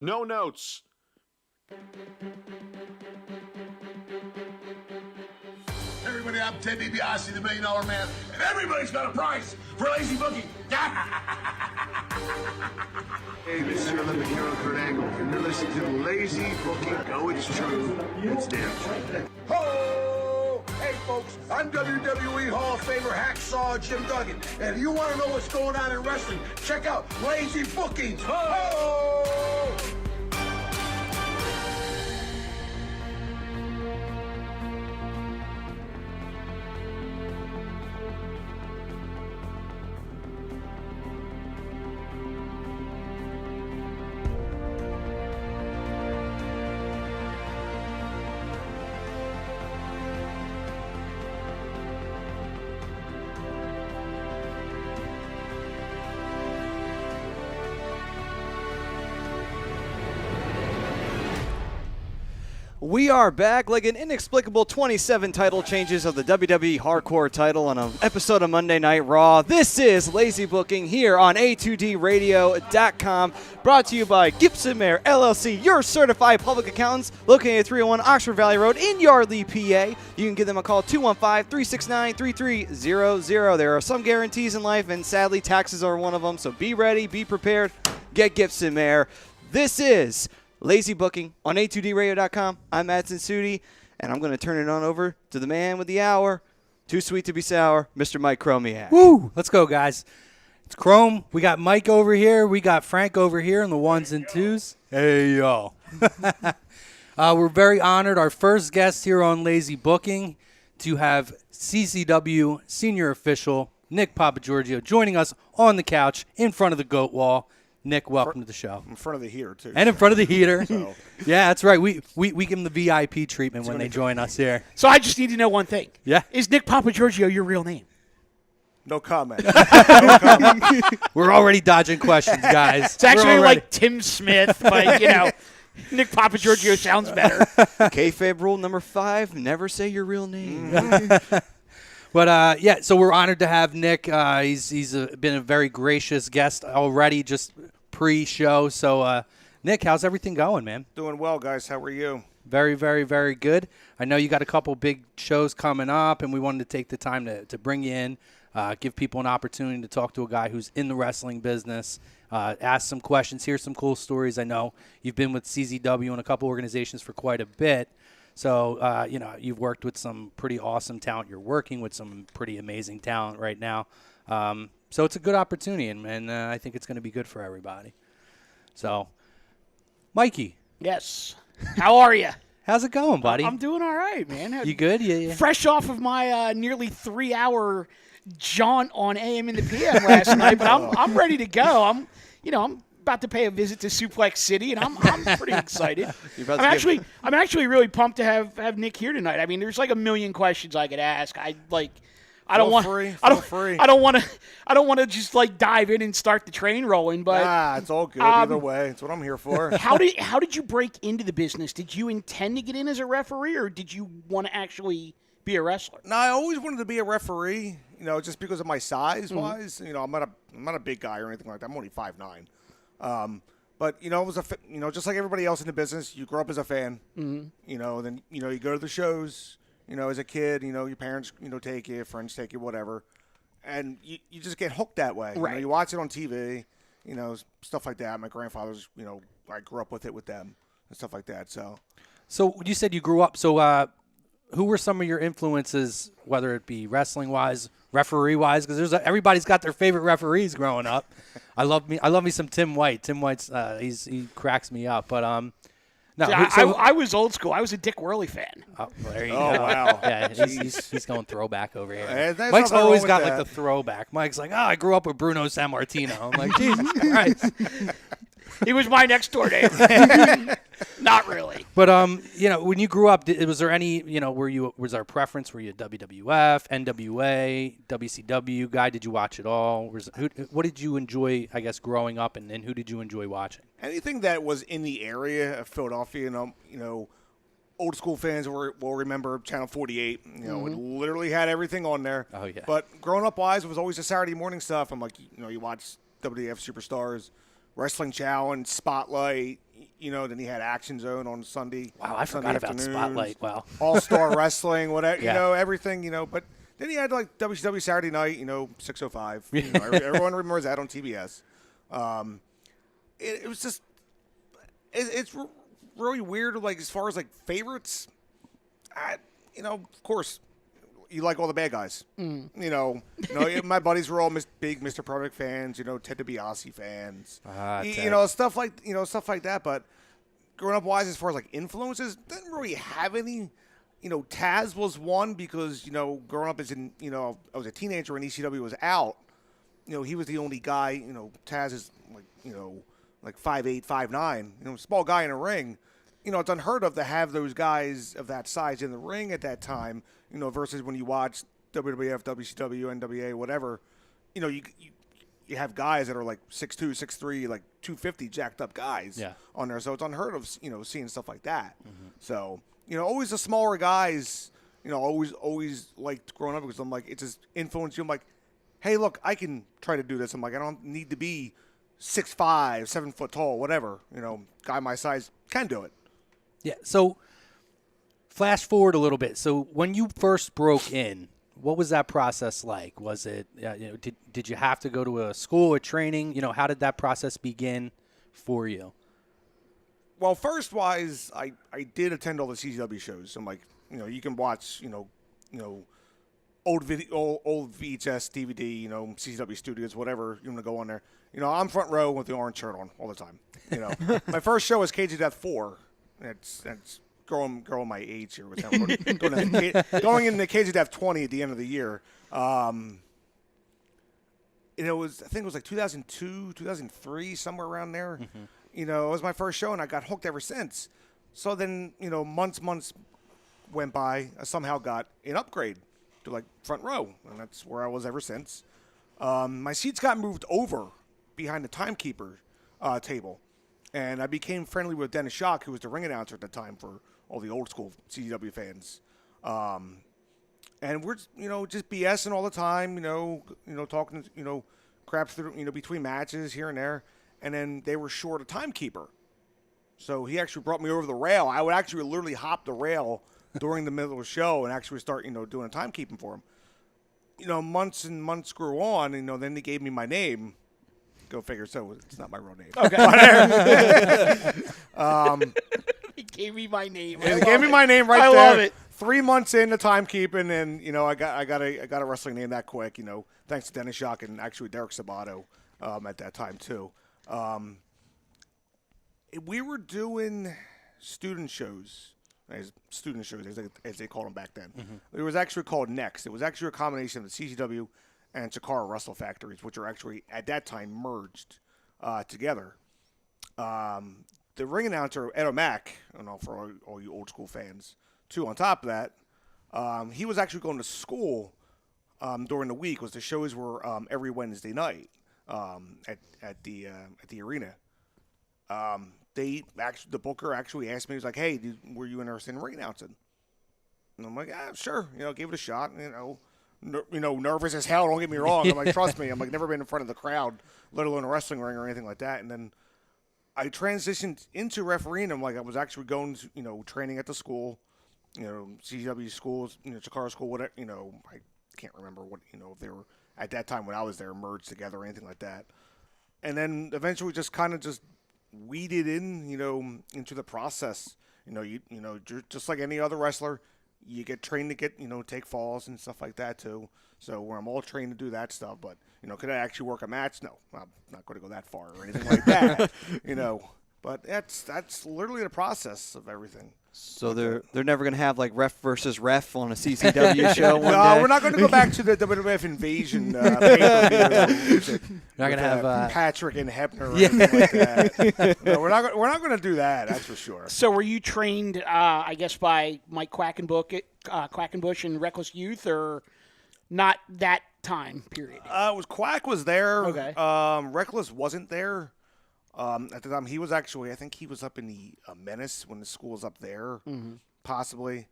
No notes. Everybody, I'm Ted DiBiase, the $1 Million Man, and everybody's got a price for lazy booking. Hey, this is your Olympic hero, Kurt Angle, and you're listening to Lazy Booking. No, it's true. It's damn true. Ho! Hey, folks, I'm WWE Hall of Famer Hacksaw Jim Duggan, and if you want to know what's going on in wrestling, check out Lazy Bookings. Ho! We are back like an inexplicable 27 title changes of the WWE Hardcore title on an episode of Monday Night Raw. This is Lazy Booking here on A2DRadio.com, brought to you by Gibson Mayer LLC, your certified public accountants, located at 301 Oxford Valley Road in Yardley, PA. You can give them a call, 215-369-3300. There are some guarantees in life, and sadly, taxes are one of them, so be ready, be prepared, get Gibson Mayer. This is Lazy Booking on A2DRadio.com. I'm Matt Sudi, and I'm going to turn it on over to the man with the hour. Too sweet to be sour, Mr. Mike Chromiak. Woo! Let's go, guys. It's Chrome. We got Mike over here. We got Frank over here in the ones and twos. Hey, yo. We're very honored. Our first guest here on Lazy Booking to have CCW senior official Nick Papagiorgio joining us on the couch in front of the goat wall. Nick, welcome to the show. In front of the heater, too. And in front of the heater. So. Yeah, that's right. We give them the VIP treatment when they join us here. So I just need to know one thing. Yeah. Is Nick Papagiorgio your real name? No comment. We're already dodging questions, guys. It's actually like Tim Smith, but, Nick Papagiorgio sounds better. Kayfabe rule number 5, never say your real name. But, so we're honored to have Nick. He's been a very gracious guest already, just pre-show. So, Nick, how's everything going, man? Doing well, guys. How are you? Very, very, very good. I know you got a couple big shows coming up, and we wanted to take the time to bring you in, give people an opportunity to talk to a guy who's in the wrestling business, ask some questions, hear some cool stories. I know you've been with CZW and a couple organizations for quite a bit. So, you've worked with some pretty awesome talent. You're working with some pretty amazing talent right now. So it's a good opportunity, and I think it's going to be good for everybody. So, Mikey. Yes. How are you? How's it going, buddy? I'm doing all right, man. You good? Yeah. Fresh off of my nearly 3-hour jaunt on AM into PM last night, but I'm ready to go. I'm about to pay a visit to Suplex City, and I'm pretty excited. I'm actually really pumped to have Nick here tonight. I mean, there's like a million questions I could ask. I don't want to just like dive in and start the train rolling, but it's all good either way. It's what I'm here for. How did you break into the business? Did you intend to get in as a referee, or did you want to actually be a wrestler? No, I always wanted to be a referee. Just because of my size wise. I'm not a big guy or anything like that. I'm only 5'9". But it was just like everybody else in the business. You grow up as a fan. Then you go to the shows. As a kid, your parents, take you, friends take you, whatever. And you just get hooked that way. Right. You watch it on TV, stuff like that. My grandfather's, I grew up with it with them and stuff like that. So you said you grew up. So who were some of your influences, whether it be wrestling-wise, referee-wise? Because everybody's got their favorite referees growing up. I love me some Tim White. Tim White's he cracks me up. But no, see, I was old school. I was a Dick Worley fan. Oh, there you go. Wow. Yeah, he's going throwback over here. There's Mike's nothing always wrong got with like that. the throwback. Mike's like, I grew up with Bruno Sammartino. I'm like, Jesus Christ. He was my next door neighbor. Not really. But when you grew up, was there any, was there a preference? Were you a WWF, NWA, WCW guy? Did you watch it all? What did you enjoy, I guess, growing up, and who did you enjoy watching? Anything that was in the area of Philadelphia, old school fans will remember Channel 48. It literally had everything on there. Oh yeah. But growing up wise, it was always the Saturday morning stuff. I'm like, you watch WWF Superstars, Wrestling Challenge, Spotlight. then he had Action Zone on Sunday. Wow, I Sunday forgot about afternoons, Spotlight. Wow. All-Star Wrestling, whatever, Yeah. everything, But then he had like WCW Saturday Night, 6:05. Everyone remembers that on TBS. It was just, it's really weird. Like as far as like favorites, of course, you like all the bad guys. My buddies were all big Mr. Perfect fans. Ted DiBiase fans. Ted. Stuff like that. But growing up wise, as far as like influences, didn't really have any. Taz was one because growing up as in I was a teenager when ECW was out. He was the only guy. Taz is like 5'8", 5'9", small guy in a ring. It's unheard of to have those guys of that size in the ring at that time, versus when you watch WWF, WCW, NWA, whatever, you have guys that are like 6'2", 6'3", like 250 jacked up guys on there. So it's unheard of, seeing stuff like that. Mm-hmm. So, always the smaller guys, always liked growing up because I'm like, it just influenced you. I'm like, hey, look, I can try to do this. I'm like, I don't need to be 6'5", 7 foot tall, whatever, guy my size can do it. Yeah. So flash forward a little bit. So when you first broke in, what was that process like? Was it, did you have to go to a school or training? How did that process begin for you? Well, first wise, I did attend all the CCW shows. I'm like, you can watch, old video, old VHS, DVD, CCW studios, whatever you want to go on there. I'm front row with the orange shirt on all the time. My first show was Cage of Death 4. That's growing my age here with that. Going into Cage of Death 20 at the end of the year. I think it was like 2002, 2003, somewhere around there. Mm-hmm. It was my first show, and I got hooked ever since. So then, months went by. I somehow got an upgrade to like front row, and that's where I was ever since. My seats got moved over behind the timekeeper table. And I became friendly with Dennis Schock, who was the ring announcer at the time for all the old school CCW fans. And we're, just BSing all the time, talking, crap through, between matches here and there. And then they were short a timekeeper. So he actually brought me over the rail. I would actually literally hop the rail during the middle of the show and actually start, doing a timekeeping for him. Months and months grew on, then they gave me my name. Go figure. So it's not my real name. Okay. He gave me my name. They gave me my name right there. I love it. 3 months into timekeeping, and I got a wrestling name that quick. Thanks to Dennis Schock and actually Derek Sabato at that time too. We were doing student shows, as they called them back then. Mm-hmm. It was actually called Next. It was actually a combination of the CCW and Chikara Wrestle Factories, which are actually, at that time, merged together. The ring announcer, Ed O'Mac, for all you old school fans, too, on top of that, he was actually going to school during the week, because the shows were every Wednesday night at the arena. The booker actually asked me, he was like, hey, were you interested in ring announcing? And I'm like, sure, give it a shot, nervous as hell, don't get me wrong. I'm like, trust me, I'm like, never been in front of the crowd, let alone a wrestling ring or anything like that. And then I transitioned into refereeing. I'm like, I was actually going to, training at the school, CCW schools, Chikara school, whatever, I can't remember what, if they were, at that time when I was there, merged together or anything like that. And then eventually just kind of just weeded in, into the process. Just like any other wrestler, you get trained to take falls and stuff like that too. So where I'm all trained to do that stuff, but could I actually work a match? No, I'm not going to go that far or anything like that. But that's literally the process of everything. So they're never going to have like ref versus ref on a CCW show one No, day? we're not going to go back to the WWF Invasion pay-per-view. Not going to have Patrick and Hebner or anything like that. No, we're not going to do that. That's for sure. So were you trained, I guess, by Mike Quackenbush and Reckless Youth, or not that time period? It was Quack was there. Okay. Reckless wasn't there. At the time, he was actually, I think he was up in the Menace when the school was up there, possibly.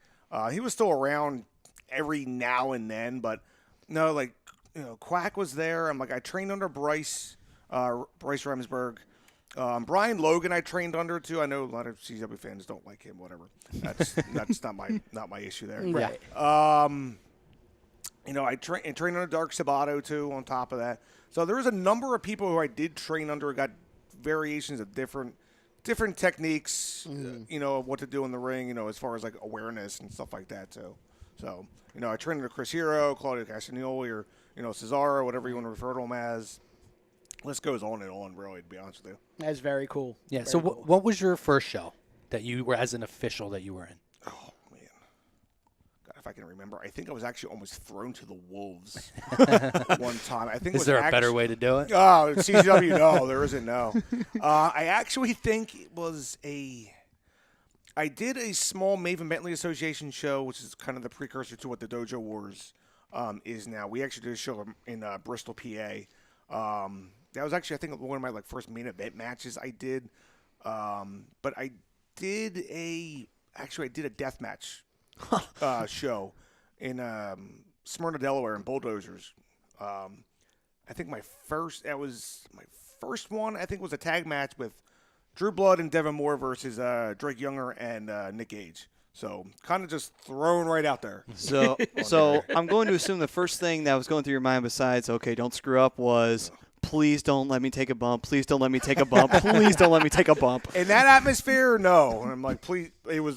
He was still around every now and then, but no, Quack was there. I'm like, I trained under Bryce Remsburg. Brian Logan, I trained under too. I know a lot of CCW fans don't like him. Whatever. That's not my issue there. Right. I trained under Dark Sabato too. On top of that, so there was a number of people who I did train under. Got variations of different techniques. Of what to do in the ring. As far as like awareness and stuff like that too. So I trained under Chris Hero, Claudio Castagnoli, or Cesaro, whatever you want to refer to him as. List goes on and on, really, to be honest with you. That's very cool. Yeah. Very So cool. what was your first show that you were as an official that you were in? Oh, man. God, if I can remember, I think I was actually almost thrown to the wolves one time. I think Is there a better way to do it? Oh, CCW, no, there isn't, no. I actually think it was I did a small Maven Bentley Association show, which is kind of the precursor to what the Dojo Wars is now. We actually did a show in Bristol, PA. That was actually, I think, one of my first main event matches I did. But I did a death match show in Smyrna, Delaware, in Bulldozers. I think my first one, I think, was a tag match with Drew Blood and Devin Moore versus Drake Younger and Nick Gage. So kind of just thrown right out there. So I'm going to assume the first thing that was going through your mind besides, okay, don't screw up, was please don't let me take a bump. Please don't let me take a bump. Please don't let me take a bump. In that atmosphere, no. And I'm like, please.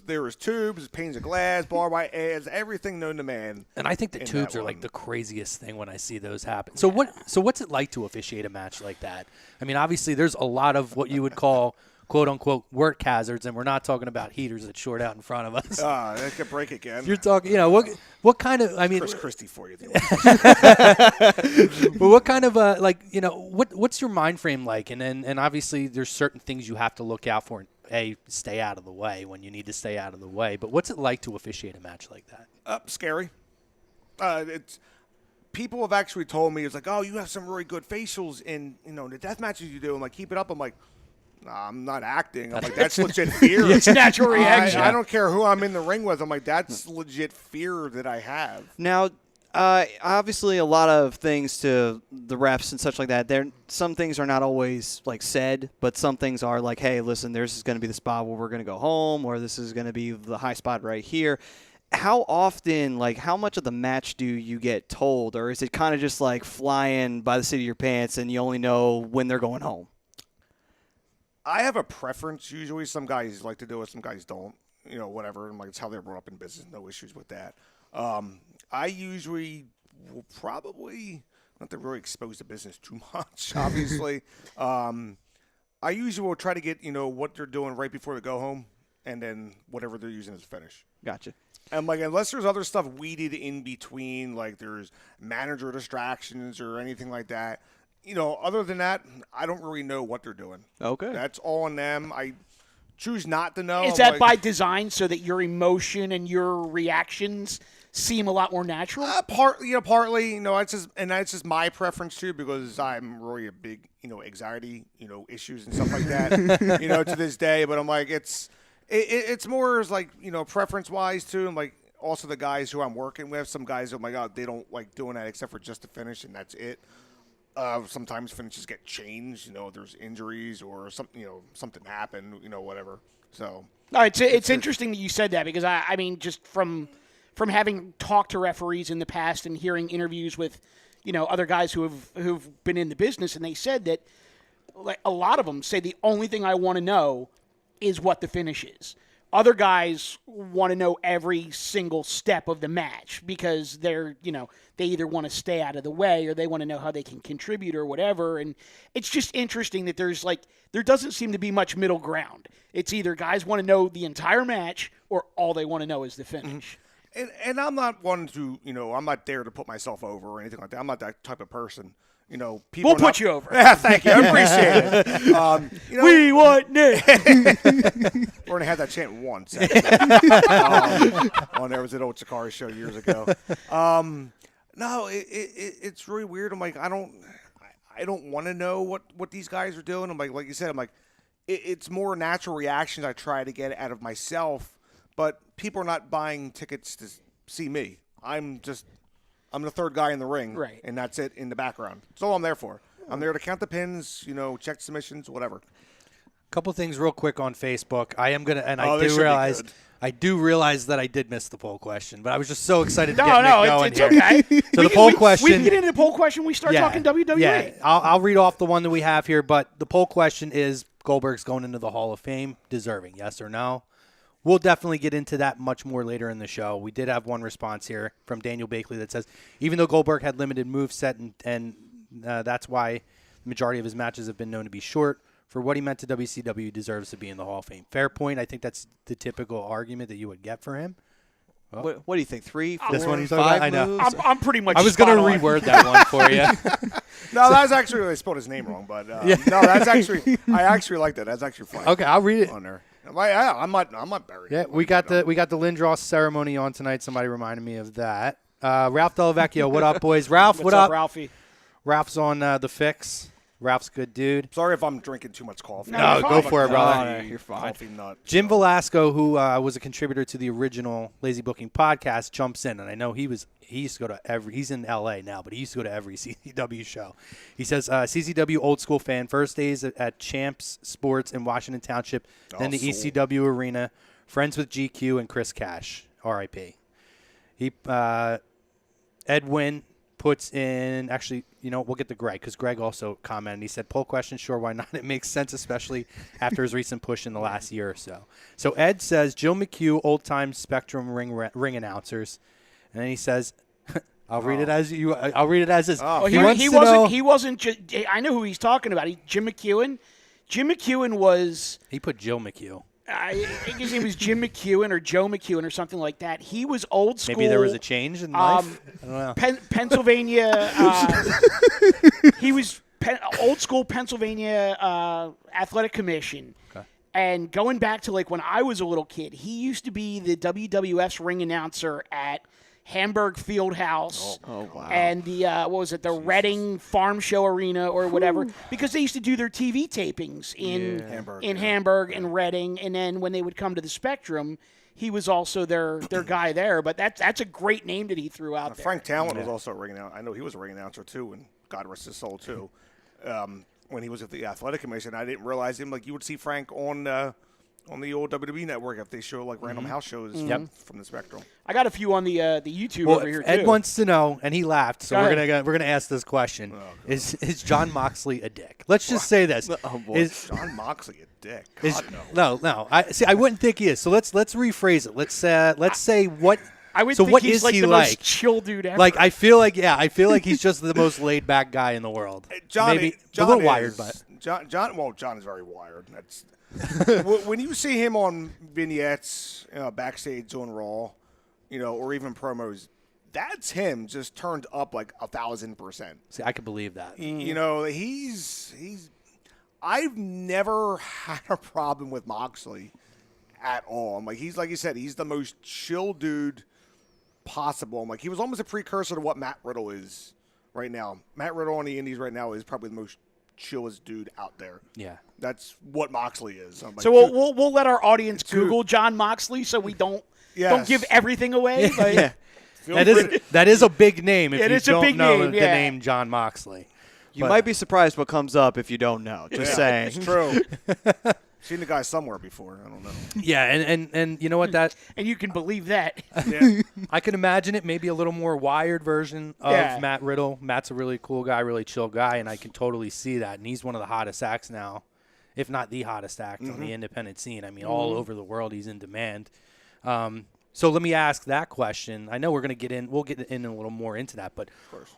There was tubes, panes of glass, barbed wire ads, everything known to man. And I think the tubes are like the craziest thing when I see those happen. So what's it like to officiate a match like that? I mean, obviously there's a lot of what you would call quote-unquote work hazards, and we're not talking about heaters that short out in front of us. That could break again. You're talking, what kind of, I mean. Chris Christie for you. But what kind of, what's your mind frame like? And obviously there's certain things you have to look out for. Stay out of the way when you need to stay out of the way. But what's it like to officiate a match like that? Scary. People have actually told me, it's like, oh, you have some really good facials in, the death matches you do. I'm like, keep it up. I'm like, nah, I'm not acting. I'm like, that's legit fear. It's a natural reaction. I don't care who I'm in the ring with. I'm like, that's legit fear that I have. Now, obviously, a lot of things to the refs and such like that. Some things are not always said, but some things are like, hey, listen, this is going to be the spot where we're going to go home, or this is going to be the high spot right here. How often, how much of the match do you get told, or is it kind of just flying by the seat of your pants and you only know when they're going home? I have a preference usually. Some guys like to do it, some guys don't. Whatever. And it's how they're brought up in business. No issues with that. I usually will probably not to really expose the business too much. Obviously, I usually will try to get what they're doing right before they go home, and then whatever they're using as a finish. Gotcha. And unless there's other stuff weeded in between, there's manager distractions or anything like that. Other than that, I don't really know what they're doing. Okay. That's all on them. I choose not to know. Is that by design so that your emotion and your reactions seem a lot more natural? Partly. That's just my preference too, because I'm really a big, anxiety, issues and stuff like that, to this day. But I'm like, it's more as preference wise too. I'm like, also the guys who I'm working with, some guys, oh my God, they don't like doing that except for just to finish, and that's it. Sometimes finishes get changed, there's injuries or something, something happened, whatever. So, all right, it's interesting that you said that, because I mean, just from having talked to referees in the past and hearing interviews with, other guys who've been in the business, and they said that a lot of them say the only thing I want to know is what the finish is. Other guys want to know every single step of the match because they're, they either want to stay out of the way or they want to know how they can contribute or whatever. And it's just interesting that there doesn't seem to be much middle ground. It's either guys want to know the entire match or all they want to know is the finish. Mm-hmm. And I'm not one to, I'm not there to put myself over or anything like that. I'm not that type of person. People we'll put you over. Yeah, thank you. I appreciate it. We want Nick. We're going to have that chant once. There was an old Sakari show years ago. No, it's really weird. I'm like, I don't want to know what these guys are doing. I'm like you said, it's more natural reactions I try to get out of myself, but people are not buying tickets to see me. I'm the third guy in the ring, right? And that's it in the background. That's all I'm there for. I'm there to count the pins, check submissions, whatever. Couple things real quick on Facebook. I am gonna, and they should be good. I do realize that I did miss the poll question, but I was just so excited to No, get no, Nick going it's here. okay. So the poll question. We can get into the poll question. We start talking WWE. Yeah, I'll read off the one that we have here, but the poll question is Goldberg's going into the Hall of Fame, deserving, yes or no? We'll definitely get into that much more later in the show. We did have one response here from Daniel Bakley that says, even though Goldberg had limited moveset and that's why the majority of his matches have been known to be short, for what he meant to WCW, he deserves to be in the Hall of Fame. Fair point. I think that's the typical argument that you would get for him. What do you think? 3, 4, This one he's 5 talking about? I know. moves? I'm pretty much. I was going to spot on. reword that one for you. No, that's actually I spelled his name wrong, but no, that's actually I actually like that. That's actually funny. Okay, I'll read it. On there. I'm not buried. Yeah, we got the Lindros ceremony on tonight. Somebody reminded me of that. Ralph Delavecchio, what up, boys? Ralph, What's up, Ralphie? Ralph's on the fix. Ralph's a good dude. Sorry if I'm drinking too much coffee. No, you're go fine. for it, brother. No, you're fine. Coffee nut. Jim Velasco, who was a contributor to the original Lazy Booking podcast, jumps in, and I know he used to go to every. He's in L.A. now, but he used to go to every CCW show. He says CCW old school fan, first days at Champs Sports in Washington Township, then the ECW Arena, friends with GQ and Chris Cash, R.I.P. He Edwin puts in, actually, we'll get to Greg, because Greg also commented. He said, poll question, sure, why not? It makes sense, especially after his recent push in the last year or so. So Ed says, Jill McHugh, old-time Spectrum ring announcers. And then he says, I'll read it as is. Well, he wasn't. I know who he's talking about. Jim McEwen. Jim McEwen was. He put Jill McHugh. I think his name was Jim McEwen or Joe McEwen or something like that. He was old school. Maybe there was a change in life. I don't know. Pennsylvania. He was old school Pennsylvania Athletic Commission. Okay. And going back to like when I was a little kid, he used to be the WWF ring announcer at Hamburg Fieldhouse. Oh, wow. And the the Reading Farm Show Arena or whatever, because they used to do their TV tapings in Hamburg and Reading, and then when they would come to the Spectrum, he was also their guy there. But that's a great name that he threw out there. Frank Talent was also a ring announcer. I know he was a ring announcer too, and God rest his soul too. When he was at the Athletic Commission, I didn't realize him. Like you would see Frank on the old WWE network if they show like random house shows from the Spectrum. I got a few on the YouTube over here too. Ed wants to know, and he laughed. So Go we're gonna ask this question: Is John Moxley a dick? Let's just say this: Oh, boy. Is John Moxley a dick? God, no. I wouldn't think he is. So let's rephrase it. Let's say what. I would so think what he's is like he the like? most chill dude ever. Like I feel like he's just the most laid back guy in the world. John, Maybe John a little is, wired, but John is very wired. That's when you see him on vignettes, backstage on Raw, or even promos. That's him just turned up like 1,000%. see, I could believe that. He's. I've never had a problem with Moxley at all. I'm like he's like you said, he's the most chill dude possible. I'm like he was almost a precursor to what Matt Riddle is right now. Matt Riddle on the Indies right now is probably the most chillest dude out there. Yeah. That's what Moxley is. I'm like, so we'll let our audience Google John Moxley so we don't give everything away. But Yeah. That is a big name if It you is a don't big know name, the yeah. name John Moxley. You might be surprised what comes up if you don't know. Just saying. It's true. Seen the guy somewhere before. I don't know. Yeah, and you know what that and you can believe that. Yeah. I can imagine it maybe a little more wired version of Matt Riddle. Matt's a really cool guy, really chill guy, and I can totally see that. And he's one of the hottest acts now, if not the hottest act on the independent scene. I mean, all over the world, he's in demand. So let me ask that question. I know we'll get in a little more into that, but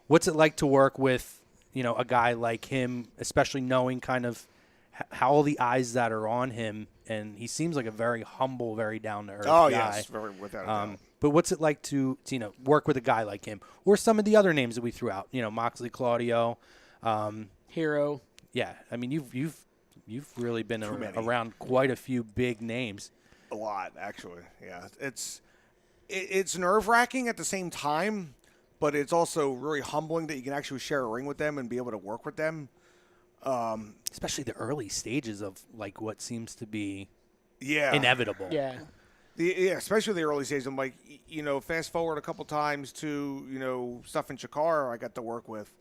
what's it like to work with, a guy like him, especially knowing kind of how all the eyes that are on him, and he seems like a very humble, very down-to-earth guy. Oh, yes, very without a doubt. But what's it like to work with a guy like him, or some of the other names that we threw out? Moxley, Claudio, Hero. Yeah, I mean you've really been around quite a few big names. A lot, actually. Yeah, it's nerve-wracking at the same time, but it's also really humbling that you can actually share a ring with them and be able to work with them. Especially the early stages of like what seems to be inevitable. Yeah. Especially the early stages. I'm like, fast forward a couple times to, stuff in Chikara I got to work with.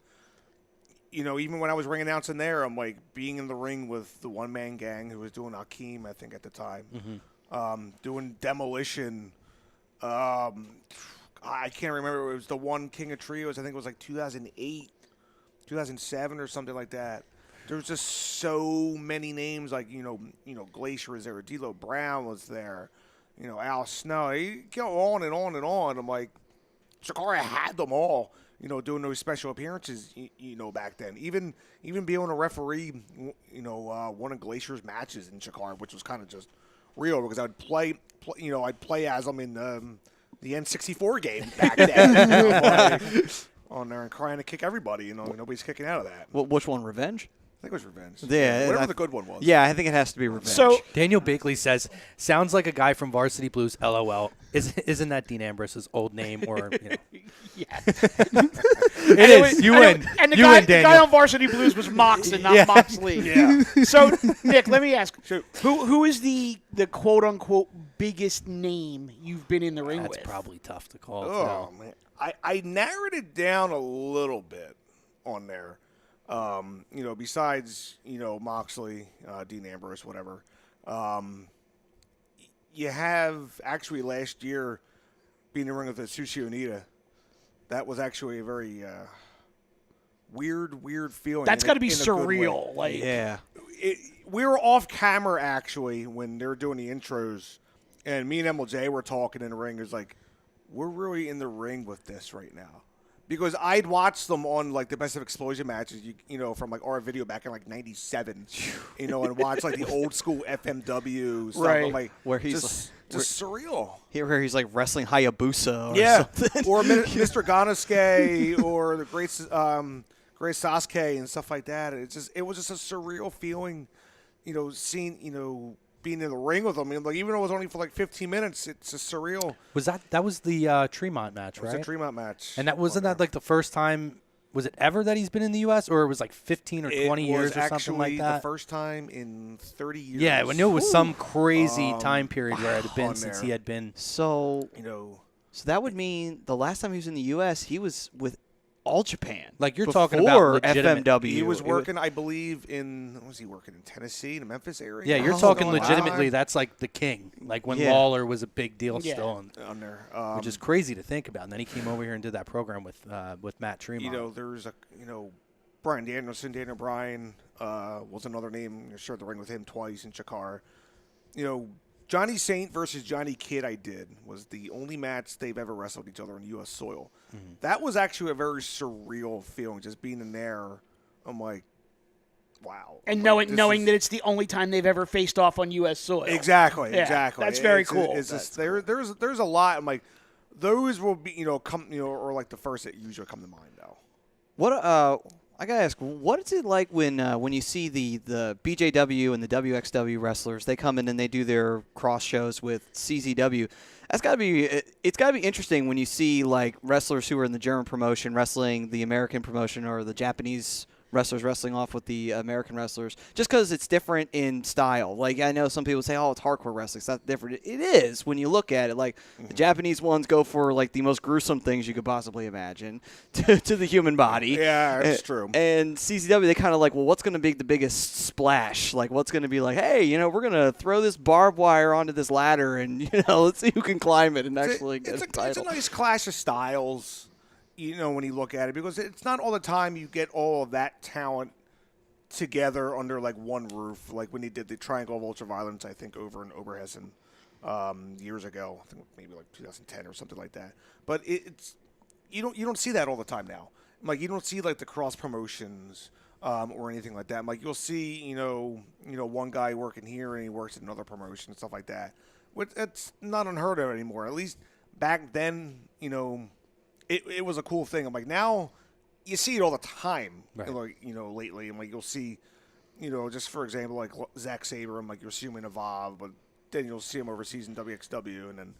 even when I was ring announcing there, I'm like being in the ring with the one-man gang who was doing Akeem, I think, at the time. Doing Demolition. I can't remember. It was the one King of Trios. I think it was like 2008, 2007 or something like that. There's just so many names, like, Glacier was there. D'Lo Brown was there. Al Snow. You go on and on and on. I'm like, Chikara had them all, doing those special appearances, back then. Even being a referee, one of Glacier's matches in Chikara, which was kind of just real because I would I'd play as them in the N64 game back then. On there and crying to kick everybody. Nobody's kicking out of that. Well, which one? Revenge? I think it was Revenge. Yeah. Whatever the good one was. Yeah, I think it has to be Revenge. So Daniel Bakley says, sounds like a guy from Varsity Blues, LOL. Isn't that Dean Ambrose's old name? Or yeah. It is. You win. And the You guy, win, the Daniel. guy on Varsity Blues was Moxon, not Moxley. Yeah. So, Nick, let me ask, who is the quote-unquote biggest name you've been in the ring That's with? probably tough to call. Oh, man. I narrowed it down a little bit on there. Besides, Moxley, Dean Ambrose, whatever. You have actually last year being in the ring with Atsushi Onita. That was actually a very weird feeling. That's got to be in a good way. surreal. Like, yeah. We were off camera actually when they were doing the intros, and me and MLJ were talking in the ring. It was like, we're really in the ring with this right now. Because I'd watched them on, like, the Best of Explosion matches, from, like, our video back in, like, 97, and watch, like, the old school FMW stuff. Right. I'm like, Where he's just surreal. Where he's like wrestling Hayabusa or something. Or Mr. Ganosuke or the great Sasuke and stuff like that. It was just a surreal feeling, seeing, being in the ring with them. Like, even though it was only for like 15 minutes, it's a surreal. Was that was the Tremont match, right? It was a Tremont match. And wasn't that like the first time? Was it ever that he's been in the U.S. or it was like 15 or 20 years or something like that? The first time in 30 years. Yeah, I knew it was some crazy time period where it had been since he had been. So that would mean the last time he was in the U.S., he was with All Japan. Like you're talking about legitimate. FMW. He was working, I believe, was he working in Tennessee, the Memphis area? Yeah, you're talking legitimately. That's like the king. Like when Lawler was a big deal still on there. Which is crazy to think about. And then he came over here and did that program with Matt Tremont. There's Brian Danielson, Daniel Bryan was another name. I shared the ring with him twice in Chikara. Johnny Saint versus Johnny Kidd was the only match they've ever wrestled each other on U.S. soil. Mm-hmm. That was actually a very surreal feeling, just being in there. I'm like, wow. And knowing that it's the only time they've ever faced off on U.S. soil. Exactly. That's very cool. It's just, there's a lot. I'm like, those will be, or like the first that usually come to mind, though. What I gotta ask, what is it like when you see the BJW and the WXW wrestlers? They come in and they do their cross shows with CZW. It's gotta be interesting when you see like wrestlers who are in the German promotion wrestling the American promotion or the Japanese wrestlers wrestling off with the American wrestlers, just because it's different in style. Like, I know some people say, oh, it's hardcore wrestling. It's not different. It is when you look at it. Like, the Japanese ones go for, like, the most gruesome things you could possibly imagine to the human body. Yeah, that's true. And CCW, they kind of like, well, what's going to be the biggest splash? Like, what's going to be like, hey, we're going to throw this barbed wire onto this ladder and, let's see who can climb it and actually get a title. It's a nice clash of styles. When you look at it, because it's not all the time you get all of that talent together under like one roof. Like when he did the Triangle of Ultraviolence, I think over in Oberhessen years ago. I think maybe like 2010 or something like that. But it's you don't see that all the time now. Like you don't see like the cross promotions or anything like that. Like you'll see one guy working here and he works at another promotion and stuff like that. It's not unheard of anymore. At least back then, It was a cool thing. I'm like, now you see it all the time. Right. Like, lately. I'm like, you'll see, just for example, like Zack Sabre. I'm like, you'll see him in Evolve, but then you'll see him overseas in WXW, and then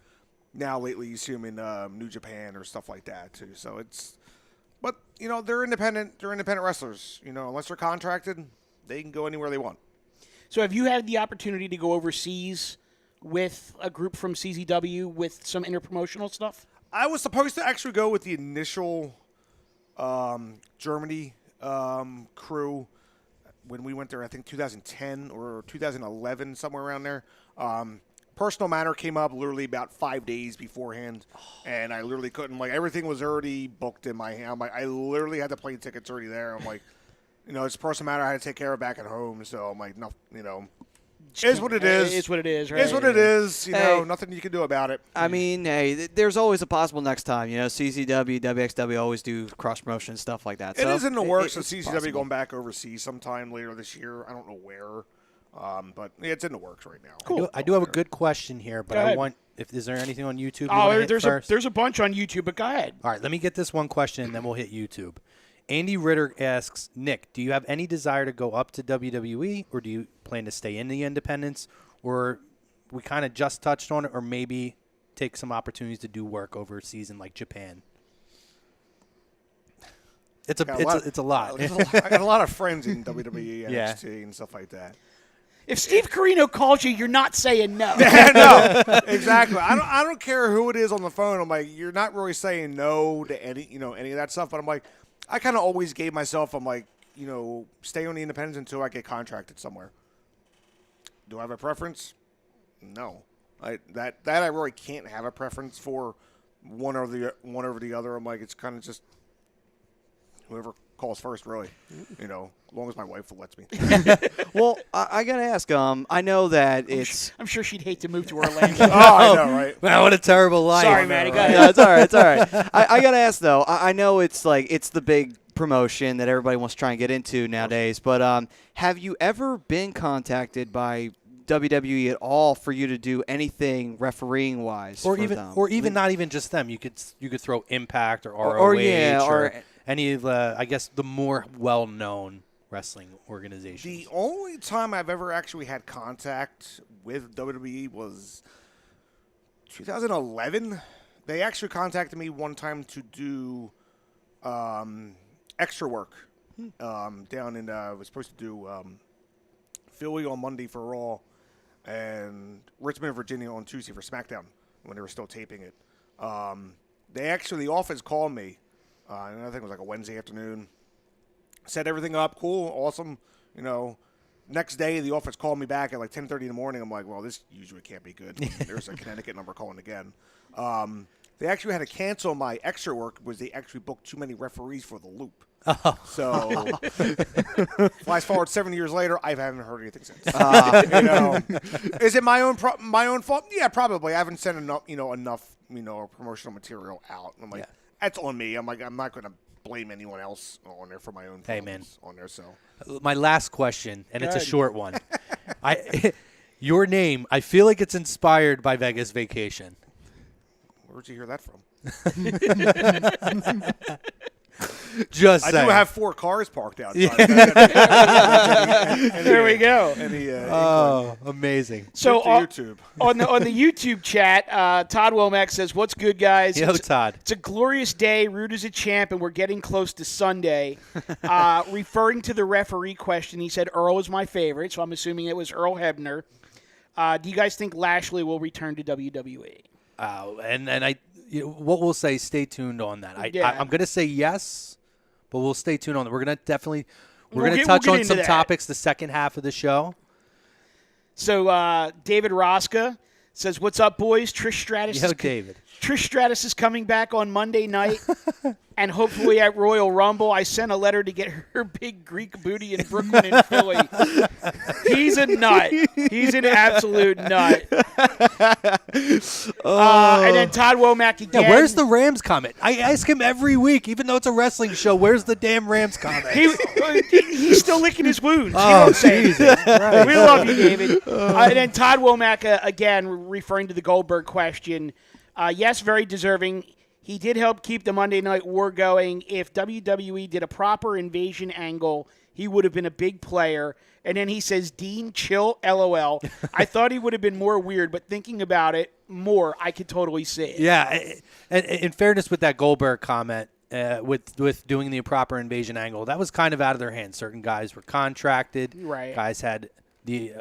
now lately you see him in New Japan or stuff like that too. So but they're independent. They're independent wrestlers. Unless they're contracted, they can go anywhere they want. So have you had the opportunity to go overseas with a group from CZW with some interpromotional stuff? I was supposed to actually go with the initial Germany crew when we went there, I think 2010 or 2011, somewhere around there. Personal matter came up literally about 5 days beforehand, and I literally couldn't. Like, everything was already booked in my hand. I'm like, I literally had the plane tickets already there. I'm like, it's a personal matter I had to take care of back at home. So I'm like, no, is what it is. It's what it is, right? Is what it is. Nothing you can do about it. I mean, hey, there's always a possible next time. CCW, WXW always do cross promotion stuff like that. It is in the works of it's CCW possible. going back overseas sometime later this year. I don't know where, but it's in the works right now. Cool. I do have a good question here, but Go ahead. is there anything on YouTube? There's a bunch on YouTube, but go ahead. All right, let me get this one question, and then we'll hit YouTube. Andy Ritter asks, Nick, do you have any desire to go up to WWE, or do you plan to stay in the independents? Or we kind of just touched on it, or maybe take some opportunities to do work overseas in, like, Japan? It's a lot. I got a lot of friends in WWE, Yeah. NXT, and stuff like that. If Steve Carino calls you, you're not saying no. No, exactly. I don't care who it is on the phone. I'm like, you're not really saying no to any of that stuff. But I'm like, I kind of always gave myself, I'm like, stay on the independents until I get contracted somewhere. Do I have a preference? No. I really can't have a preference for one over the other. I'm like, it's kind of just whoever calls first, really. As long as my wife lets me. Well, I got to ask. I know that I'm sure she'd hate to move to Orlando. I know, right? Wow, what a terrible life. Sorry, Matty. Go ahead. No, it's all right. It's all right. I got to ask, though. I know it's the big promotion that everybody wants to try and get into nowadays, but have you ever been contacted by WWE at all for you to do anything refereeing wise, Or for even them? or even not even just them. You could throw Impact or ROH or any of the, I guess, the more well-known wrestling organizations. The only time I've ever actually had contact with WWE was 2011. They actually contacted me one time to do extra work down in. Was supposed to do Philly on Monday for Raw and Richmond, Virginia on Tuesday for SmackDown when they were still taping it. The office called me. And I think it was like a Wednesday afternoon. Set everything up, cool, awesome. Next day the office called me back at like 10:30 in the morning. I'm like, well, this usually can't be good. There's a Connecticut number calling again. They actually had to cancel my extra work because they actually booked too many referees for the loop. Oh. So, flash forward 7 years later, I haven't heard anything since. Is it my own fault? Yeah, probably. I haven't sent enough promotional material out. I'm like, that's on me. I'm like, I'm not going to blame anyone else on there for my own problems on there. So, my last question, and it's a short one. Your name, I feel like it's inspired by Vegas Vacation. Where'd you hear that from? Just I saying. do have 4 cars parked outside. There we go. Amazing. So YouTube. on the YouTube chat, Todd Womack says, "What's good, guys? Yo, Todd. It's a glorious day. Root is a champ, and we're getting close to Sunday." Referring to the referee question, he said Earl is my favorite, so I'm assuming it was Earl Hebner. Do you guys think Lashley will return to WWE? What we'll say, stay tuned on that. I'm going to say yes, but we'll stay tuned on that. We're going to definitely touch on some topics the second half of the show. So David Rosca says, "What's up, boys? Trish Stratus is coming back on Monday night, and hopefully at Royal Rumble. I sent a letter to get her big Greek booty in Brooklyn and Philly. He's a nut. He's an absolute nut." And then Todd Womack again. Yeah, where's the Rams comment? I ask him every week, even though it's a wrestling show. Where's the damn Rams comment? He's still licking his wounds. Oh, Jesus. Right. We love you, David. And then Todd Womack, again, referring to the Goldberg question. Yes, very deserving. He did help keep the Monday Night War going. If WWE did a proper invasion angle, he would have been a big player. And then he says, "Dean, chill, LOL." I thought he would have been more weird, but thinking about it more, I could totally see it. Yeah, and in fairness with that Goldberg comment, with doing the proper invasion angle, that was kind of out of their hands. Certain guys were contracted. Right. Guys had the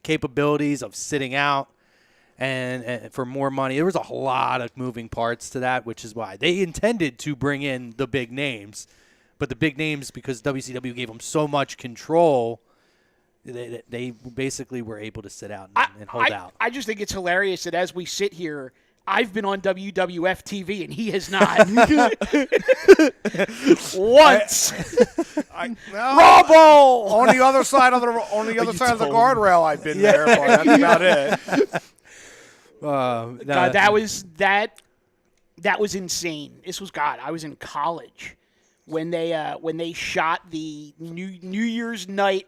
capabilities of sitting out. And for more money, there was a lot of moving parts to that, which is why they intended to bring in the big names. But the big names, because WCW gave them so much control, they basically were able to sit out and hold out. I just think it's hilarious that as we sit here, I've been on WWF TV and he has not. Once. Raw Bowl! On the other side of the guardrail, I've been there, but that's about it. God, that was insane. This was I was in college when they shot the New Year's night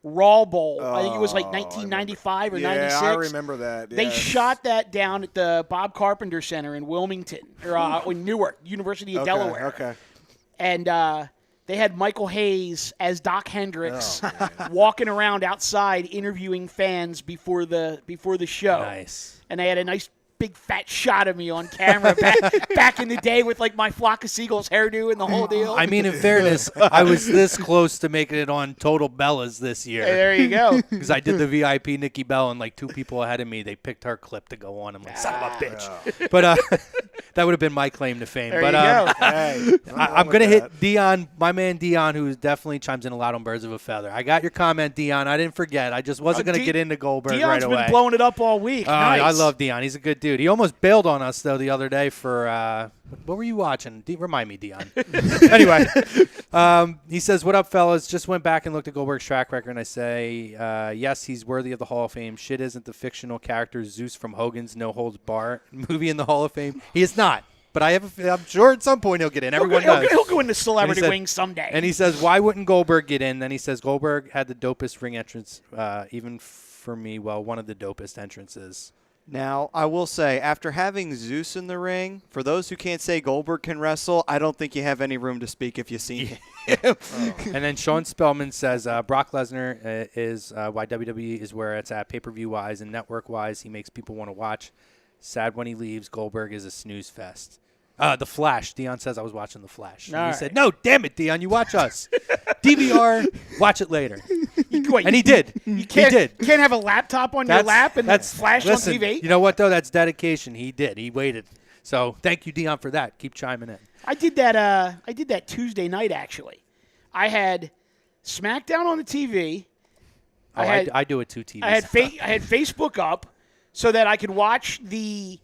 Raw Bowl. I think it was like 1995 or 96. Yeah, I remember that. They shot that down at the Bob Carpenter Center in Wilmington, or in Newark, University of Delaware. Okay. And they had Michael Hayes as Doc Hendricks walking around outside interviewing fans before the show. Nice. And they had a nice big fat shot of me on camera back in the day with like my Flock of Seagulls hairdo and the whole deal. I mean, in fairness, I was this close to making it on Total Bellas this year. Hey, there you go. Because I did the VIP Nikki Bell, and like 2 people ahead of me, they picked her clip to go on. I'm like, son of a bitch. But that would have been my claim to fame. There but you go. Hey, I'm going to hit Dion, my man Dion, who definitely chimes in a lot on Birds of a Feather. I got your comment, Dion. I didn't forget. I just wasn't going to get into Goldberg right away. Dion's been blowing it up all week. Nice. I love Dion. He's a good dude. He almost bailed on us, though, the other day for what were you watching? Remind me, Dion. Anyway, he says, what up, fellas? Just went back and looked at Goldberg's track record, and I say, yes, he's worthy of the Hall of Fame. Shit isn't the fictional character Zeus from Hogan's No Holds Barred movie in the Hall of Fame. He is not. But I'm sure at some point he'll get in. Everyone does. He'll go into celebrity wings someday. And he says, why wouldn't Goldberg get in? Then he says, Goldberg had the dopest ring entrance, even for me, one of the dopest entrances. Now, I will say, after having Zeus in the ring, for those who can't say Goldberg can wrestle, I don't think you have any room to speak if you see him. And then Sean Spellman says, Brock Lesnar is why WWE is where it's at pay-per-view wise and network wise. He makes people want to watch. Sad when he leaves. Goldberg is a snooze fest. The Flash. Dion says I was watching The Flash. And he said, no, damn it, Dion, you watch us. DVR, watch it later. And he did. You can't have a laptop on your lap and that's Flash on TV. You know what, though? That's dedication. He did. He waited. So thank you, Dion, for that. Keep chiming in. I did that Tuesday night, actually. I had SmackDown on the TV. I do it too, TV. I had Facebook up so that I could watch the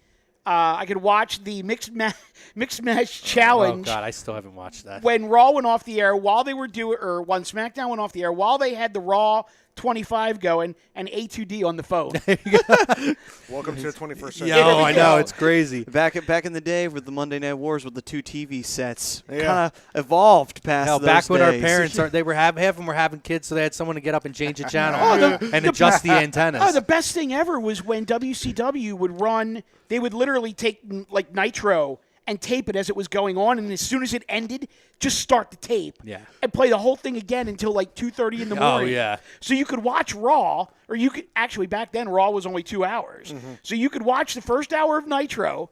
mixed match challenge. Oh God, I still haven't watched that. When Raw went off the air, when SmackDown went off the air, while they had the Raw 25 going and A2D on the phone. Welcome to the 21st century. Yo, I know, it's crazy. Back in the day with the Monday Night Wars with the 2 TV sets, kind of evolved past those back when days. our parents half of them were having kids, so they had someone to get up and change the channel and adjust the antennas. Oh, the best thing ever was when WCW would run. They would literally take like Nitro and tape it as it was going on, and as soon as it ended, just start the tape and play the whole thing again until like 2:30 in the morning. Oh, yeah. So you could watch Raw, or you could actually back then Raw was only 2 hours. Mm-hmm. So you could watch the first hour of Nitro,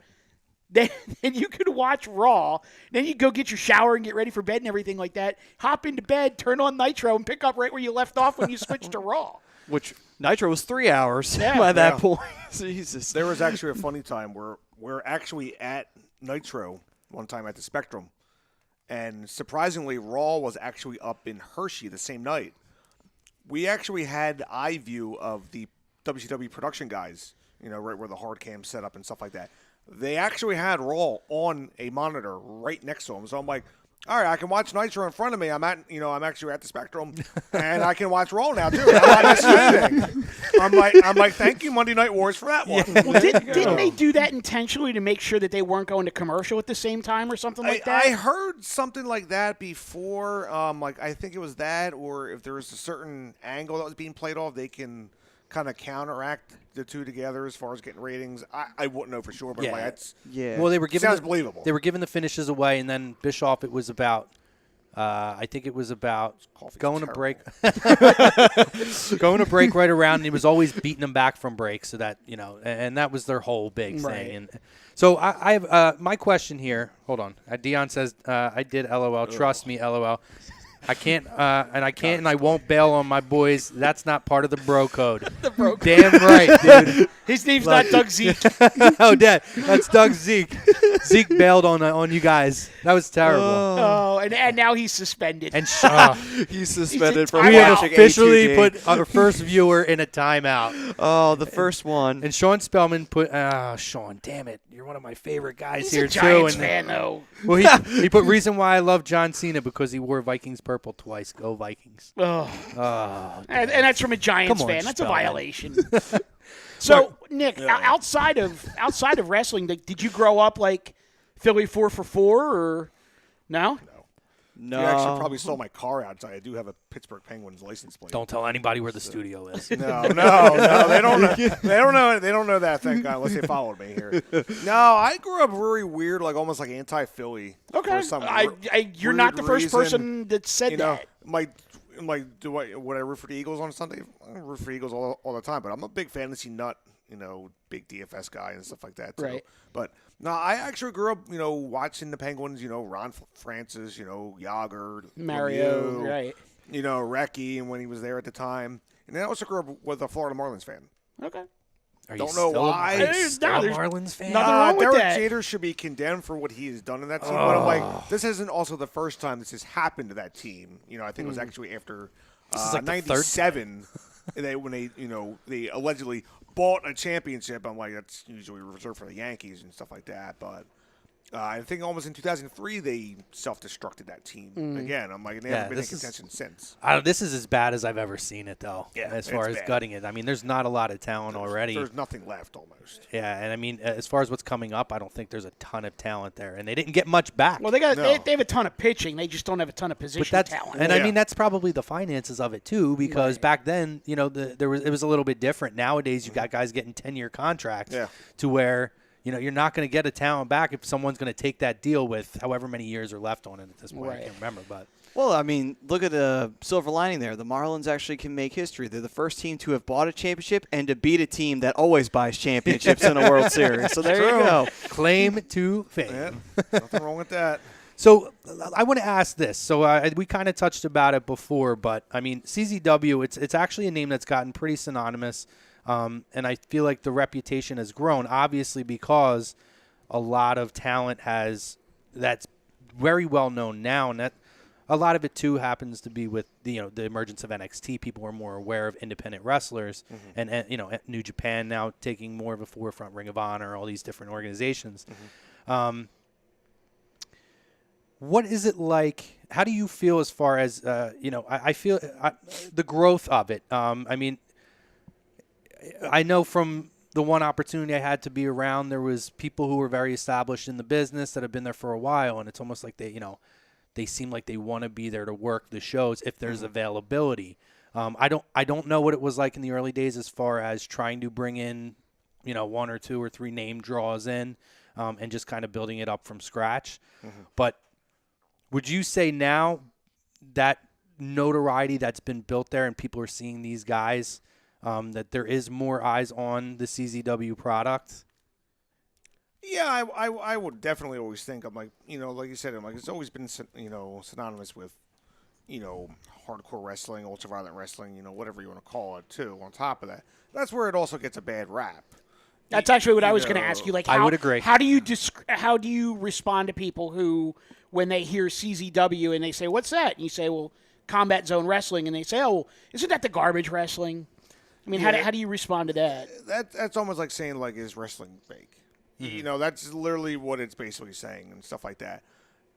then you could watch Raw, then you go get your shower and get ready for bed and everything like that. Hop into bed, turn on Nitro, and pick up right where you left off when you switched to Raw. Which Nitro was 3 hours by that point. Jesus. There was actually a funny time where we're actually at Nitro one time at the Spectrum, and surprisingly, Raw was actually up in Hershey the same night. We actually had eye view of the WCW production guys, right where the hard cam set up and stuff like that. They actually had Raw on a monitor right next to them, so I'm like, all right, I can watch Nitro in front of me. I'm actually at the Spectrum, and I can watch Raw now too. I'm not missing anything. I'm like, thank you, Monday Night Wars, for that one. Yeah. Well, didn't they do that intentionally to make sure that they weren't going to commercial at the same time or something like that? I heard something like that before. I think it was that, or if there was a certain angle that was being played off, they can kind of counteract the two together as far as getting ratings. I wouldn't know for sure, but Well, they were giving sounds believable. They were giving the finishes away, and then Bischoff. It was about. I think it was about going to break. Going to break right around, and he was always beating them back from break, so that and that was their whole big thing. And so I have my question here. Hold on. Dion says, "I did LOL. Trust me, LOL." I can't, and I won't bail on my boys. That's not part of the bro code. The bro code. Damn right, dude. His name's not Doug Zeke. Oh, Dad, that's Doug Zeke. Zeke bailed on you guys. That was terrible. Oh, and now he's suspended. And He's suspended from We we have watching officially A2D. put our first viewer in a timeout. Oh, the first one. And Sean Spellman put, Sean, damn it, you're one of my favorite guys he's here a Giants too. fan, though. Well, he put reason why I love John Cena because he wore Vikings purple twice. Go Vikings. Oh. Oh, And that's from a Giants Come on, fan. That's a Spellman. violation. So, Nick, outside of wrestling, did you grow up like Philly 4 for 4 or no? No. You actually probably stole my car outside. I do have a Pittsburgh Penguins license plate. don't tell anybody where the studio is. No, they don't know. They don't know that. Thank God, unless they followed me here. No, I grew up very weird, like almost like anti-Philly. Okay, For some you're not the first reason. person that said You know, that. would I root for the Eagles on Sunday? I root for the Eagles all the time, but I'm a big fantasy nut. Big DFS guy and stuff like that too. Right. But no, I actually grew up, watching the Penguins. Ron Francis, Yager, Mario, Lemieux, right? Recchi, and when he was there at the time, and then I also grew up with a Florida Marlins fan. Okay. Are Don't you know still why. Are you There's- still a there's Marlins fan? nothing wrong with Derek that. Jeter should be condemned for what he has done in that team. But I'm like, this isn't also the first time this has happened to that team. I think it was actually after This is like the third '97 when they allegedly bought a championship. I'm like, that's usually reserved for the Yankees and stuff like that. But I think almost in 2003 they self-destructed that team again. I'm like, they haven't been in contention since. This is as bad as I've ever seen it, though. Yeah, as far as it's bad. gutting it, I mean, there's not a lot of talent already. There's nothing left almost. Yeah, and I mean, as far as what's coming up, I don't think there's a ton of talent there, and they didn't get much back. Well, they No. have a ton of pitching. They just don't have a ton of position But that's talent. and I mean that's probably the finances of it too, because back then it was a little bit different. Nowadays you got guys getting 10-year contracts to where you're not going to get a talent back if someone's going to take that deal with however many years are left on it at this point. Right. I can't remember, but Well, I mean, look at the silver lining there. The Marlins actually can make history. They're the first team to have bought a championship and to beat a team that always buys championships in a World Series. So there you go. claim to fame. Yeah, nothing wrong with that. So I want to ask this. So we kind of touched about it before, but I mean CZW, it's actually a name that's gotten pretty synonymous. And I feel like the reputation has grown, obviously, because a lot of talent that's very well known now, and that a lot of it too happens to be with the emergence of NXT. People are more aware of independent wrestlers, and New Japan now taking more of a forefront, Ring of Honor, all these different organizations. What is it like? How do you feel as far as I feel the growth of it? I mean. I know from the one opportunity I had to be around, there was people who were very established in the business that have been there for a while, and it's almost like they seem like they want to be there to work the shows if there's availability. I don't know what it was like in the early days as far as trying to bring in, 1 or 2 or 3 name draws in, and just kind of building it up from scratch. But would you say now that notoriety that's been built there and people are seeing these guys, that there is more eyes on the CZW product? Yeah, I would definitely always think, I'm like, like you said, I'm like, it's always been, synonymous with, hardcore wrestling, ultra-violent wrestling, whatever you want to call it, too, on top of that. That's where it also gets a bad rap. That's actually what I was going to ask you. Like, I would agree. How do you respond to people who, when they hear CZW and they say, "What's that?" and you say, "Well, Combat Zone Wrestling," and they say, "Oh, isn't that the garbage wrestling?" I mean, how do you respond to that? That's almost like saying, like, is wrestling fake? That's literally what it's basically saying and stuff like that.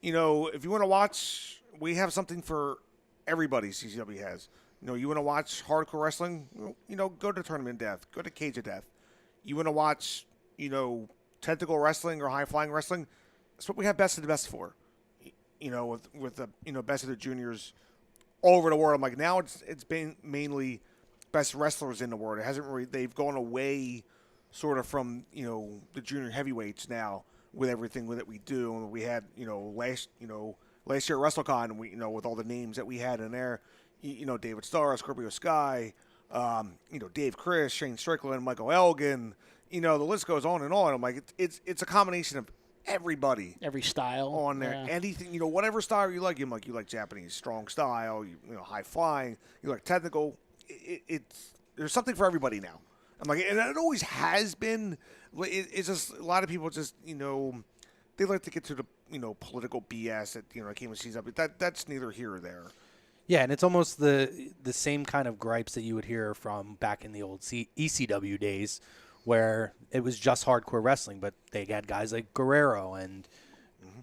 If you want to watch, we have something for everybody. CCW has. You want to watch hardcore wrestling? Go to Tournament of Death. Go to Cage of Death. You want to watch, tentacle wrestling or high flying wrestling? That's what we have Best of the Best for. With the Best of the Juniors all over the world. I'm like, now it's been mainly best wrestlers in the world. It hasn't really. They've gone away, sort of from the junior heavyweights now with everything that we do. And we had last year at WrestleCon, we with all the names that we had in there. David Starr, Scorpio Sky, Dave Chris, Shane Strickland, Michael Elgin. The list goes on and on. I'm like, it's a combination of everybody. Every style on there. Yeah. Anything, whatever style you like. You like Japanese strong style, high flying, you like technical. There's something for everybody now. I'm like, and it always has been. It's just a lot of people just, they like to get to the, political BS that, came with CCW. That's neither here or there. Yeah, and it's almost the same kind of gripes that you would hear from back in the old ECW days, where it was just hardcore wrestling, but they had guys like Guerrero and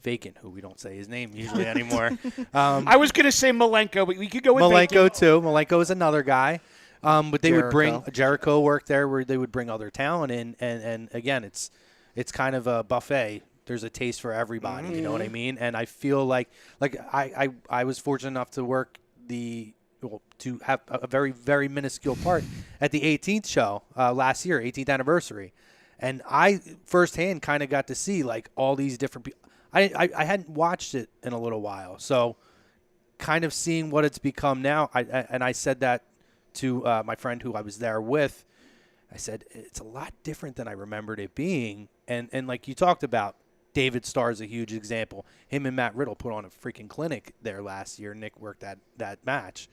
Vacant, who we don't say his name usually anymore. I was going to say Malenko, but we could go with Malenko Vacant. too. Malenko is another guy. But they would bring Jericho. Jericho worked there, where they would bring other talent in, and again, it's kind of a buffet. There's a taste for everybody. You know what I mean? And I feel like I was fortunate enough to work to have a very, very minuscule part at the 18th show last year, 18th anniversary, and I firsthand kind of got to see like all these different people. I hadn't watched it in a little while, so kind of seeing what it's become now. I said that to my friend who I was there with. I said, it's a lot different than I remembered it being. And like you talked about, David Starr's a huge example. Him and Matt Riddle put on a freaking clinic there last year. Nick worked that match.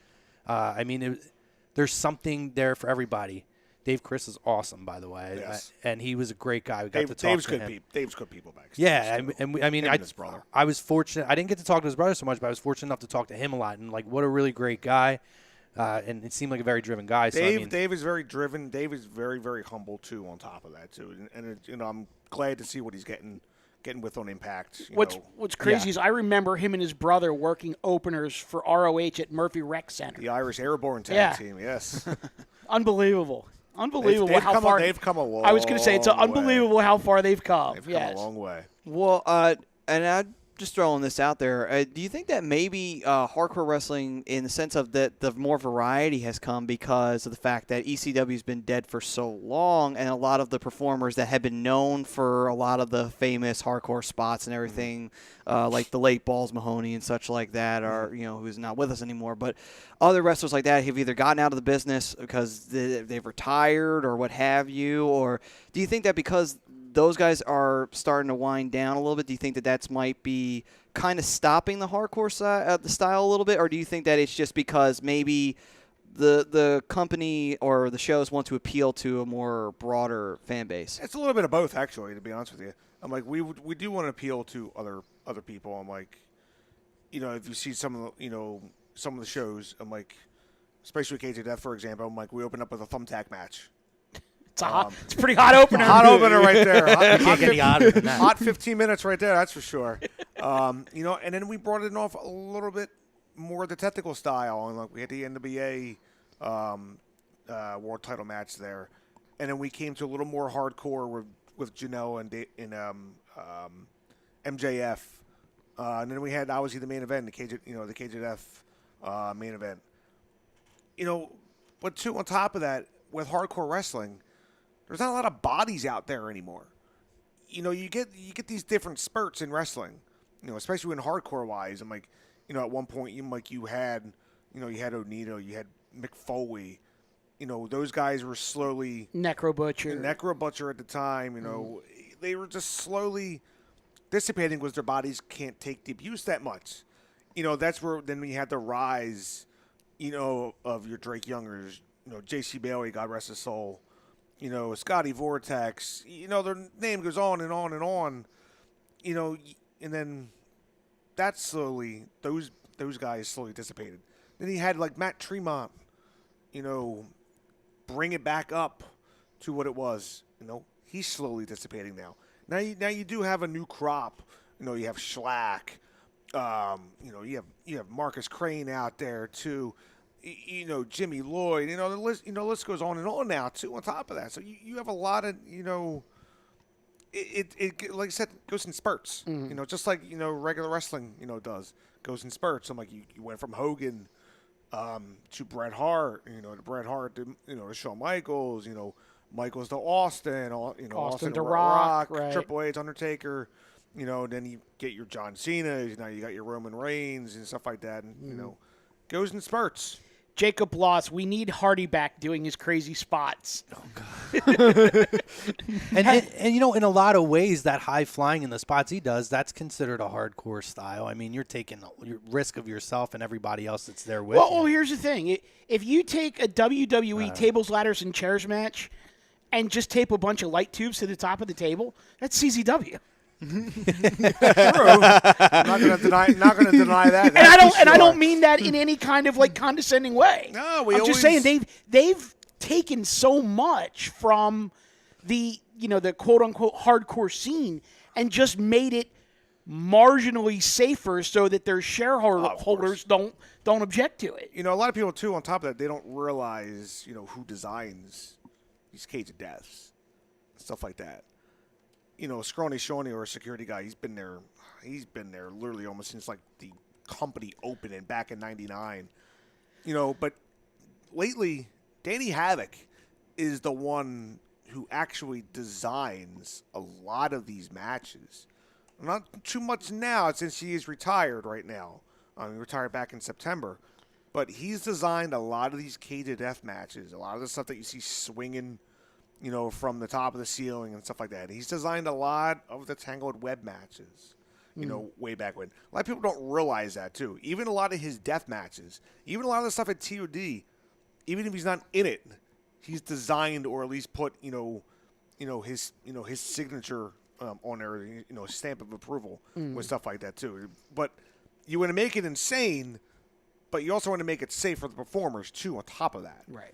There's something there for everybody. Dave Chris is awesome, by the way. Yes. And he was a great guy. We got to talk Dave's to good him. Dave's good people backstage. Yeah, too. and Him and his brother. I was fortunate. I didn't get to talk to his brother so much, but I was fortunate enough to talk to him a lot. And like, what a really great guy. And it seemed like a very driven guy. Dave is very driven. Dave is very, very humble too. On top of that too, and I'm glad to see what he's getting with on Impact. What's crazy is I remember him and his brother working openers for ROH at Murphy Rec Center. The Irish Airborne Tag Team, yes. Unbelievable They've come a long way. I was going to say it's unbelievable how far they've come. They've come a long way. Well, and I'm just throwing this out there. Do you think that maybe hardcore wrestling, in the sense of that the more variety has come because of the fact that ECW's been dead for so long, and a lot of the performers that have been known for a lot of the famous hardcore spots and everything, like the late Balls Mahoney and such like that, are who's not with us anymore, but other wrestlers like that have either gotten out of the business because they've retired or what have you, or do you think that because those guys are starting to wind down a little bit, do you think that that's might be kind of stopping the hardcore the style a little bit, or do you think that it's just because maybe the company or the shows want to appeal to a more broader fan base? It's a little bit of both, actually, to be honest with you. I'm like, we do want to appeal to other people. I'm like, if you see some of the shows, I'm like, especially with Cage of Death, for example, I'm like, we open up with a thumbtack match. It's a pretty hot opener. Hot opener right there. Can't get any hotter than that. Hot 15 minutes right there, that's for sure. And then we brought it off a little bit more of the technical style, and like we had the NWA world title match there, and then we came to a little more hardcore with Janelle and MJF, and then we had obviously the main event, the Cage of Death main event. But too, on top of that, with hardcore wrestling, there's not a lot of bodies out there anymore. You get these different spurts in wrestling, especially in hardcore wise. I'm like, at one point you had Onito, you had Mick Foley, those guys were slowly Necro Butcher at the time. They were just slowly dissipating because their bodies can't take the abuse that much. That's where then we had the rise, of your Drake Youngers, J.C. Bailey, God rest his soul. Scotty Vortex, their name goes on and on and on, and then that slowly, those guys slowly dissipated. Then he had like Matt Tremont, bring it back up to what it was. He's slowly dissipating now. Now you do have a new crop. You have Schlack, you have Marcus Crane out there too. Jimmy Lloyd, the list goes on and on now too. On top of that, so you have a lot of, it like I said, goes in spurts. Just like regular wrestling, goes in spurts. I'm like, you went from Hogan to Bret Hart, to Bret Hart to to Shawn Michaels, Michaels to Austin, Austin to to Rock, right. Triple H, Undertaker. Then you get your John Cena. Now you got your Roman Reigns and stuff like that, and goes in spurts. Jacob lost. We need Hardy back doing his crazy spots. Oh, God. and you know, in a lot of ways, that high flying in the spots he does, that's considered a hardcore style. I mean, you're taking your risk of yourself and everybody else that's there with Well, you. here's the thing. If you take a WWE tables, ladders, and chairs match and just tape a bunch of light tubes to the top of the table, that's CZW. True. Not going to deny that. And I don't mean that in any kind of like condescending way. No, I'm just saying they've taken so much from the quote unquote hardcore scene and just made it marginally safer so that their shareholders don't object to it. You know, a lot of people too. On top of that, they don't realize who designs these cage of deaths, stuff like that. You know, Scrawny Shawnee or a security guy, he's been there literally almost since like the company opening back in '99. You know, but lately, Danny Havoc is the one who actually designs a lot of these matches. Not too much now since he is retired right now. He retired back in September. But he's designed a lot of these cage of death matches, a lot of the stuff that you see swinging from the top of the ceiling and stuff like that. He's designed a lot of the Tangled Web matches, way back when. A lot of people don't realize that, too. Even a lot of his death matches, even a lot of the stuff at TOD, even if he's not in it, he's designed or at least put, his signature on there, stamp of approval with stuff like that, too. But you want to make it insane, but you also want to make it safe for the performers, too, on top of that. Right.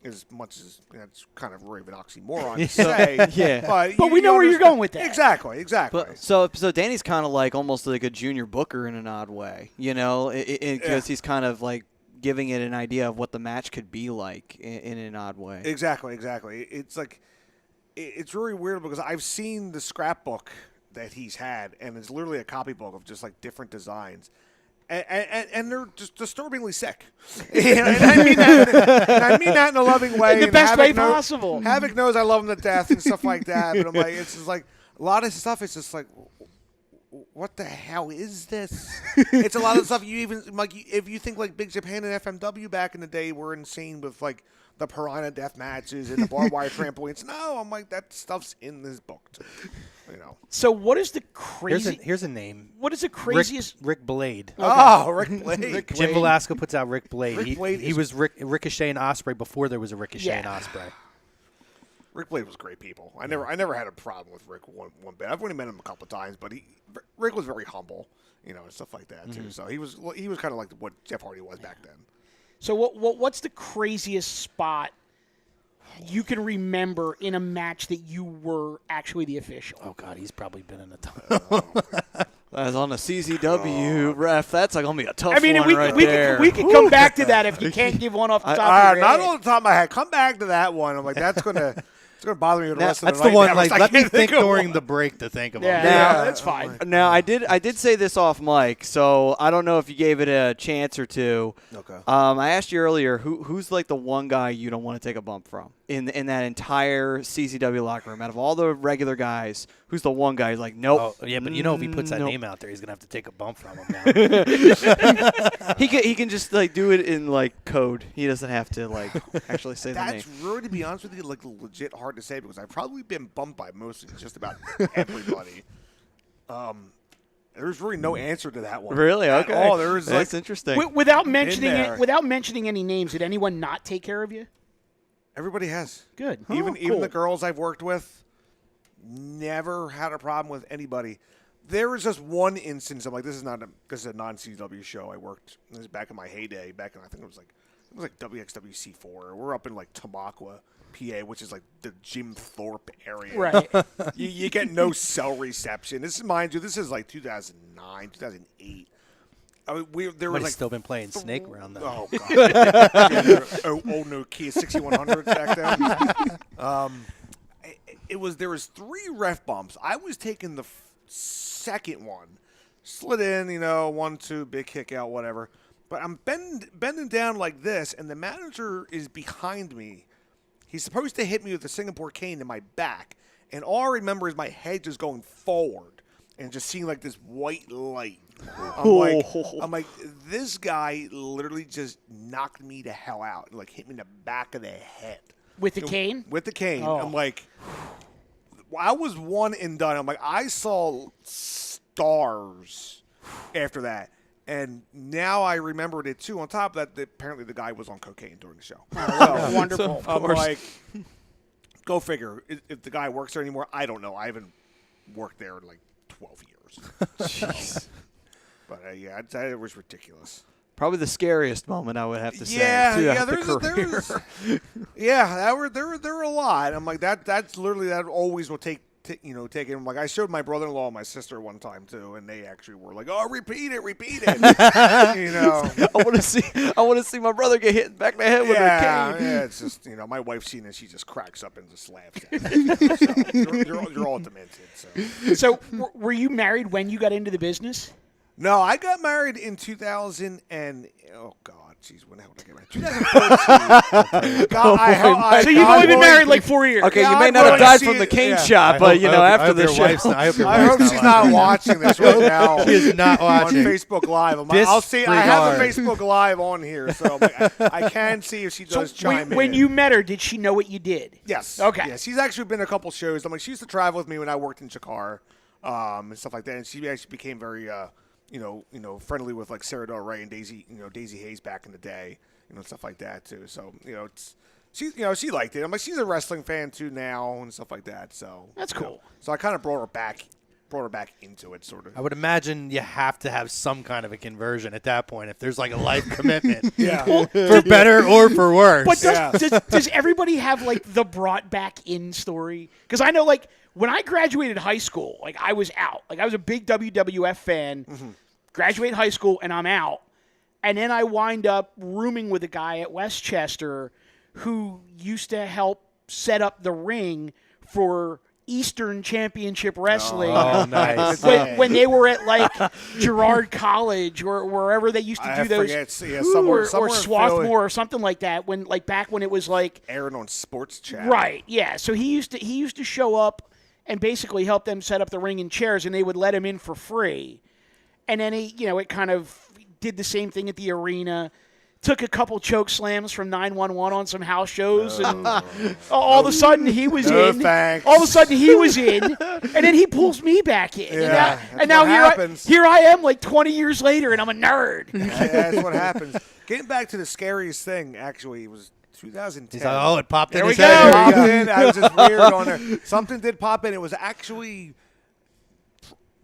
As much as it's kind of really an oxymoron to say. Yeah. But we know where you're going with that. Exactly. But, so Danny's kind of like almost like a junior booker in an odd way, because he's kind of like giving it an idea of what the match could be like in an odd way. Exactly. It's like it's really weird because I've seen the scrapbook that he's had, and it's literally a copybook of just like different designs. And they're just disturbingly sick. And I mean that in a loving way. In the best way possible. Havoc knows I love him to death and stuff like that. But I'm like, it's just like a lot of stuff is just like, what the hell is this? It's a lot of stuff you even like. If you think like Big Japan and FMW back in the day were insane with like the Piranha death matches and the barbed wire trampolines. No, I'm like, that stuff's in this book too. So what is the crazy? Here's a name. What is the craziest? Rick Blade. Okay. Oh, Rick Blade. Jim Velasco puts out Rick Blade. Rick Blade he was Ricochet and Ospreay before there was a Ricochet and Ospreay. Rick Blade was great people. I never had a problem with Rick one bit. I've only met him a couple of times, but Rick was very humble, and stuff like that too. So he was kind of like what Jeff Hardy was back then. So what's the craziest spot you can remember in a match that you were actually the official? Oh God, he's probably been in a ton. As on a CZW ref, that's like gonna be a tough one there. We could come back to that if you can't give one off the top of your head. Not on the top of my head. Come back to that one. I'm like, that's gonna bother me the rest of the night. That's the one. Like, let me think during the break to think about. Yeah, that's fine. Now, I did say this off mic, so I don't know if you gave it a chance or two. Okay. I asked you earlier, who's like the one guy you don't want to take a bump from in that entire CCW locker room? Out of all the regular guys, who's the one guy who's like, nope. Oh, yeah, but if he puts that name out there, he's gonna have to take a bump from him now. He can just like do it in like code. He doesn't have to like actually say the name. That's really, to be honest with you, like legit hard to say because I've probably been bumped by mostly just about everybody. There's really no answer to that one. Really? Okay. Oh, there's that's interesting. Without mentioning any names, did anyone not take care of you? Everybody has. Good. Even cool. the girls I've worked with, never had a problem with anybody. There was just one instance. I'm like, this is a non-CW show. I worked. This is back in my heyday. Back in I think it was like WXWC4. We're up in like Tamaqua, PA, which is like the Jim Thorpe area. Right. you get no cell reception. This is, mind you, this is like 2009, 2008. I mean, there was like still been playing Snake around though. Oh God! Old Nokia 6100 back then. There was 3 ref bumps. I was taking the second one, slid in, 1, 2, big kick out, whatever. But I'm bending down like this, and the manager is behind me. He's supposed to hit me with a Singapore cane in my back, and all I remember is my head just going forward and just seeing like this white light I'm like, this guy literally just knocked me the hell out, like hit me in the back of the head With the cane? With the cane. Oh. I'm like, I was one and done. I'm like, I saw stars after that. And now I remembered it, too. On top of that, apparently the guy was on cocaine during the show. So, Wonderful. I'm like, go figure. If the guy works there anymore, I don't know. I haven't worked there in like 12 years. Jeez. But, yeah, I'd say it was ridiculous. Probably the scariest moment, I would have to say. There were a lot. I'm like, that's literally, that always will take it. Like, I showed my brother-in-law and my sister one time, too, and they actually were like, oh, repeat it. I want to see my brother get hit back in the head with a cane. Yeah, it's just, my wife's seen it. She just cracks up and just laughs at it. So, you're all demented. So, were you married when you got into the business? No, I got married in 2000 and, oh, God. Jeez, when the hell did I get married? 2014. So you've only been married like 4 years. Okay, you may not have died from the cane shot, but, after the show. I hope she's not watching this right now. She is not watching. On Facebook Live. I'll see. I have a Facebook Live on here, so I can see if she does chime in. When you met her, did she know what you did? Yes. Okay. Yeah, she's actually been to a couple shows. I'm like, she used to travel with me when I worked in Chicago and stuff like that, and she actually became very friendly with like Sarah Del Rey and Daisy Hayes back in the day, stuff like that too. So, she liked it. I'm like, she's a wrestling fan too now and stuff like that. So that's cool. So I kind of brought her back into it, sort of. I would imagine you have to have some kind of a conversion at that point if there's like a life commitment. Yeah. For better or for worse. But does everybody have like the brought back in story? Because I know like when I graduated high school, like I was out. Like I was a big WWF fan. Mm-hmm. Graduate high school and I'm out. And then I wind up rooming with a guy at Westchester who used to help set up the ring for Eastern Championship Wrestling. Oh, nice. When they were at like Girard College or wherever they used to do those. Somewhere or Swarthmore or something like that. Back when it was like airing on Sports Channel. Right. Yeah. So he used to show up and basically help them set up the ring and chairs, and they would let him in for free. And then it kind of did the same thing at the arena. Took a couple choke slams from 911 on some house shows, and all of a sudden he was in. Thanks. All of a sudden he was in, and then he pulls me back in. Yeah, and now here I am, like 20 years later, and I'm a nerd. That's what happens. Getting back to the scariest thing, actually, was 2010. He's like, it popped in. There we his go. head. Popped in. I was just weird on there. Something did pop in. It was actually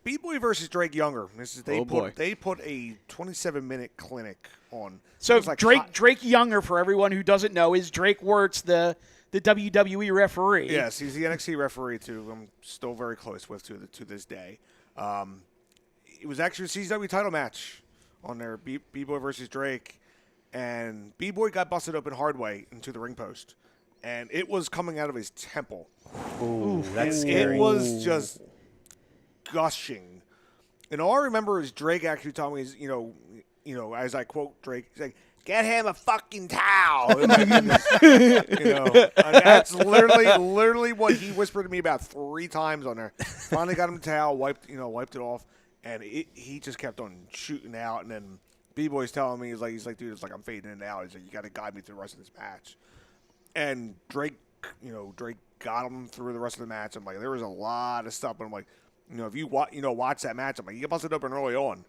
BBoy versus Drake Younger. They put a 27-minute clinic on. So Drake Younger, for everyone who doesn't know, is Drake Wirtz, the WWE referee. Yes, he's the NXT referee too. I'm still very close with to this day. It was actually a CCW title match on there, BBoy versus Drake, and BBoy got busted open hard way into the ring post, and it was coming out of his temple. Ooh, that's scary. It was just gushing. And all I remember is Drake actually telling me, as I quote Drake, he's like, "Get him a fucking towel." And that's literally what he whispered to me about 3 times on there. Finally got him a towel, wiped it off, and he just kept on shooting out. And then B-Boy's telling me, he's like, dude, it's like I'm fading in and out. He's like, you got to guide me through the rest of this match. And Drake got him through the rest of the match. I'm like, there was a lot of stuff, but I'm like, if you watch that match, I'm like, you get busted open early on.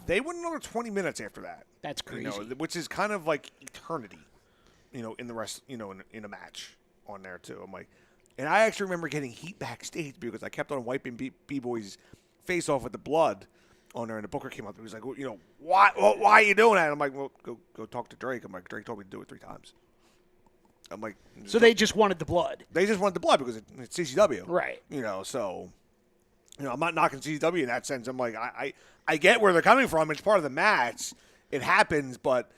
They went another 20 minutes after that. That's crazy. Which is kind of like eternity, in the rest, in a match on there too. I'm like, and I actually remember getting heat backstage because I kept on wiping B-Boy's face off with the blood on there, and the booker came up and he was like, why are you doing that? I'm like, well, go talk to Drake. I'm like, Drake told me to do it 3 times. I'm like, so they just wanted the blood. They just wanted the blood because it's CCW, right? So. I'm not knocking CCW in that sense. I'm like, I get where they're coming from. It's part of the match. It happens, but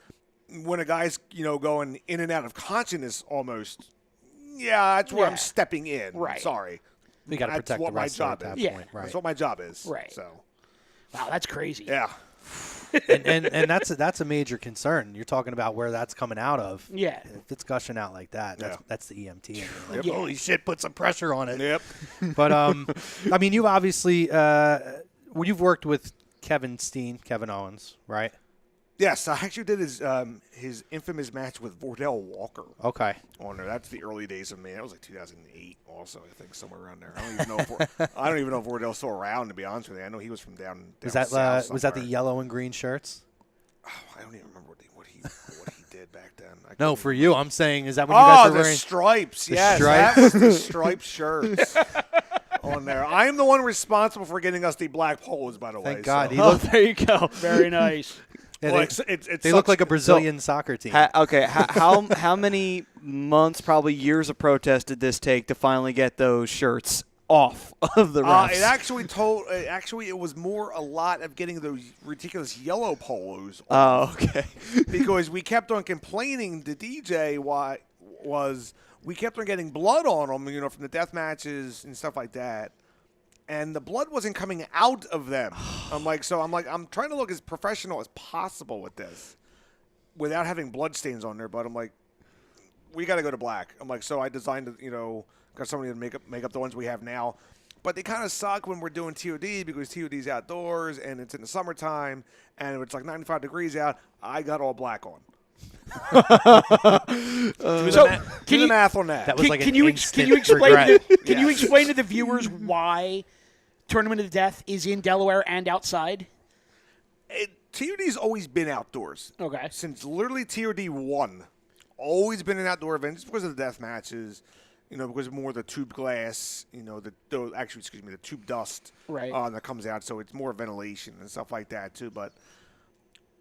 when a guy's, going in and out of consciousness almost, that's where I'm stepping in. Right. Sorry. We got to protect the wrestler at that point. Right. That's what my job is. Right. So. Wow, that's crazy. Yeah. and that's a major concern. You're talking about where that's coming out of. Yeah. If it's gushing out like that, that's the EMT. Like, Yep. holy shit, put some pressure on it. Yep. But, I mean, you've obviously you've worked with Kevin Owens, right? Yes, I actually did his infamous match with Vordell Walker. Okay. On there, that's the early days of me. That was like 2008, also I think somewhere around there. I don't even know if Vordell's still around. To be honest with you, I know he was from down Was south that the somewhere. yellow and green shirts? Oh, I don't even remember what he did back then. No, for you, I'm saying, is that when you guys were the wearing stripes? the Yes, stripes? that was the striped shirts on there. I am the one responsible for getting us the black polos, by the way. Thank God. so. He Oh, looked, there you go. Very nice. yeah, Well, they it they look sucks. like a Brazilian soccer team. How many months, probably years of protest did this take to finally get those shirts off of the refs? It was more a lot of getting those ridiculous yellow polos. Oh, okay. Because we kept on complaining to DJ we kept on getting blood on them, from the death matches and stuff like that. And the blood wasn't coming out of them. I'm trying to look as professional as possible with this without having blood stains on there. But I'm like, we got to go to black. I'm like, so I designed, got somebody to make up the ones we have now. But they kind of suck when we're doing TOD because TOD's outdoors and it's in the summertime and it's like 95 degrees out. I got all black on. Do the math on that. That was Can you explain to the viewers why Tournament of Death is in Delaware and outside? TOD's always been outdoors. Okay. Since literally TOD 1. Always been an outdoor event just because of the death matches, because of more of the tube glass, the tube dust that comes out. So it's more ventilation and stuff like that too. But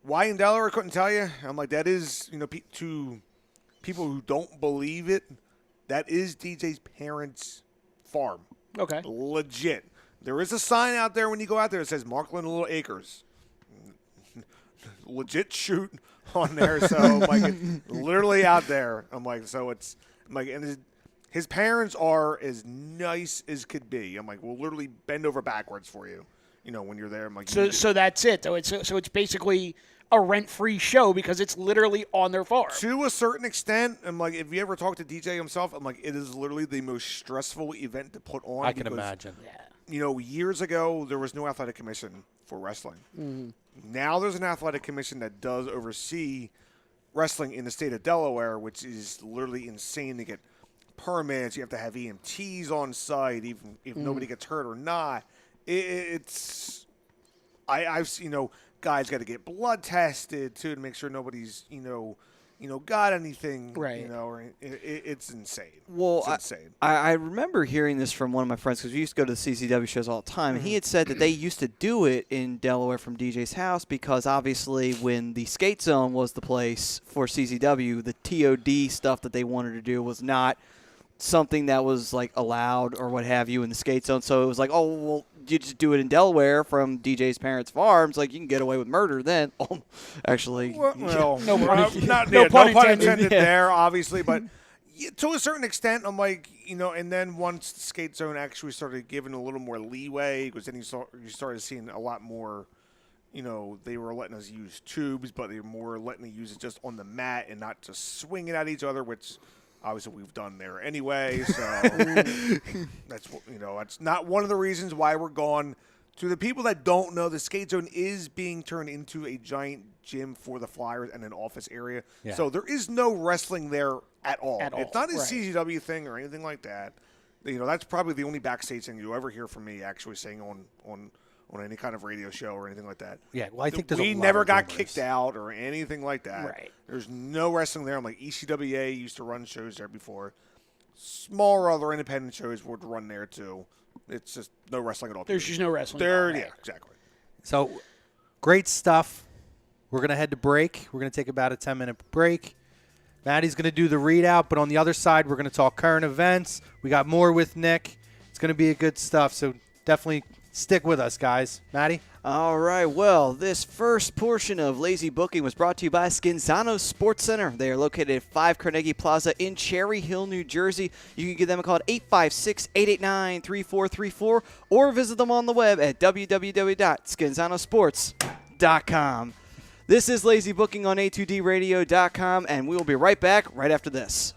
why in Delaware, I couldn't tell you. I'm like, that is, to people who don't believe it, that is DJ's parents' farm. Okay. Legit. There is a sign out there when you go out there that says Markland Little Acres. Legit shoot on there. So, it's literally out there. And his parents are as nice as could be. I'm like, we'll literally bend over backwards for you, when you're there. I'm like, so that's it, though. It's basically a rent-free show because it's literally on their farm. To a certain extent, I'm like, if you ever talk to DJ himself, I'm like, it is literally the most stressful event to put on. I can imagine. Yeah. Years ago, there was no athletic commission for wrestling. Mm-hmm. Now there's an athletic commission that does oversee wrestling in the state of Delaware, which is literally insane to get permits. You have to have EMTs on site, even if nobody gets hurt or not. I've seen, guys got to get blood tested too to make sure nobody's, got anything. Right. It's insane. Well, it's insane. I remember hearing this from one of my friends because we used to go to the CCW shows all the time, and he had said that they used to do it in Delaware from DJ's house because obviously when the skate zone was the place for CCW, the TOD stuff that they wanted to do was not something that was like allowed or what have you in the skate zone. So it was like, oh, well, you just do it in Delaware from DJ's parents' farms. Like, you can get away with murder then. Oh, actually. Well, No pun pun intended there, obviously. But to a certain extent, I'm like, and then once the skate zone actually started giving a little more leeway, because then you started seeing a lot more, they were letting us use tubes, but they were more letting us use it just on the mat and not just swinging at each other, which obviously we've done there anyway. So that's not one of the reasons why we're gone. To the people that don't know, the skate zone is being turned into a giant gym for the Flyers and an office area. Yeah. So there is no wrestling there at all. It's not a right. CCW thing or anything like that. That's probably the only backstage thing you'll ever hear from me actually saying on any kind of radio show or anything like that. Yeah, well, I think we never got kicked out or anything like that. Right. There's no wrestling there. I'm like, ECWA used to run shows there before. Smaller other independent shows would run there too. It's just no wrestling at all. There's just no wrestling. There, Right. yeah, exactly. So, great stuff. We're going to head to break. We're going to take about a 10-minute break. Matty's going to do the readout, but on the other side, we're going to talk current events. We got more with Nick. It's going to be a good stuff, so definitely stick with us, guys. Matty? All right, well, this first portion of Lazy Booking was brought to you by Skinzano Sports Center. They are located at 5 Carnegie Plaza in Cherry Hill, New Jersey. You can give them a call at 856-889-3434 or visit them on the web at www.skinzanosports.com. This is Lazy Booking on A2DRadio.com, and we will be right back right after this.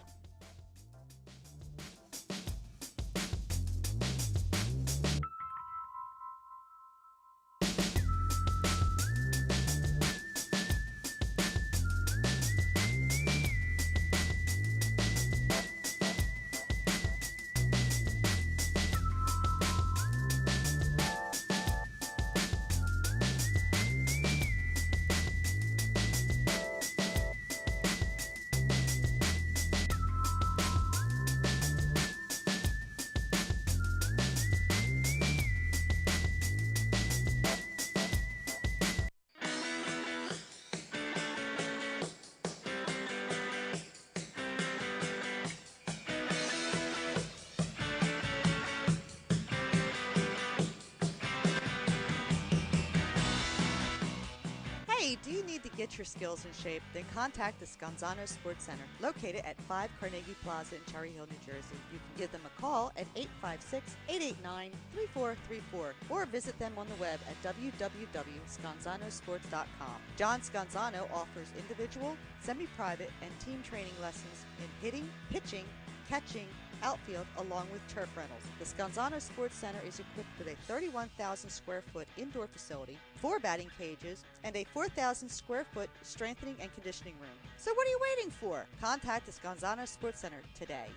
get your skills in shape, then contact the Scanzano Sports Center, located at 5 Carnegie Plaza in Cherry Hill, New Jersey. You can give them a call at 856-889-3434 or visit them on the web at www.scanzanosports.com. John Scanzano offers individual, semi-private, and team training lessons in hitting, pitching, catching, outfield, along with turf rentals. The Scanzano Sports Center is equipped with a 31,000 square foot indoor facility, 4 batting cages, and a 4,000 square foot strengthening and conditioning room. So what are you waiting for? Contact the Scanzano Sports Center today.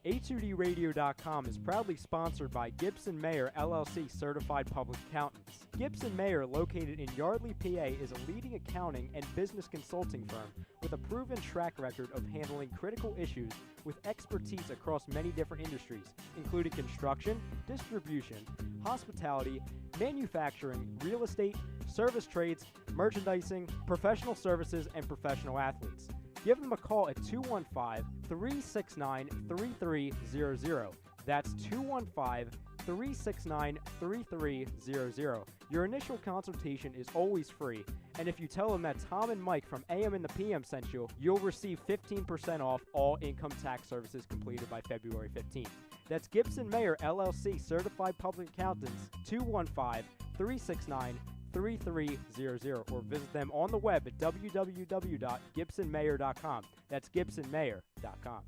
A2DRadio.com is proudly sponsored by Gibson Mayer LLC Certified Public Accountants. Gibson Mayer, located in Yardley, PA, is a leading accounting and business consulting firm with a proven track record of handling critical issues with expertise across many different industries, including construction, distribution, hospitality, manufacturing, real estate, service trades, merchandising, professional services, and professional athletes. Give them a call at 215-369-3300. That's 215-369-3300. Your initial consultation is always free, and if you tell them that Tom and Mike from AM and the PM sent you, you'll receive 15% off all income tax services completed by February 15th. That's Gibson Mayer LLC Certified Public Accountants, 215-369-3300, or visit them on the web at www.gibsonmayer.com. That's gibsonmayer.com.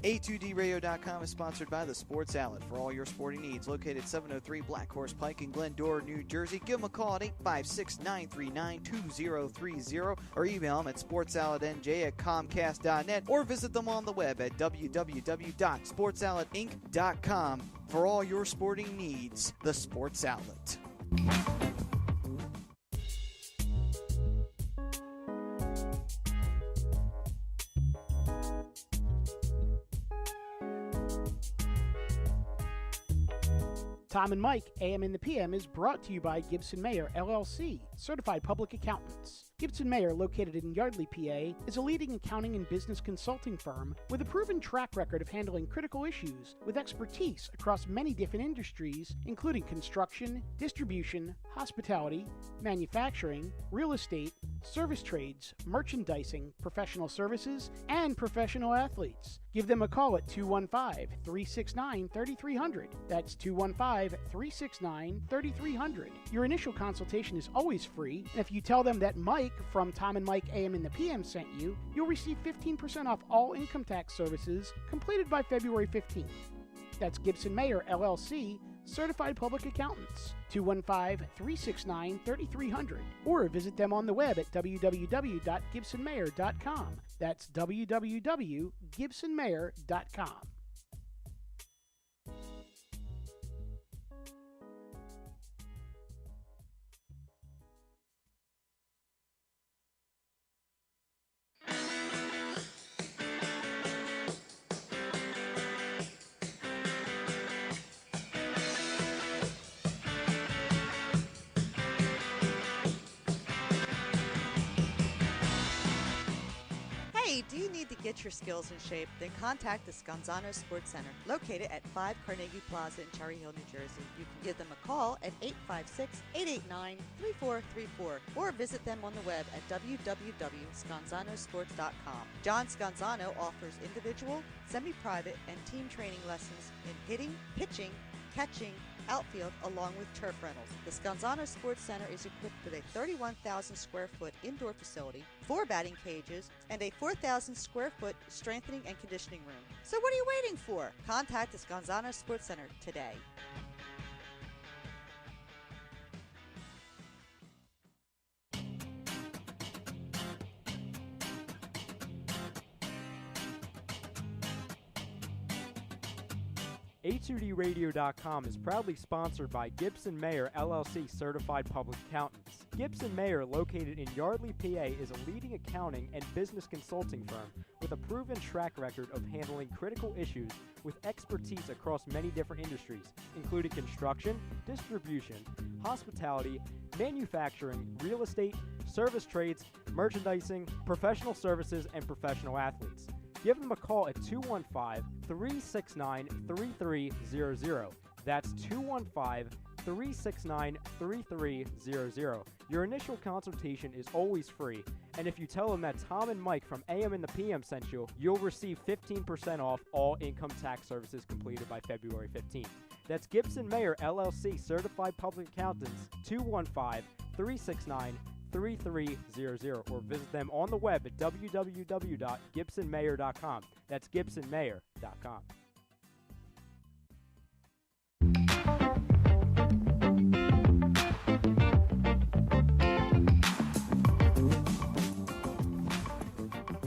A2DRadio.com is sponsored by the Sports Outlet for all your sporting needs. Located 703 Black Horse Pike in Glendora, New Jersey. Give them a call at 856-939-2030 or email them at sportsoutletnj@comcast.net or visit them on the web at www.sportsoutletinc.com for all your sporting needs. The Sports Outlet. Tom and Mike, AM and the PM, is brought to you by Gibson Mayer, LLC, Certified Public Accountants. Gibson Mayer, located in Yardley, PA, is a leading accounting and business consulting firm with a proven track record of handling critical issues with expertise across many different industries, including construction, distribution, hospitality, manufacturing, real estate, service trades, merchandising, professional services, and professional athletes. Give them a call at 215-369-3300. That's 215-369-3300. Your initial consultation is always free, and if you tell them that Mike from Tom and Mike AM and the PM sent you, you'll receive 15% off all income tax services completed by February 15th. That's Gibson Mayer, LLC, Certified Public Accountants, 215-369-3300, or visit them on the web at www.gibsonmayer.com. That's www.gibsonmayer.com. Hey, do you need to get your skills in shape? Then contact the Scanzano Sports Center, located at 5 Carnegie Plaza in Cherry Hill, New Jersey. You can give them a call at 856-889-3434 or visit them on the web at www.scanzanosports.com. John Scanzano offers individual, semi-private, and team training lessons in hitting, pitching, catching, outfield, along with turf rentals. The Scanzano Sports Center is equipped with a 31,000 square foot indoor facility, 4 batting cages, and a 4,000 square foot strengthening and conditioning room. So what are you waiting for? Contact the Scanzano Sports Center today. A2DRadio.com is proudly sponsored by Gibson Mayer LLC Certified Public Accountants. Gibson Mayer, located in Yardley, PA, is a leading accounting and business consulting firm with a proven track record of handling critical issues with expertise across many different industries, including construction, distribution, hospitality, manufacturing, real estate, service trades, merchandising, professional services, and professional athletes. Give them a call at 215-369-3300. That's 215-369-3300. Your initial consultation is always free, and if you tell them that Tom and Mike from AM and the PM sent you, you'll receive 15% off all income tax services completed by February 15th. That's Gibson Mayer, LLC, Certified Public Accountants, 215-369-3300, or visit them on the web at www.gibsonmayer.com. That's gibsonmayer.com.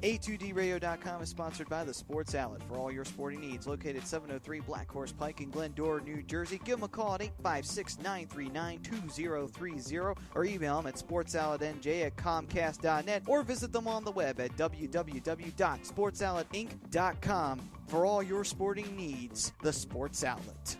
A2DRadio.com is sponsored by The Sports Outlet for all your sporting needs. Located 703 Black Horse Pike in Glendora, New Jersey. Give them a call at 856-939-2030 or email them at sportsoutletnj@comcast.net or visit them on the web at www.sportsoutletinc.com for all your sporting needs. The Sports Outlet.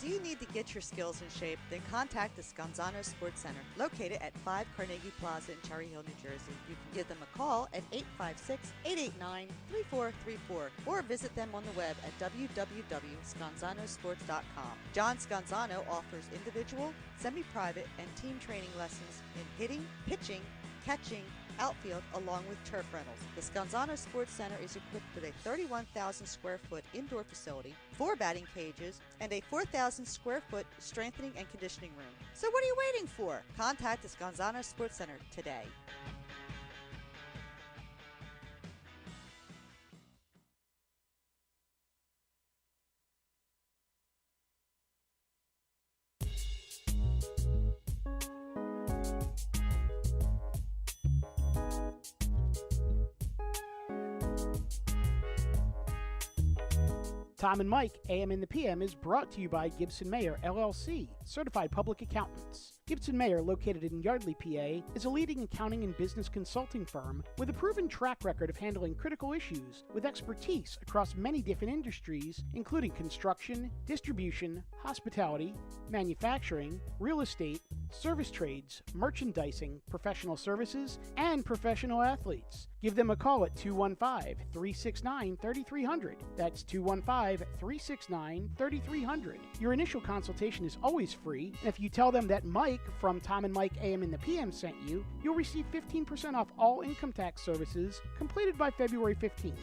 Do you need to get your skills in shape? Then contact the Scanzano Sports Center, located at 5 Carnegie Plaza in Cherry Hill, New Jersey. You can give them a call at 856-889-3434 or visit them on the web at www.scanzanosports.com. John Scanzano offers individual, semi-private, and team training lessons in hitting, pitching, catching, outfield, along with turf rentals. The Scanzano Sports Center is equipped with a 31,000 square foot indoor facility, 4 batting cages, and a 4,000 square foot strengthening and conditioning room. So what are you waiting for? Contact the Scanzano Sports Center today. Tom and Mike, AM and the PM, is brought to you by Gibson Mayer, LLC, Certified Public Accountants. Gibson Mayer, located in Yardley, PA, is a leading accounting and business consulting firm with a proven track record of handling critical issues with expertise across many different industries, including construction, distribution, hospitality, manufacturing, real estate, service trades, merchandising, professional services, and professional athletes. Give them a call at 215-369-3300. That's 215-369-3300. Your initial consultation is always free, and if you tell them that Mike from Tom and Mike AM and the PM sent you, you'll receive 15% off all income tax services completed by February 15th.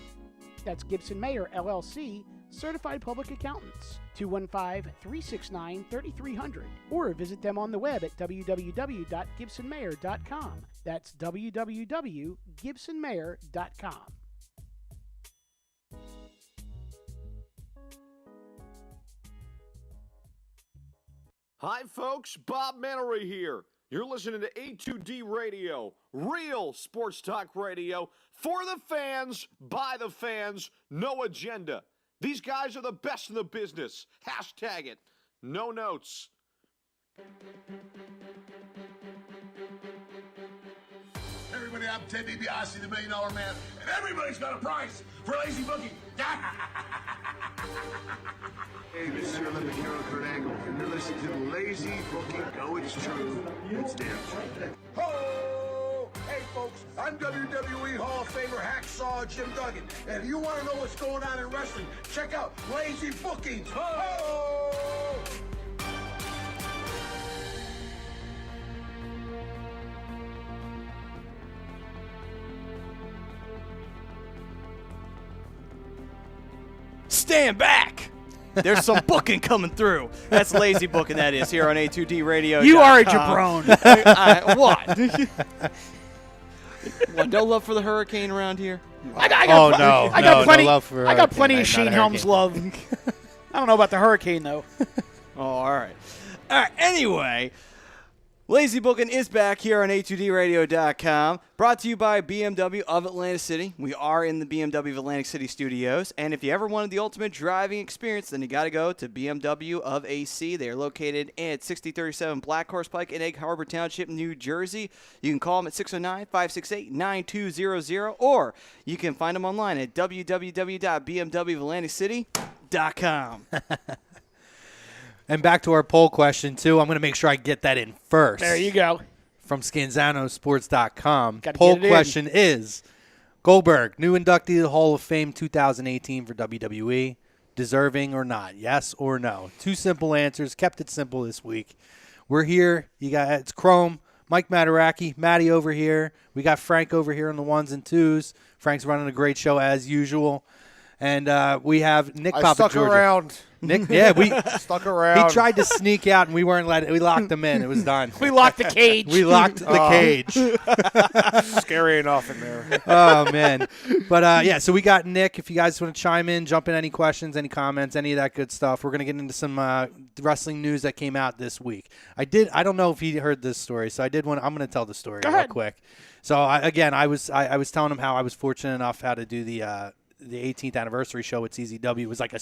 That's Gibson Mayer, LLC, Certified Public Accountants, 215-369-3300, or visit them on the web at www.gibsonmayer.com. That's www.gibsonmayer.com. Hi, folks. Bob Mannery here. You're listening to A2D Radio, real sports talk radio for the fans, by the fans, no agenda. These guys are the best in the business. Hashtag it. No notes. Everybody, I'm Ted DiBiase, the $1 Million Man, and everybody's got a price for lazy booking. Hey, this is your Olympic hero, Kurt Angle, and you're listening to Lazy Booking. Go, it's true. It's damn true. Ho! Hey, folks, I'm WWE Hall of Famer Hacksaw Jim Duggan, and if you want to know what's going on in wrestling, check out Lazy Bookings. Ho! Stand back! There's some booking coming through. That's lazy booking, that is, here on A2D Radio. You are a jabron. What? What, no love for the Hurricane around here? I got plenty of Shane Helms love. I don't know about the Hurricane, though. Oh, all right. All right, anyway, Lazy Booking is back here on A2DRadio.com, brought to you by BMW of Atlantic City. We are in the BMW of Atlantic City studios, and if you ever wanted the ultimate driving experience, then you got to go to BMW of AC. They are located at 6037 Black Horse Pike in Egg Harbor Township, New Jersey. You can call them at 609-568-9200, or you can find them online at www.bmwatlanticcity.com. And back to our poll question, too. I'm going to make sure I get that in first. There you go. From ScanzanoSports.com. Gotta Poll get it question is, Goldberg, new inductee to the Hall of Fame 2018 for WWE, deserving or not? Yes or no? 2 simple answers. Kept it simple this week. We're here. It's Chrome, Mike Mataraki, Matty over here. We got Frank over here on the 1s and 2s. Frank's running a great show as usual. And we have Nick Papagiorgio. I stuck around. Nick, yeah, we stuck around. He tried to sneak out, and we weren't letting. We locked him in. It was done. We locked the cage. We locked the cage. Scary enough in there. Oh man, but yeah. So we got Nick. If you guys want to chime in, jump in, any questions, any comments, any of that good stuff. We're gonna get into some wrestling news that came out this week. I don't know if he heard this story, so I'm gonna tell the story real quick. So I was telling him how I was fortunate enough how to do the 18th anniversary show at CZW. It was like a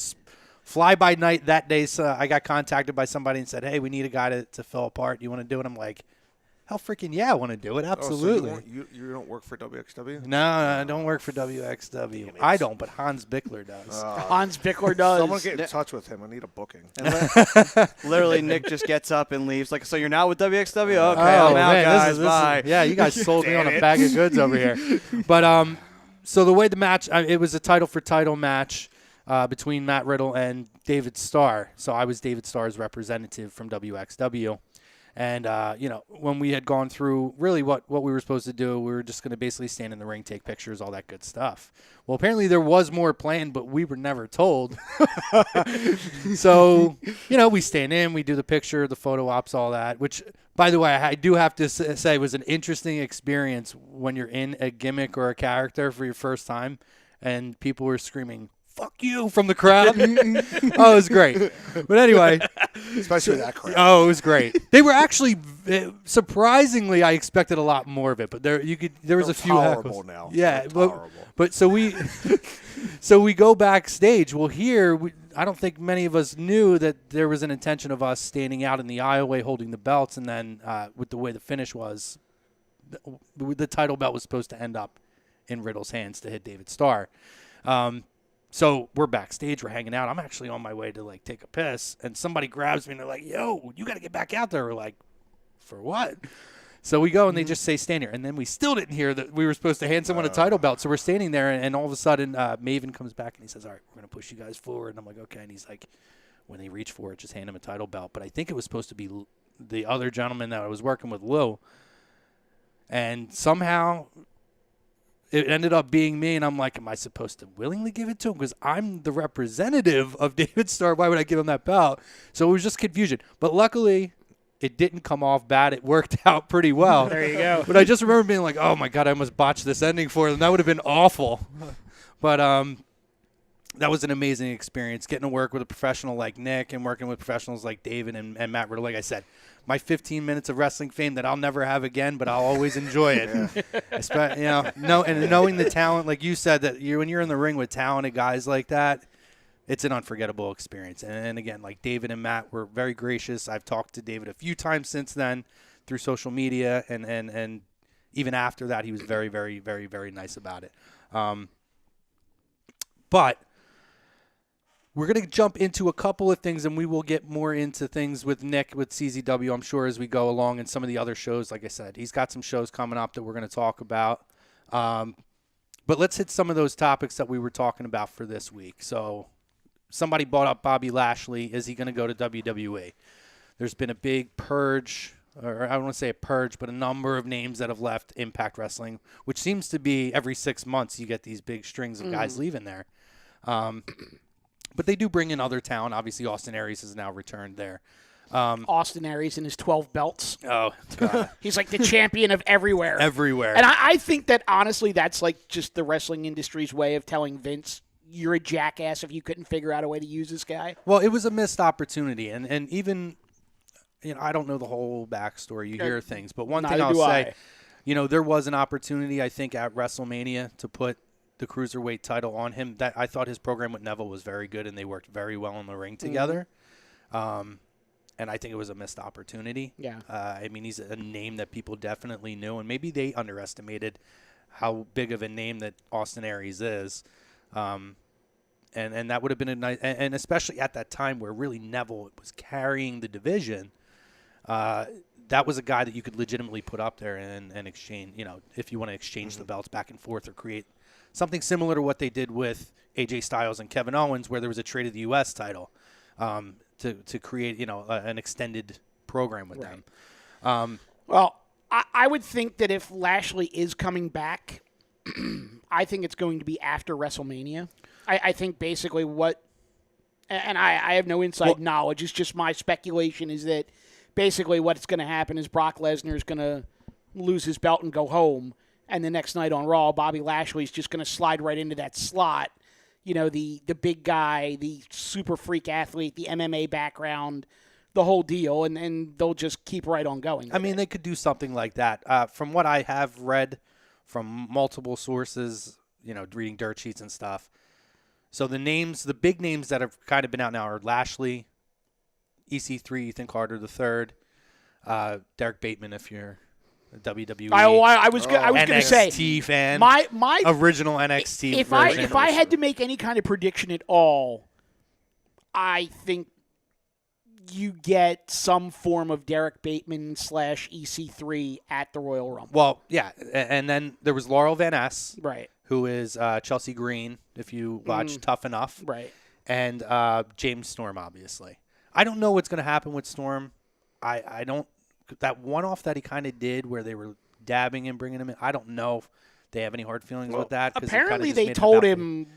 fly-by-night that day. So I got contacted by somebody and said, hey, we need a guy to fill a part. You want to do it? I'm like, hell freaking yeah, I want to do it. Absolutely. Oh, so you don't work for WXW? No, I don't work for WXW. I don't, but Hans Bickler does. Hans Bickler does. Someone get in touch with him. I need a booking. Literally, Nick just gets up and leaves. Like, so you're not with WXW? Okay, I'm out, man, guys. Bye. Yeah, you guys sold me on a bag of goods over here. But so the way the match, it was a title-for-title match between Matt Riddle and David Starr. So I was David Starr's representative from WXW. And, when we had gone through really what we were supposed to do, we were just going to basically stand in the ring, take pictures, all that good stuff. Well, apparently there was more planned, but we were never told. So, we stand in, we do the picture, the photo ops, all that, which, by the way, I do have to say was an interesting experience when you're in a gimmick or a character for your first time and people were screaming, fuck you, from the crowd. Oh, it was great. But anyway. Especially that crowd. Oh, it was great. They were actually, surprisingly, I expected a lot more of it, but there was a few tolerable heckles. Now. Yeah, tolerable. But so we go backstage. Well, here, I don't think many of us knew that there was an intention of us standing out in the aisleway holding the belts, and then with the way the finish was, the title belt was supposed to end up in Riddle's hands to hit David Starr. So we're backstage, we're hanging out. I'm actually on my way to take a piss, and somebody grabs me and they're like, "Yo, you got to get back out there." We're like, "For what?" So we go and they just say, "Stand here." And then we still didn't hear that we were supposed to hand someone a title belt. So we're standing there, and all of a sudden, Maven comes back and he says, "All right, we're gonna push you guys forward." And I'm like, "Okay." And he's like, when they reach for it, just hand him a title belt. But I think it was supposed to be the other gentleman that I was working with, Lou, and somehow it ended up being me, and I'm like, am I supposed to willingly give it to him? Because I'm the representative of David Starr. Why would I give him that belt? So it was just confusion. But luckily, it didn't come off bad. It worked out pretty well. There you go. But I just remember being like, oh, my God, I almost botched this ending for them. That would have been awful. But that was an amazing experience, getting to work with a professional like Nick and working with professionals like David and Matt Riddle. Like I said, my 15 minutes of wrestling fame that I'll never have again, but I'll always enjoy it. And knowing the talent, like you said, that when you're in the ring with talented guys like that, it's an unforgettable experience. And again, like David and Matt were very gracious. I've talked to David a few times since then through social media, and even after that, he was very, very, very, very nice about it. But we're going to jump into a couple of things, and we will get more into things with Nick, with CZW, I'm sure, as we go along, and some of the other shows. Like I said, he's got some shows coming up that we're going to talk about. But let's hit some of those topics that we were talking about for this week. So somebody brought up Bobby Lashley. Is he going to go to WWE? There's been a big purge, or I don't want to say a purge, but a number of names that have left Impact Wrestling, which seems to be every 6 months you get these big strings of guys leaving there. But they do bring in other talent. Obviously, Austin Aries has now returned there. Austin Aries and his 12 belts. Oh, God. He's like the champion of everywhere. Everywhere. And I think that, honestly, that's like just the wrestling industry's way of telling Vince, you're a jackass if you couldn't figure out a way to use this guy. Well, it was a missed opportunity. And even I don't know the whole backstory. You hear things, but one thing Neither I'll do say, I. there was an opportunity, I think, at WrestleMania to put the Cruiserweight title on him. That I thought his program with Neville was very good, and they worked very well in the ring together. And I think it was a missed opportunity. Yeah. He's a name that people definitely knew, and maybe they underestimated how big of a name that Austin Aries is. And that would have been a nice, and especially at that time where really Neville was carrying the division, that was a guy that you could legitimately put up there and exchange, if you want to exchange the belts back and forth or create something similar to what they did with AJ Styles and Kevin Owens, where there was a trade of the U.S. title to create, an extended program with them. Well, I would think that if Lashley is coming back, I think it's going to be after WrestleMania. I think basically and I have no inside knowledge, it's just my speculation, is that basically what's going to happen is Brock Lesnar is going to lose his belt and go home, and the next night on Raw, Bobby Lashley is just going to slide right into that slot. The big guy, the super freak athlete, the MMA background, the whole deal, and they'll just keep right on going. They could do something like that. From what I have read from multiple sources, reading dirt sheets and stuff. So the big names that have kind of been out now are Lashley, EC3, Ethan Carter III, Derek Bateman, if you're a WWE. I was going to say NXT fan. My original NXT version. If I had to make any kind of prediction at all, I think you get some form of Derek Bateman / EC3 at the Royal Rumble. Well, yeah, and then there was Laurel Van Ness, right, who is Chelsea Green, if you watch Tough Enough, right, and James Storm, obviously. I don't know what's going to happen with Storm. I don't. That one-off that he kind of did where they were dabbing and bringing him in, I don't know if they have any hard feelings with that. Apparently they told him,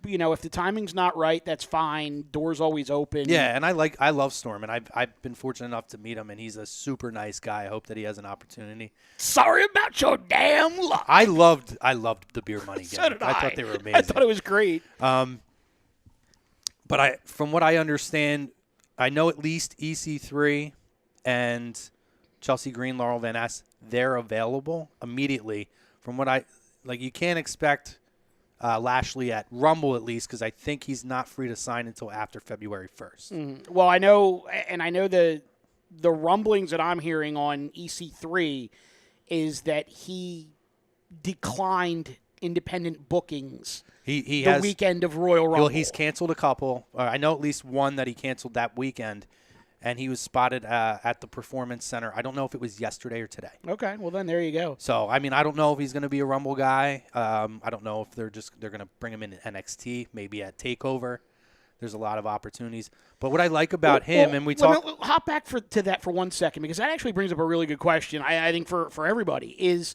if the timing's not right, that's fine. Door's always open. Yeah, and I love Storm, and I've been fortunate enough to meet him, and he's a super nice guy. I hope that he has an opportunity. Sorry about your damn luck. I loved the beer money so game. did I thought they were amazing. I thought it was great. But from what I understand, I know at least EC3 and Chelsea Green, Laurel Van Ness, they're available immediately. From what you can't expect Lashley at Rumble at least, because I think he's not free to sign until after February 1st. Well, I know the rumblings that I'm hearing on EC3 is that he declined independent bookings He the has, weekend of Royal Rumble. Well, he's canceled a couple. I know at least one that he canceled that weekend. And he was spotted at the Performance Center. I don't know if it was yesterday or today. Okay, well then there you go. So I don't know if he's going to be a Rumble guy. I don't know if they're going to bring him in NXT, maybe at Takeover. There's a lot of opportunities. But what I like about him, and we talk. Hop back to that for 1 second, because that actually brings up a really good question. I think for everybody is.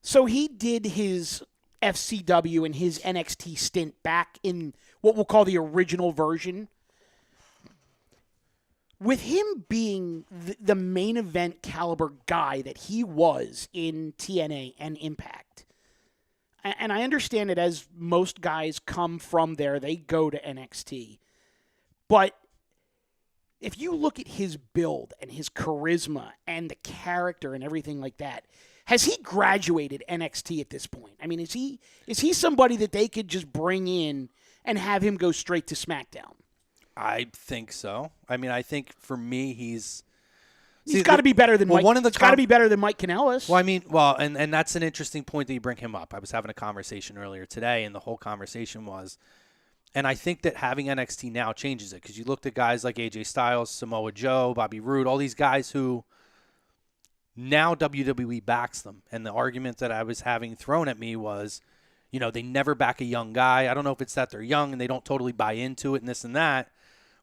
So he did his FCW and his NXT stint back in what we'll call the original version. With him being the main event caliber guy that he was in TNA and Impact, and I understand it as most guys come from there, they go to NXT. But if you look at his build and his charisma and the character and everything like that, has he graduated NXT at this point? Is he somebody that they could just bring in and have him go straight to SmackDown? I think so. I think for me, he's got to be better than Mike. He's got to be better than Mike Kanellis. Well, and that's an interesting point that you bring him up. I was having a conversation earlier today, and the whole conversation was, and I think that having NXT now changes it, because you looked at guys like AJ Styles, Samoa Joe, Bobby Roode, all these guys who now WWE backs them, and the argument that I was having thrown at me was, they never back a young guy. I don't know if it's that they're young and they don't totally buy into it and this and that.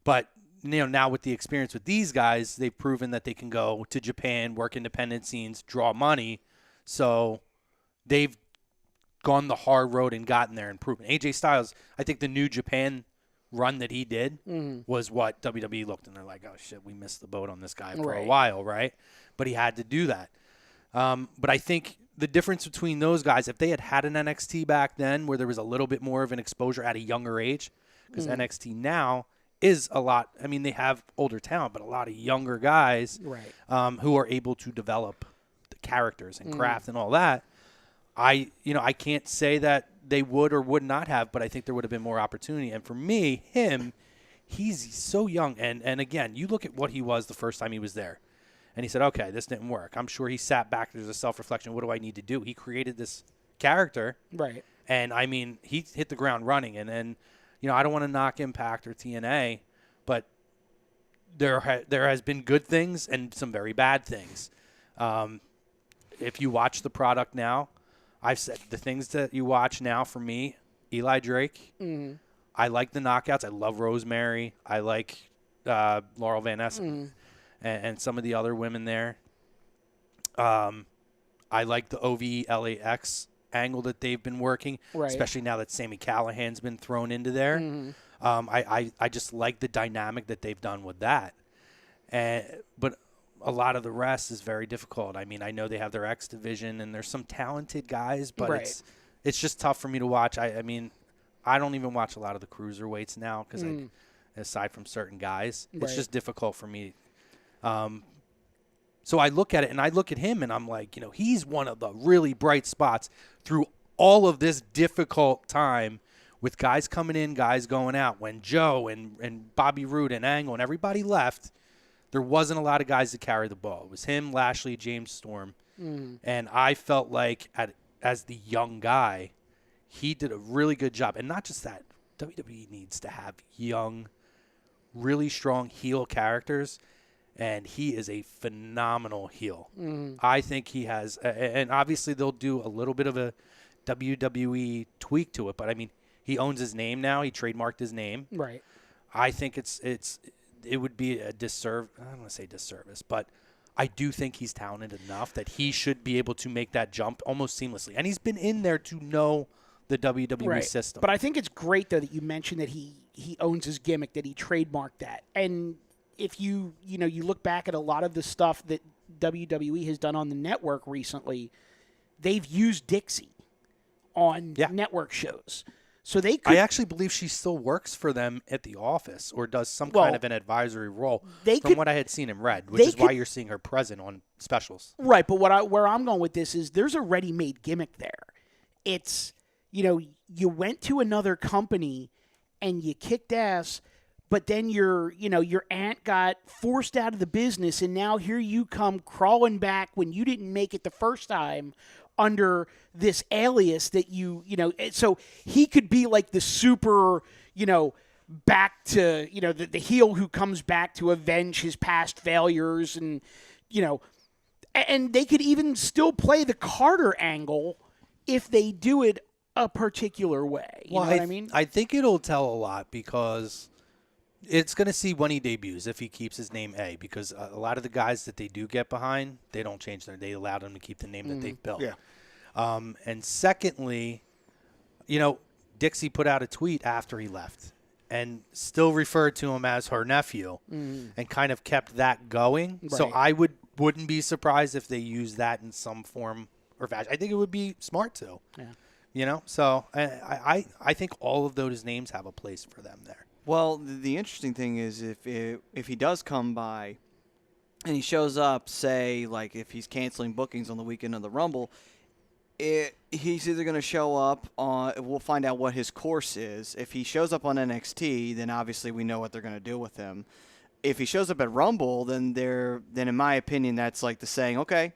But, now with the experience with these guys, they've proven that they can go to Japan, work independent scenes, draw money. So they've gone the hard road and gotten there and proven. AJ Styles, I think the New Japan run that he did was what WWE looked, and they're like, oh, shit, we missed the boat on this guy for a while, right? But he had to do that. But I think the difference between those guys, if they had an NXT back then where there was a little bit more of an exposure at a younger age, because NXT now is a lot. I mean, they have older talent, but a lot of younger guys who are able to develop the characters and craft and all that. I can't say that they would or would not have, but I think there would have been more opportunity. And for me, he's so young. And again, you look at what he was the first time he was there. And he said, okay, this didn't work. I'm sure he sat back. There's a self-reflection. What do I need to do? He created this character. Right. And, I mean, he hit the ground running. And I don't want to knock Impact or TNA, but there has been good things and some very bad things. If you watch the product now, I've said the things that you watch now for me, Eli Drake. Mm-hmm. I like the knockouts. I love Rosemary. I like Laurel Van Ness and some of the other women there. I like the OVE LAX angle that they've been working, especially now that Sami Callihan's been thrown into there. Mm-hmm. I just like the dynamic that they've done with that. But a lot of the rest is very difficult. I mean, I know they have their X division and there's some talented guys, but it's just tough for me to watch. I mean, I don't even watch a lot of the cruiserweights now because aside from certain guys, it's just difficult for me. So I look at it and I look at him and I'm like, he's one of the really bright spots through all of this difficult time with guys coming in, guys going out. When Joe and Bobby Roode and Angle and everybody left, there wasn't a lot of guys to carry the ball. It was him, Lashley, James Storm. And I felt like as the young guy, he did a really good job. And not just that, WWE needs to have young, really strong heel characters. And he is a phenomenal heel. I think he has, and obviously they'll do a little bit of a WWE tweak to it, but I mean, he owns his name now. He trademarked his name. Right. I think it would be a disservice. I don't want to say disservice, but I do think he's talented enough that he should be able to make that jump almost seamlessly. And he's been in there to know the WWE system. But I think it's great though that you mentioned that he owns his gimmick, that he trademarked that, and if you look back at a lot of the stuff that WWE has done on the network recently, they've used Dixie on network shows. So they could, I actually believe she still works for them at the office or does some kind of an advisory role from what I had seen in Red, which is why you're seeing her present on specials. Right, but where I'm going with this is there's a ready-made gimmick there. It's, you went to another company and you kicked ass, but then your aunt got forced out of the business, and now here you come crawling back when you didn't make it the first time under this alias that so he could be like the super, back to, the heel who comes back to avenge his past failures and, and they could even still play the Carter angle if they do it a particular way. You know what I mean? I think it'll tell a lot because it's going to see when he debuts if he keeps his name A, because a lot of the guys that they do get behind, they don't change they allow them to keep the name that they've built. Yeah. And secondly, Dixie put out a tweet after he left and still referred to him as her nephew and kind of kept that going. Right. So I wouldn't be surprised if they use that in some form or fashion. I think it would be smart to. Yeah. So I think all of those names have a place for them there. Well, the interesting thing is if he does come by and he shows up, say, like if he's canceling bookings on the weekend of the Rumble, he's either going to show up on – we'll find out what his course is. If he shows up on NXT, then obviously we know what they're going to do with him. If he shows up at Rumble, then in my opinion, that's like the saying, okay,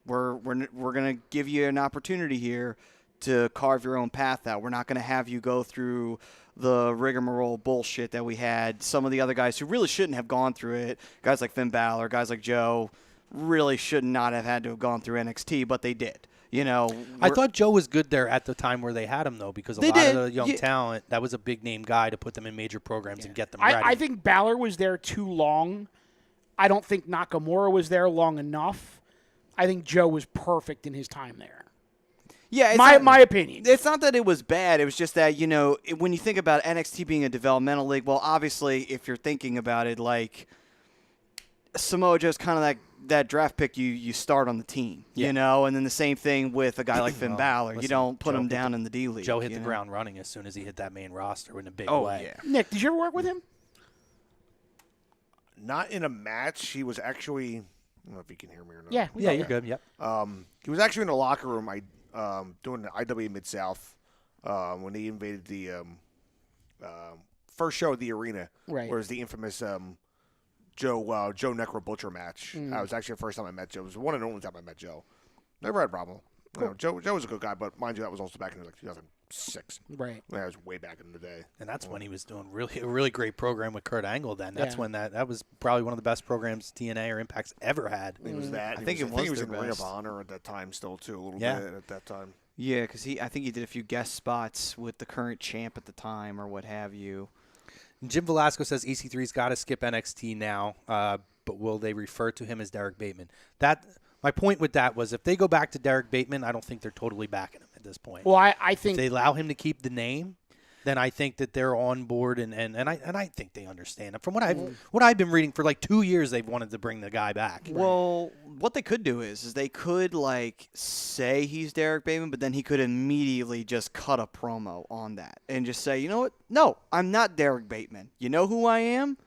we're going to give you an opportunity here to carve your own path out. We're not going to have you go through – the rigmarole bullshit that we had. Some of the other guys who really shouldn't have gone through it, guys like Finn Balor, guys like Joe, really should not have had to have gone through NXT, but they did. I thought Joe was good there at the time where they had him, though, because a lot of the young talent, that was a big-name guy to put them in major programs and get them ready. I think Balor was there too long. I don't think Nakamura was there long enough. I think Joe was perfect in his time there. Yeah, my opinion. It's not that it was bad. It was just that, when you think about NXT being a developmental league, well, obviously, if you're thinking about it, like, Samoa Joe's kind of that draft pick you start on the team, and then the same thing with a guy like Finn Balor. You don't put him down in the D League. Joe hit the ground running as soon as he hit that main roster in a big way. Yeah. Nick, did you ever work with him? not in a match. He was actually. I don't know if you can hear me or not. Yeah, you're good. Yep. He was actually in the locker room. Doing the IW Mid-South when they invaded the first show at the arena. Right. Where it was the infamous Joe Necro Butcher match. That was actually the first time I met Joe. It was one and only time I met Joe. Never had a problem. Cool. Joe was a good guy, but mind you, that was also back in like 2006. Right. That was way back in the day. And that's when he was doing a really great program with Kurt Angle. Then that's when that was probably one of the best programs TNA or Impact's ever had. It was that. I think he was in their Ring of best. Honor at that time still too, a little bit at that time. Yeah, because I think he did a few guest spots with the current champ at the time or what have you. Jim Velasco says EC3's got to skip NXT now, but will they refer to him as Derek Bateman? My point with that was if they go back to Derek Bateman, I don't think they're totally backing him at this point. Well, I think if they allow him to keep the name, then I think that they're on board, and I think they understand it. From what I've been reading for like 2 years, they've wanted to bring the guy back. Well, what they could do is they could like say he's Derek Bateman, but then he could immediately just cut a promo on that and just say, you know what? No, I'm not Derek Bateman. You know who I am,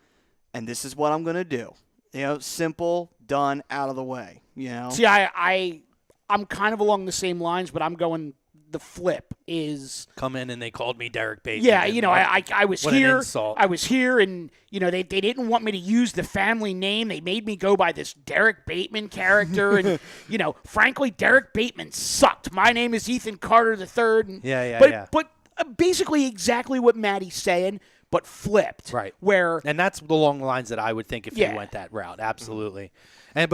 and this is what I'm gonna do. You know, simple, done, out of the way. You know. See, I'm kind of along the same lines, but I'm going. The flip is come in and they called me Derek Bateman. Yeah, you know, I was what here. An insult. I was here, and you know they didn't want me to use the family name. They made me go by this Derek Bateman character, and you know, frankly, Derek Bateman sucked. My name is Ethan Carter III. And, But basically exactly what Matty's saying, but flipped. Right. And that's along the lines that I would think if you went that route. Absolutely. And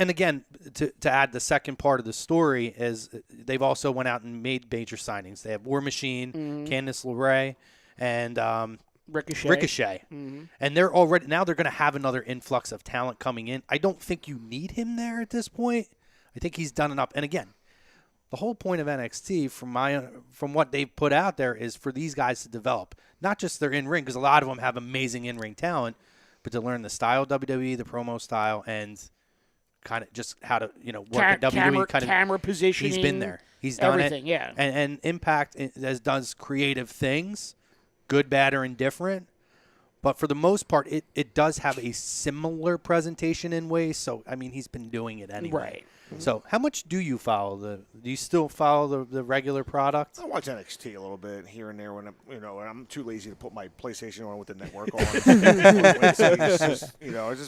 again, to add the second part of the story is they've also went out and made major signings. They have War Machine, Candice LeRae, and Ricochet. And they're already now they're going to have another influx of talent coming in. I don't think you need him there at this point. I think he's done enough. And again, the whole point of NXT, from what they've put out there, is for these guys to develop not just their in-ring, because a lot of them have amazing in-ring talent, but to learn the style of WWE, the promo style, and kind of just how to work at WWE. Camera positioning. He's been there. He's done everything, it. Yeah. And Impact does creative things, good, bad, or indifferent. But for the most part, it does have a similar presentation in ways. So, I mean, he's been doing it anyway. Right. So, how much do you follow do you still follow the regular product? I watch NXT a little bit here and there when I'm too lazy to put my PlayStation on with the network on. Just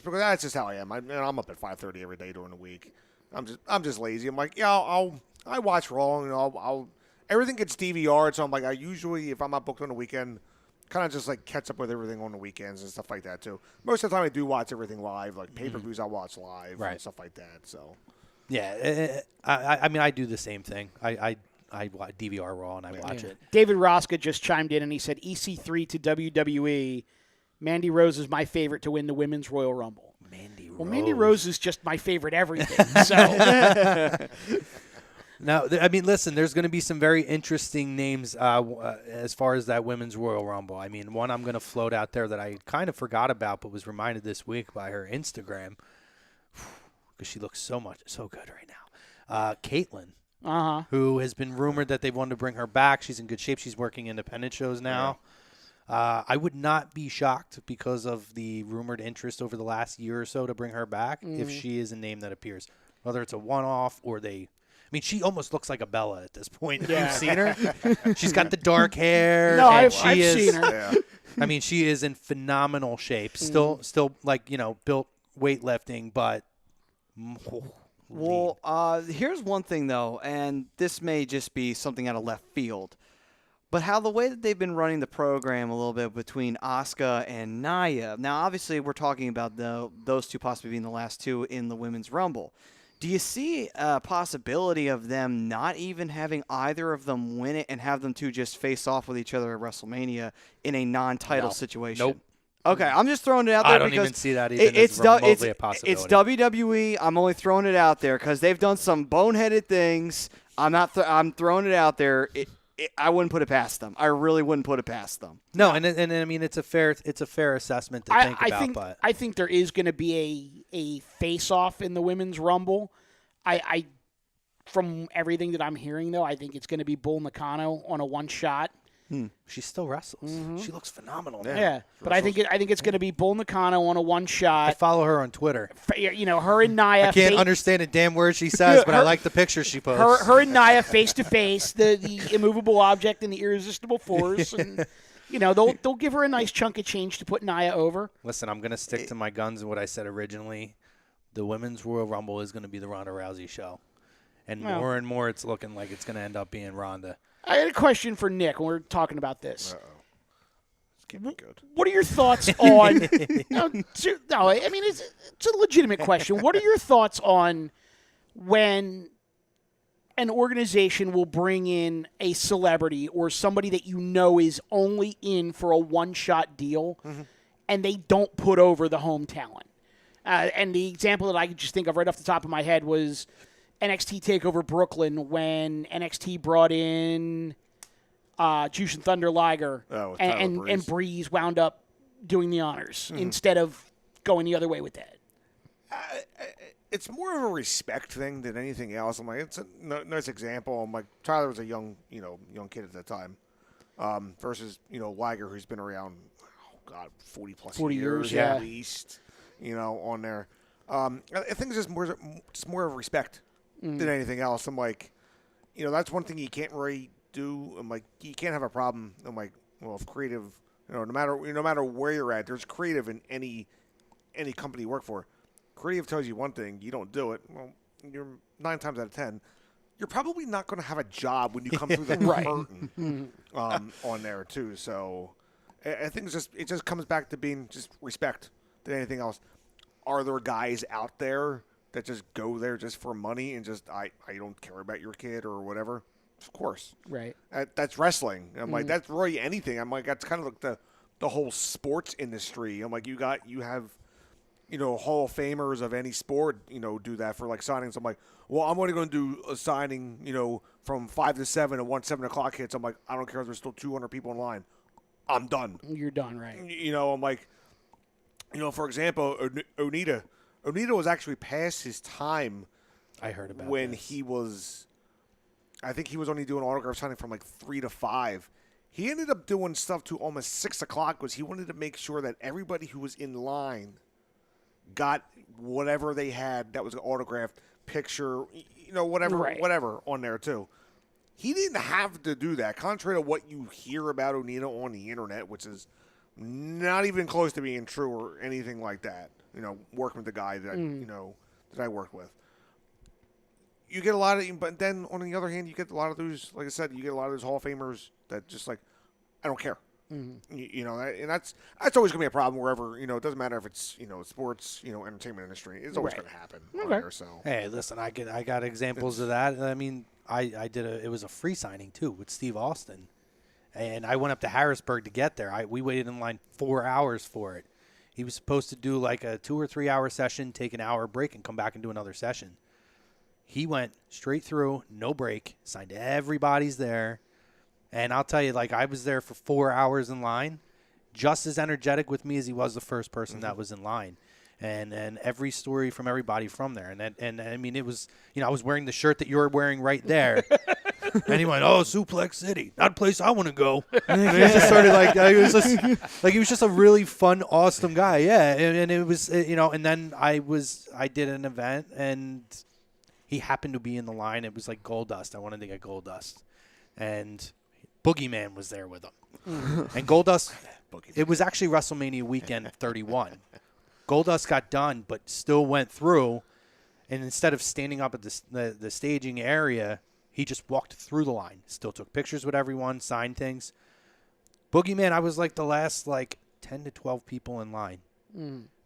because that's just how I am. I'm up at 5:30 every day during the week. I'm just lazy. I'm like, I watch Raw and I'll everything gets DVR'd, so I'm like, I usually, if I'm not booked on the weekend, kind of just like catch up with everything on the weekends and stuff like that too. Most of the time I do watch everything live, like pay-per-views I'll watch live and stuff like that. So yeah, I mean I do the same thing. I DVR Raw and I watch it. David Rosca just chimed in and he said EC3 to WWE. Mandy Rose is my favorite to win the Women's Royal Rumble. Mandy Rose is just my favorite everything. So. Now, I mean, listen, there's going to be some very interesting names as far as that Women's Royal Rumble. I mean, one I'm going to float out there that I kind of forgot about but was reminded this week by her Instagram because she looks so good right now. Caitlyn, who has been rumored that they wanted to bring her back. She's in good shape. She's working independent shows now. Yeah. I would not be shocked because of the rumored interest over the last year or so to bring her back if she is a name that appears, whether it's a one-off or they – I mean, she almost looks like a Bella at this point. Yeah. You've seen her. She's got the dark hair. No, I've seen her. Yeah. I mean, she is in phenomenal shape. Still like built weightlifting, but. Well, here's one thing though, and this may just be something out of left field, but how the way that they've been running the program a little bit between Asuka and Nia. Now, obviously, we're talking about those two possibly being the last two in the Women's Rumble. Do you see a possibility of them not even having either of them win it and have them two just face off with each other at WrestleMania in a non-title situation? Nope. Okay, I'm just throwing it out there I don't because even see that even as remotely a possibility. It's WWE. I'm only throwing it out there because they've done some boneheaded things. I'm throwing it out there. I wouldn't put it past them. I really wouldn't put it past them. No, and I mean it's a fair assessment to think about. But I think there is going to be a face-off in the Women's Rumble. I from everything that I'm hearing though, I think it's going to be Bull Nakano on a one-shot. She still wrestles. She looks phenomenal. now. Yeah, but I think it's going to be Bull Nakano on a one I shot. follow her on Twitter. Her and Nia. I can't understand a damn word she says, but I like the pictures she posts. Her and Nia face to face, the immovable object and the irresistible force, and they'll give her a nice chunk of change to put Nia over. Listen, I'm going to stick to my guns and what I said originally. The Women's Royal Rumble is going to be the Ronda Rousey show, and more and more it's looking like it's going to end up being Ronda. I had a question for Nick when we were talking about this. It's getting good. What are your thoughts on? No, I mean it's a legitimate question. What are your thoughts on when an organization will bring in a celebrity or somebody that is only in for a one-shot deal, and they don't put over the home talent? And the example that I could just think of right off the top of my head was NXT TakeOver Brooklyn when NXT brought in Jushin Thunder Liger and Breeze wound up doing the honors instead of going the other way with that. It's more of a respect thing than anything else. I'm like, it's a nice example. I'm like, Tyler was a young kid at that time, versus Liger, who's been around, 40 plus 40 years at least, on there. I think it's just more of respect than anything else. I'm like, that's one thing you can't really do. I'm like, you can't have a problem. I'm like, well, if creative, no matter where you're at, there's creative in any company you work for. Creative tells you one thing, you don't do it. Well, you're 9 times out of 10, you're probably not going to have a job when you come through the curtain on there too. So I think it just comes back to being just respect than anything else. Are there guys out there that just go there just for money and just I don't care about your kid or whatever? Of course, right. That's wrestling. I'm like, that's really anything. I'm like, that's kind of like the whole sports industry. I'm like, you have Hall of Famers of any sport, do that for like signings. I'm like, well, I'm only going to do a signing, from 5 to 7, and once 7 o'clock hits, I'm like, I don't care if there's still 200 people in line. I'm done. You're done, right? I'm like, for example, Onita was actually past his time. I heard about when this. I think he was only doing autograph signing from like 3 to 5. He ended up doing stuff to almost 6 o'clock because he wanted to make sure that everybody who was in line got whatever they had that was an autographed picture, whatever on there too. He didn't have to do that, contrary to what you hear about Onita on the internet, which is not even close to being true or anything like that. Working with the guy that that I worked with. You get a lot of, but then on the other hand, you get a lot of those. Like I said, you get a lot of those Hall of Famers that just like, I don't care. And that's always gonna be a problem wherever it doesn't matter if it's sports, entertainment industry. It's always gonna happen. Okay. There, so Hey, listen, I got examples of that. I mean, I did it was a free signing too with Steve Austin, and I went up to Harrisburg to get there. We waited in line 4 hours for it. He was supposed to do like a 2 or 3 hour session, take an hour break, and come back and do another session. He went straight through, no break, signed everybody's there. And I'll tell you, like, I was there for 4 hours in line, just as energetic with me as he was the first person that was in line. And every story from everybody from there. And I mean, it was, I was wearing the shirt that you're wearing right there. And he went, "Oh, Suplex City, not a place I want to go." And he just started he was just a really fun, awesome guy. Yeah. And it was, and then I did an event and he happened to be in the line. It was like Goldust. I wanted to get Goldust. And Boogeyman was there with him. And Goldust, it was actually WrestleMania weekend 31. Goldust got done, but still went through. And instead of standing up at the staging area, he just walked through the line. Still took pictures with everyone, signed things. Boogeyman, I was like the last 10 to 12 people in line.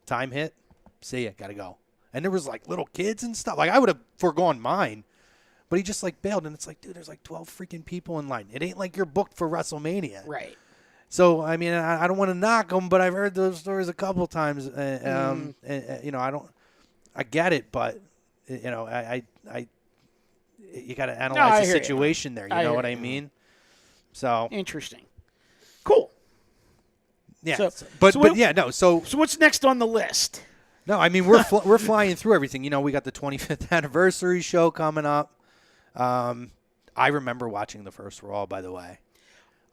Time hit. See ya. Got to go. And there was little kids and stuff. I would have foregone mine. But he just bailed, and it's dude, there's 12 freaking people in line. It ain't like you're booked for WrestleMania. Right. So, I mean, I don't want to knock them, but I've heard those stories a couple of times. And, I get it, but, you got to analyze the situation there. You know what I mean? So. Interesting. Cool. Yeah. So what's next on the list? No, I mean, we're flying through everything. We got the 25th anniversary show coming up. I remember watching the first Raw, by the way.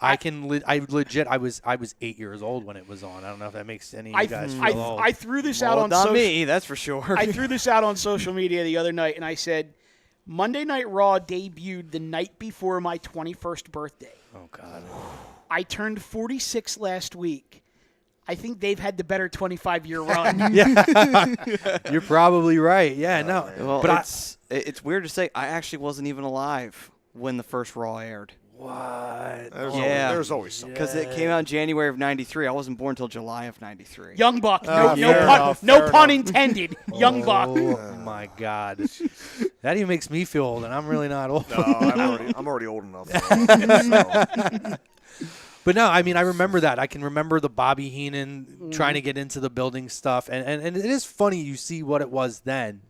I was 8 years old when it was on. I don't know if that makes any of you guys feel old. I threw this out on not me, that's for sure. I threw this out on social media the other night, and I said, Monday Night Raw debuted the night before my 21st birthday. Oh, God. I turned 46 last week. I think they've had the better 25-year run. Yeah, you're probably right. Yeah, no. Well, But it's weird to say. I actually wasn't even alive when the first Raw aired. What? There's always something. Because it came out in January of '93. I wasn't born until July of '93. Young Buck. Fair No pun enough. intended. Young Buck. Oh, my God. That even makes me feel old, and I'm really not old. No, I'm already old enough. So. But no, I mean, I remember that. I can remember the Bobby Heenan trying to get into the building stuff. And it is funny you see what it was then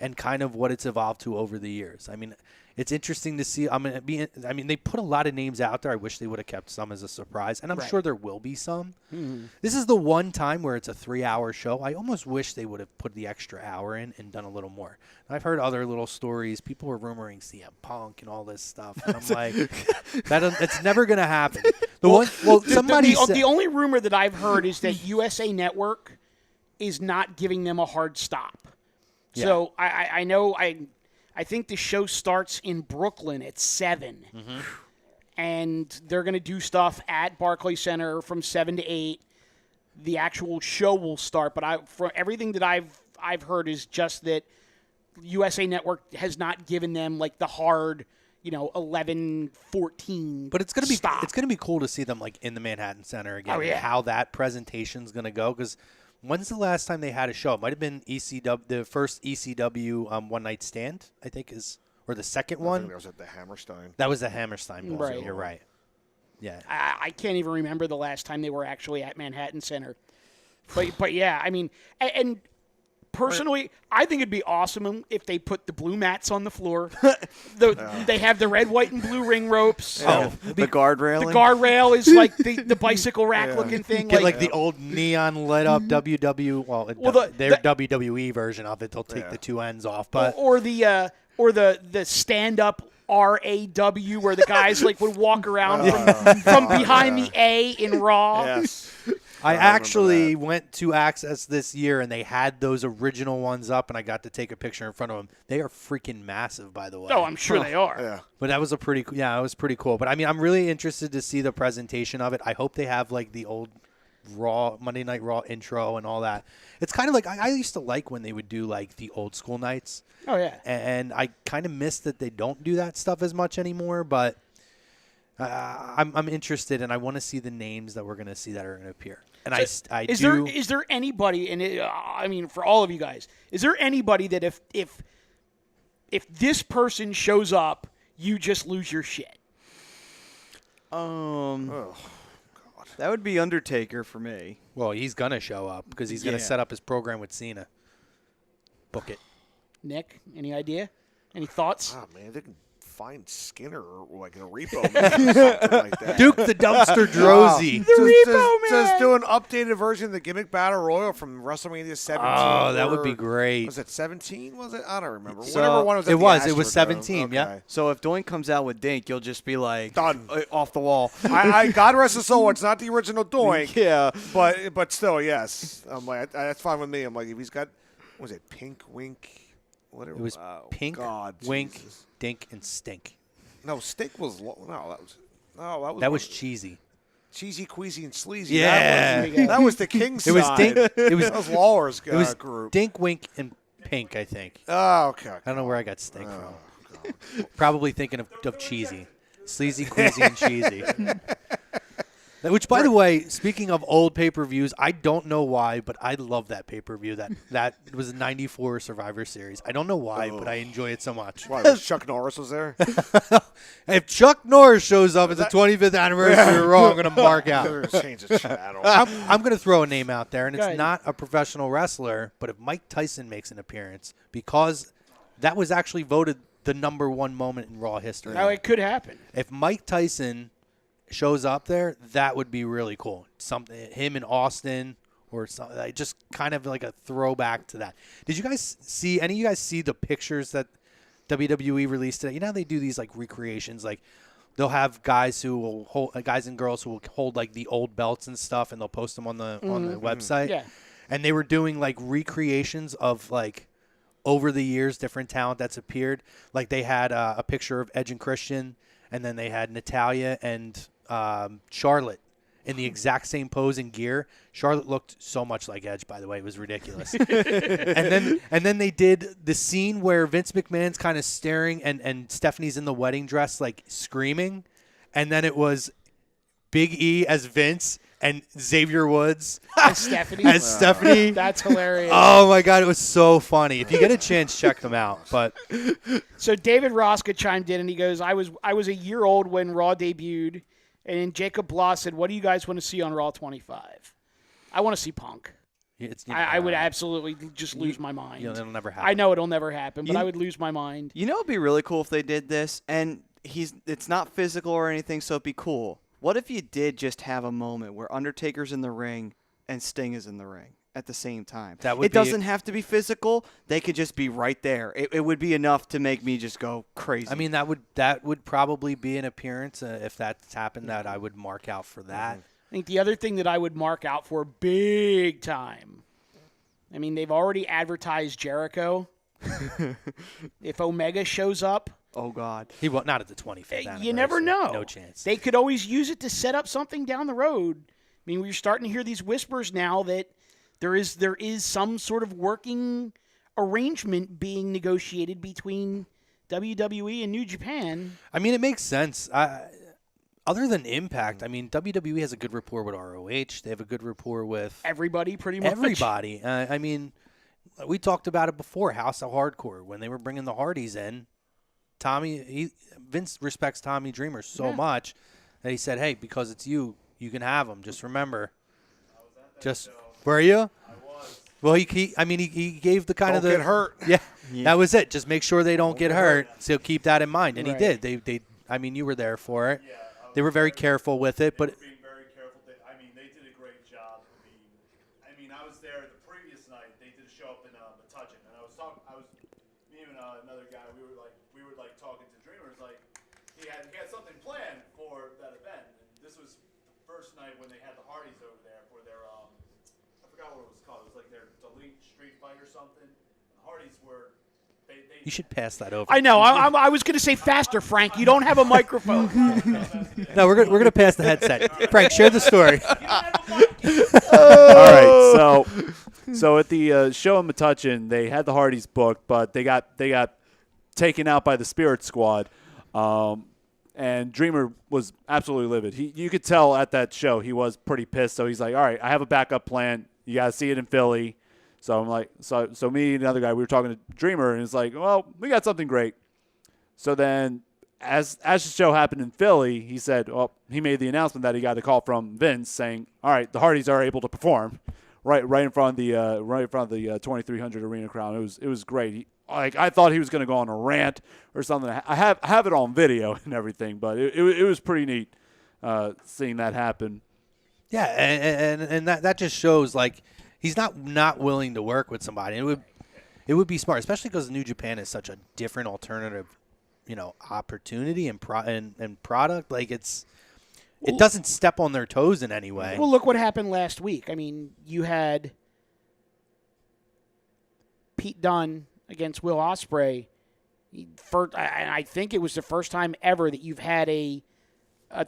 and kind of what it's evolved to over the years. I mean, it's interesting to see. I mean, they put a lot of names out there. I wish they would have kept some as a surprise, and I'm sure there will be some. Mm-hmm. This is the one time where it's a 3-hour show. I almost wish they would have put the extra hour in and done a little more. I've heard other little stories. People were rumoring CM Punk and all this stuff, and I'm like, it's never going to happen. The only rumor that I've heard is that USA Network is not giving them a hard stop. Yeah. So I know I think the show starts in Brooklyn at 7, and they're going to do stuff at Barclays Center from 7 to 8. The actual show will start, but from everything that I've heard is just that USA Network has not given them like the hard, 11-14. But it's going to be cool to see them like in the Manhattan Center again. Oh, yeah. How that presentation's going to go, because when's the last time they had a show? It might have been the first ECW One Night Stand, I think or the second one. I think that was at the Hammerstein. That was the Hammerstein. Right. You're right. Yeah. I can't even remember the last time they were actually at Manhattan Center. But yeah, I mean, and personally, I think it'd be awesome if they put the blue mats on the floor. They have the red, white, and blue ring ropes. Yeah. The guardrail. The guardrail is like the bicycle rack looking thing. Get like the old neon lit up their WWE version of it. They'll take the two ends off, but or the stand up RAW where the guys like would walk around from behind the A in Raw. Yes. I actually went to Access this year, and they had those original ones up, and I got to take a picture in front of them. They are freaking massive, by the way. Oh, I'm sure they are. Yeah. But that was it was pretty cool. But I mean, I'm really interested to see the presentation of it. I hope they have like the old Raw, Monday Night Raw intro and all that. It's kind of like, I used to like when they would do like the old school nights. Oh, yeah. And I kind of miss that they don't do that stuff as much anymore, but I'm interested, and I want to see the names that we're going to see that are going to appear. And is there anybody, and I mean, for all of you guys, is there anybody that if this person shows up, you just lose your shit? That would be Undertaker for me. Well, he's going to show up because he's going to set up his program with Cena. Book it. Nick, any idea? Any thoughts? Oh, man, they can find Skinner like in a repo man or something like that. Duke the Dumpster Drozy. Just do an updated version of the Gimmick Battle Royal from WrestleMania 17. Oh, that would be great. Was it 17? Was it? I don't remember. So whatever one was. It was 17. Okay. Yeah. So if Doink comes out with Dink, you'll just be like Done. Off the wall. I God rest his soul. It's not the original Doink. Yeah. But still, yes. I'm like, that's fine with me. I'm like, if he's got, what was it, Pink, Wink, whatever. It was Pink, Wink, Jesus. Dink, and Stink. No, Stink was that was cheesy. Cheesy, queasy, and sleazy. Yeah, that was the King's side. It was Dink. That was Lawler's it was group. Dink, Wink, and Pink, I think. Oh, okay. I don't know where I got Stink from. Probably thinking of cheesy, sleazy, queasy, and cheesy. Which, by the way, speaking of old pay-per-views, I don't know why, but I love that pay-per-view. That was a '94 Survivor Series. I don't know why, but I enjoy it so much. Why, Chuck Norris was there? If Chuck Norris shows up at the 25th anniversary of Raw, I'm going to mark out. Change the channel. I'm going to throw a name out there, and it's not a professional wrestler, but if Mike Tyson makes an appearance, because that was actually voted the #1 moment in Raw history. Now, it could happen. If Mike Tyson shows up there, that would be really cool. Him in Austin or something, like just kind of like a throwback to that. Did you guys see, any of you guys see the pictures that WWE released today? You know how they do these like recreations, like they'll have guys who will hold guys and girls who will hold like the old belts and stuff, and they'll post them on the website. Yeah. And they were doing like recreations of like over the years different talent that's appeared. Like they had a picture of Edge and Christian, and then they had Natalya and Charlotte in the exact same pose and gear. Charlotte looked so much like Edge, by the way. It was ridiculous. and then they did the scene where Vince McMahon's kind of staring and Stephanie's in the wedding dress like screaming. And then it was Big E as Vince and Xavier Woods As Stephanie. Stephanie. That's hilarious. Oh, my God. It was so funny. If you get a chance, check them out. But So David Roska chimed in and he goes, I was a year old when Raw debuted. And then Jacob Bloss said, what do you guys want to see on Raw 25? I want to see Punk. I would absolutely just lose my mind. It'll never happen. I know it'll never happen, but I would lose my mind. You know it'd be really cool if they did this, and it's not physical or anything, so it'd be cool. What if you did just have a moment where Undertaker's in the ring and Sting is in the ring at the same time? It doesn't have to be physical. They could just be right there. It would be enough to make me just go crazy. I mean, that would probably be an appearance if that's happened that I would mark out for that. I think the other thing that I would mark out for big time, I mean, they've already advertised Jericho. If Omega shows up. Oh, God. He won't, not at the 25th anniversary. You never know. No chance. They could always use it to set up something down the road. I mean, we're starting to hear these whispers now that there is some sort of working arrangement being negotiated between WWE and New Japan. I mean, it makes sense. Other than Impact, I mean, WWE has a good rapport with ROH. They have a good rapport with everybody, pretty much. Everybody. I mean, we talked about it before, House of Hardcore, when they were bringing the Hardys in. Vince respects Tommy Dreamer so much that he said, hey, because it's you, you can have him. Just remember. Were you? I was. Well, he gave the kind don't of the get hurt. Yeah, that was it. Just make sure they don't get hurt. So keep that in mind, and he did. They. I mean, you were there for it. Yeah, they were very careful with it, but being very careful. They did a great job. I was there the previous night. They did a show up in Metuchen, and me and another guy. We were talking to Dreamers. Like he had something planned for that event. And this was the first night when they had the Hardys over there for their I forgot what it was called. It was like their Delete Street Fight or something. The Hardys were. You should pass that over. I know. I was going to say faster, Frank. You don't have a microphone. No, we're gonna pass the headset. Frank, share the story. All right. So at the show in Metuchen, they had the Hardys booked, but they got taken out by the Spirit Squad, and Dreamer was absolutely livid. You could tell at that show he was pretty pissed. So he's like, "All right, I have a backup plan. You got to see it in Philly." So I'm like, so me and another guy, we were talking to Dreamer, and it's like, well, we got something great. So then as the show happened in Philly, he said, well, he made the announcement that he got a call from Vince saying, all right, the Hardys are able to perform right in front of the 2300 arena crowd. It was great. I thought he was going to go on a rant or something. I have it on video and everything, but it was pretty neat seeing that happen. Yeah, and that just shows like. He's not willing to work with somebody. It would be smart, especially because New Japan is such a different alternative, opportunity and product. Like it doesn't step on their toes in any way. Well, look what happened last week. I mean, you had Pete Dunne against Will Ospreay. I think it was the first time ever that you've had a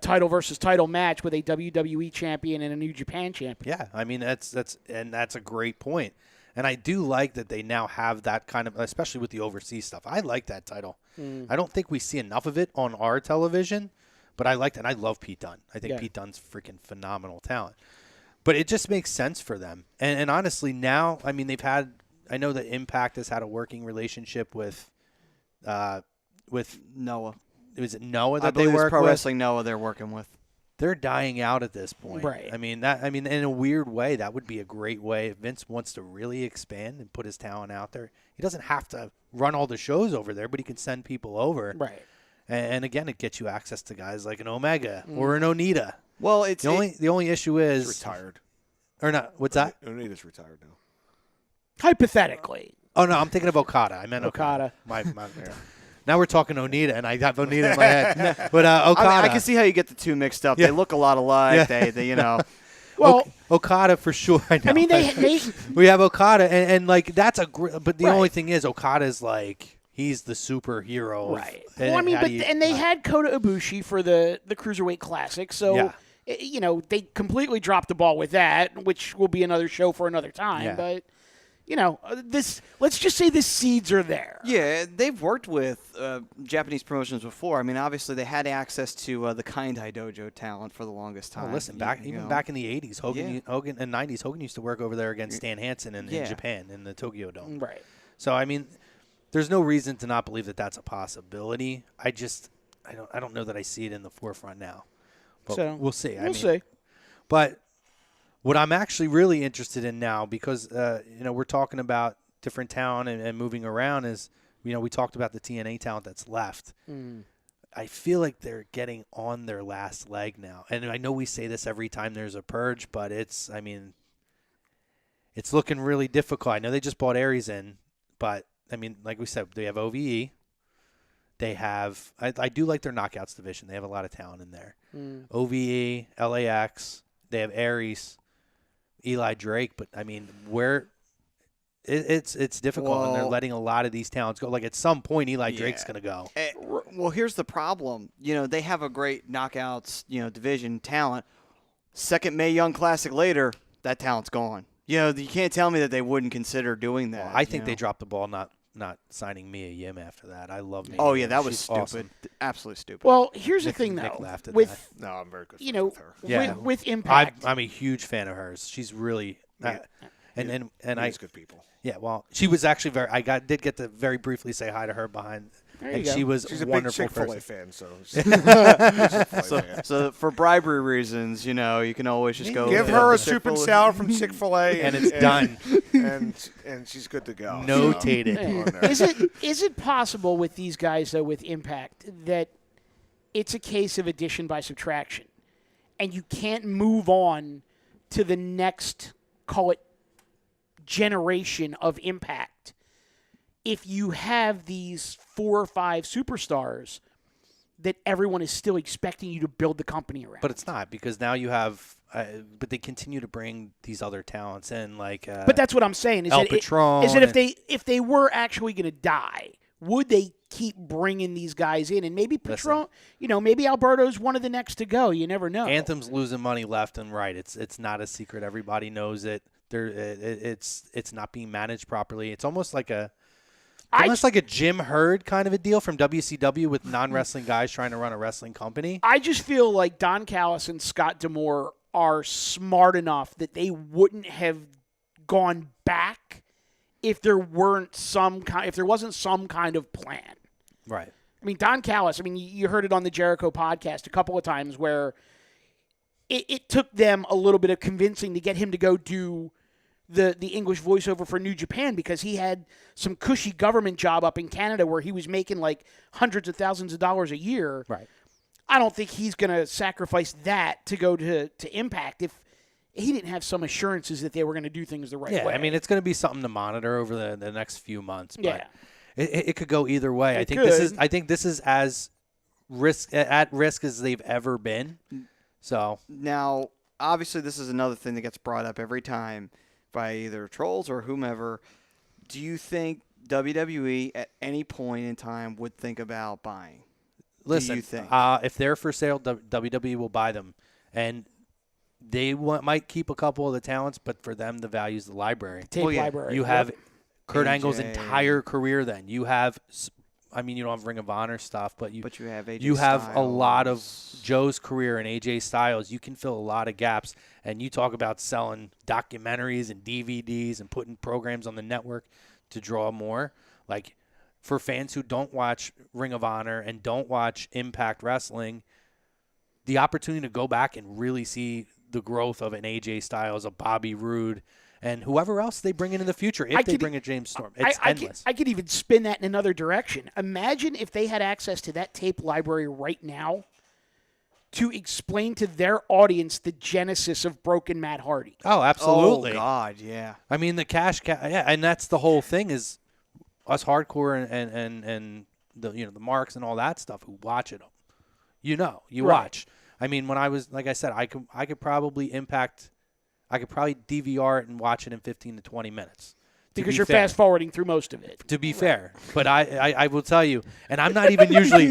title versus title match with a WWE champion and a New Japan champion. Yeah, I mean that's a great point. And I do like that they now have that kind of, especially with the overseas stuff. I like that title. I don't think we see enough of it on our television, but I like that. I love Pete Dunne. I think Pete Dunne's freaking phenomenal talent. But it just makes sense for them. And honestly, now, I mean, I know that Impact has had a working relationship with Noah. Was it Noah that I believe they work it's Pro with? Wrestling Noah they're working with. They're dying out at this point. Right. I mean, in a weird way, that would be a great way if Vince wants to really expand and put his talent out there. He doesn't have to run all the shows over there, but he can send people over. Right. And again, it gets you access to guys like an Omega or an Onita. Well, the only issue is He's retired. Or not? What's that? Onita's retired now. Hypothetically. Oh no, I'm thinking of Okada. I meant Okada. My Now we're talking Onita, and I have Onita in my head. But Okada. I can see how you get the two mixed up. Yeah. They look a lot alike. Yeah. They you know. Well, Okada for sure. I know. I mean, they we have Okada, and like that's but the Right. only thing is Okada's like he's the superhero. right. And Well, I mean, how but do you- and they had Kota Ibushi for the Cruiserweight Classic, so Yeah. you know they completely dropped the ball with that, which will be another show for another time. Yeah. But you know, let's just say the seeds are there. Yeah, they've worked with Japanese promotions before. I mean, obviously they had access to the Kindai Dojo talent for the longest time. Oh, listen, back You know. back in the 80s, Yeah. Hogan and 90s, Hogan used to work over there against Stan Hansen in Yeah. Japan in the Tokyo Dome. Right. So I mean, there's no reason to not believe that that's a possibility. I don't know that I see it in the forefront now. But So, we'll see. We'll see. But what I'm actually really interested in now, because we're talking about different talent and moving around, is we talked about the TNA talent that's left. I feel like they're getting on their last leg now, and I know we say this every time there's a purge, but it's looking really difficult. I know they just bought Aries in, but I mean, like we said, they have OVE. They have I do like their knockouts division. They have a lot of talent in there. OVE, LAX. They have Aries. Eli Drake, but I mean, it's difficult, and they're Well- letting a lot of these talents go. Like at some point, Eli Drake's going to go. Well, here's the problem. They have a great knockouts, division talent. Second Mae Young Classic later, that talent's gone. You can't tell me that they wouldn't consider doing that. I think they dropped the ball not signing Mia Yim after that. I love Mia. Oh Yim. yeah, that was She's stupid. awesome. Absolutely stupid. Well, here's Nick- the thing, Nick though. laughed at With No, I'm very good you friends know, with her. Yeah. with Impact, I'm a huge fan of hers. She's really and I He's good people. yeah. Well, she was actually did get to very briefly say hi to her behind, There and you go. she was She's a a big wonderful Chick-fil-A person. fan, so she's a Chick-fil-A fan. So for bribery reasons, you can always just go Give to her the a soup and Chick-fil-A. salad from Chick-fil-A, And it's done. and she's good to go. Notated. So, is it possible with these guys though with Impact that it's a case of addition by subtraction, and you can't move on to the next, call it, generation of Impact if you have these 4 or 5 superstars that everyone is still expecting you to build the company around? But it's not, because now you have but they continue to bring these other talents in, like But that's what I'm saying. Is El that Patron is that and- if they were actually going to die, would they keep bringing these guys in? And maybe Patron, maybe Alberto's one of the next to go. You never know. Anthem's losing money left and right. It's not a secret. Everybody knows it. It's not being managed properly. It's almost like a Jim Herd kind of a deal from WCW with non-wrestling guys trying to run a wrestling company. I just feel like Don Callis and Scott D'Amore are smart enough that they wouldn't have gone back if there wasn't some kind of plan. Right. I mean, Don Callis, you heard it on the Jericho podcast a couple of times where it took them a little bit of convincing to get him to go do the English voiceover for New Japan, because he had some cushy government job up in Canada where he was making like hundreds of thousands of dollars a year. Right. I don't think he's going to sacrifice that to go to Impact if he didn't have some assurances that they were going to do things the right way. Yeah, I mean, it's going to be something to monitor over the next few months. But Yeah. it could go either way. It I think this is as at risk as they've ever been. So Now, obviously, this is another thing that gets brought up every time by either trolls or whomever. Do you think WWE at any point in time would think about buying? listen, Do you think? If they're for sale, WWE will buy them, and they might keep a couple of the talents, but for them, the value is the library. Tape library. You have Kurt AJ. Angle's entire career. Then you have, you don't have Ring of Honor stuff, but you have AJ you have a lot of Styles. Joe's career and AJ Styles. You can fill a lot of gaps, and you talk about selling documentaries and DVDs and putting programs on the network to draw more. Like, for fans who don't watch Ring of Honor and don't watch Impact Wrestling, the opportunity to go back and really see the growth of an AJ Styles, a Bobby Roode, and whoever else they bring in the future, if they bring a James Storm. It's endless. I could even spin that in another direction. Imagine if they had access to that tape library right now to explain to their audience the genesis of Broken Matt Hardy. Oh, absolutely. Oh, God, yeah. I mean, the cash, yeah, and that's the whole thing is us hardcore and the marks and all that stuff who watch it. You Right. watch. I mean, when I was, like I said, I could probably DVR it and watch it in 15 to 20 minutes. Because you're fast forwarding through most of it. To be fair, but I will tell you, and I'm not even usually.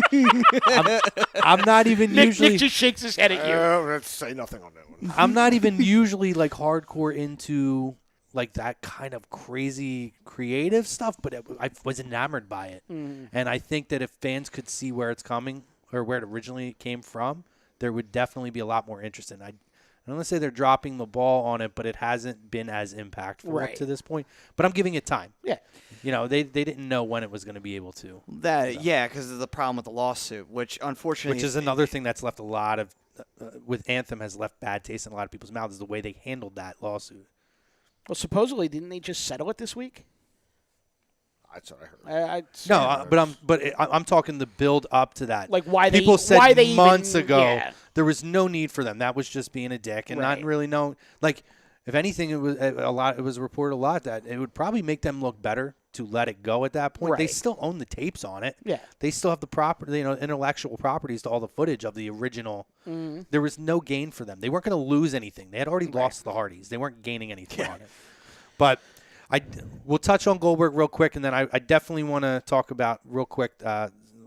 I'm not even usually. Nick just shakes his head at you. Let's say nothing on that one. I'm not even usually like hardcore into like that kind of crazy creative stuff, but I was enamored by it, and I think that if fans could see where it's coming or where it originally came from, there would definitely be a lot more interest in it. I don't want to say they're dropping the ball on it, but it hasn't been as impactful up to this point. But I'm giving it time. Yeah. They didn't know when it was going to be able to. Yeah, because of the problem with the lawsuit, which unfortunately is another thing that's left a lot of with Anthem has left bad taste in a lot of people's mouths is the way they handled that lawsuit. Well, supposedly, didn't they just settle it this week? That's what I heard. I'm talking the build up to that. Like why people said why they months even, ago yeah. there was no need for them. That was just being a dick and not really known. Like if anything, it was It was reported a lot that it would probably make them look better to let it go at that point. Right. They still own the tapes on it. Yeah. They still have the property, intellectual properties to all the footage of the original. There was no gain for them. They weren't going to lose anything. They had already lost the Hardys. They weren't gaining anything on it. But we'll touch on Goldberg real quick, and then I definitely want to talk about real quick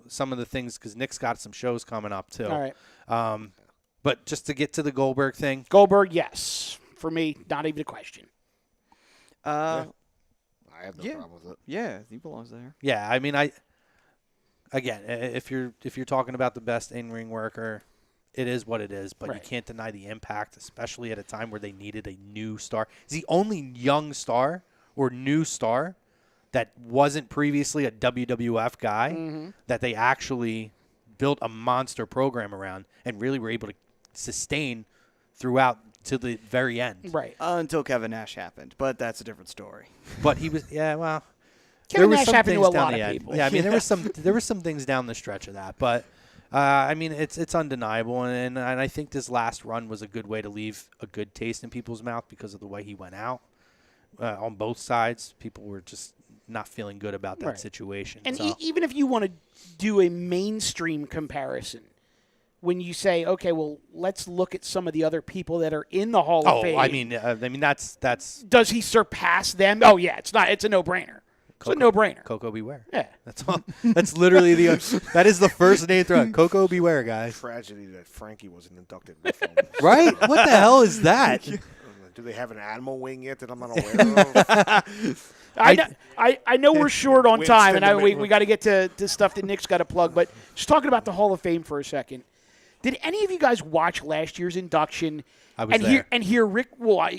some of the things because Nick's got some shows coming up too. All right. But just to get to the Goldberg thing. Goldberg, yes. For me, not even a question. I have no problem with it. Yeah, he belongs there. Yeah, I mean, again, if you're talking about the best in-ring worker, it is what it is, but you can't deny the impact, especially at a time where they needed a new star. He's the only young star or new star that wasn't previously a WWF guy that they actually built a monster program around and really were able to sustain throughout to the very end. Right. Until Kevin Nash happened, but that's a different story. But he was, well. Kevin Nash happened to a lot of people. Yeah, I mean, there were some things down the stretch of that, but I mean, it's undeniable, and I think this last run was a good way to leave a good taste in people's mouth because of the way he went out on both sides. People were just not feeling good about that situation. And even if you want to do a mainstream comparison, when you say, okay, well, let's look at some of the other people that are in the Hall of Fame. I mean, that's. Does he surpass them? Oh yeah, it's a no-brainer. It's a no-brainer. Coco Beware. Yeah, that's all. That's literally that is the first name thrown. Coco Beware, guys. Tragedy that Frankie wasn't inducted. Right? What the hell is that? Do they have an animal wing yet that I'm not aware of? I know we're short on time, and we got to get to stuff that Nick's got to plug. But just talking about the Hall of Fame for a second, did any of you guys watch last year's induction? I was there. Hear Rick? Well,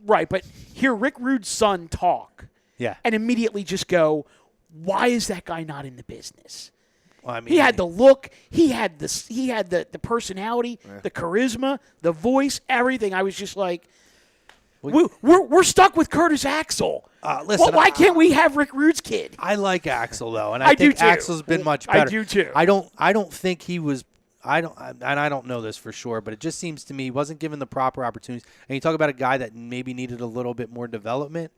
but hear Rick Rude's son talk. Yeah. And immediately just go, why is that guy not in the business? Well, I mean, he had the look, he had the personality, the charisma, the voice, everything. I was just like, we're stuck with Curtis Axel. Listen, why can't we have Rick Rude's kid? I like Axel though, and I think do too. Axel's been much better. I do too. I don't think he was. I don't know this for sure, but it just seems to me he wasn't given the proper opportunities. And you talk about a guy that maybe needed a little bit more development.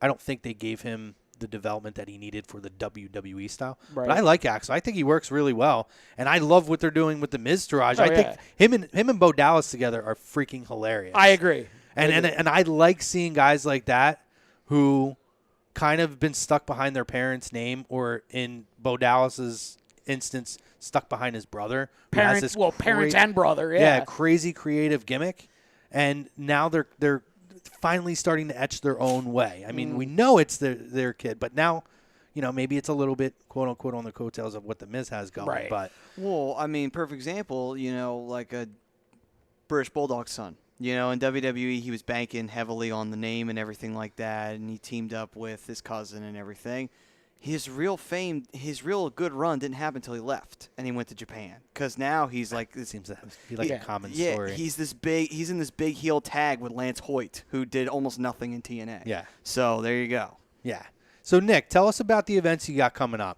I don't think they gave him the development that he needed for the WWE style. Right. But I like Axel. I think he works really well, and I love what they're doing with the Miz Taraj. I think him and Bo Dallas together are freaking hilarious. I agree. And I like seeing guys like that who kind of been stuck behind their parents' name, or in Bo Dallas's instance, stuck behind his brother. Parents and brother. Yeah, crazy creative gimmick, and now they're finally starting to etch their own way. I mean, we know it's their kid, but now, maybe it's a little bit, quote unquote, on the coattails of what the Miz has going. Right. But I mean, perfect example, like a British Bulldog son. In WWE, he was banking heavily on the name and everything like that, and he teamed up with his cousin and everything. His real fame, his real good run didn't happen until he left, and he went to Japan. Because now he's like... It seems to be like a common story. He's in this big heel tag with Lance Hoyt, who did almost nothing in TNA. Yeah. So there you go. Yeah. So, Nick, tell us about the events you got coming up.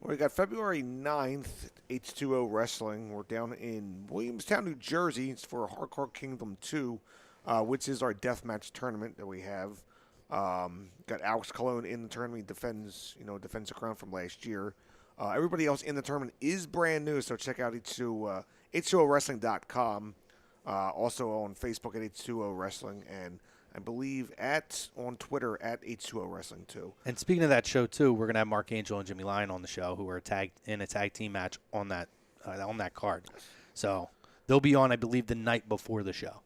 Well, we got February 9th, H2O Wrestling. We're down in Williamstown, New Jersey. It's for Hardcore Kingdom 2, which is our deathmatch tournament that we have. Got Alex Colon in the tournament. He defends the crown from last year. Everybody else in the tournament is brand new, so check out H2OWrestling.com. Also on Facebook at H2O Wrestling, and I believe on Twitter at H2O Wrestling too. And speaking of that show too, we're gonna have Mark Angel and Jimmy Lyon on the show, who are in a tag team match on that card. So they'll be on, I believe, the night before the show.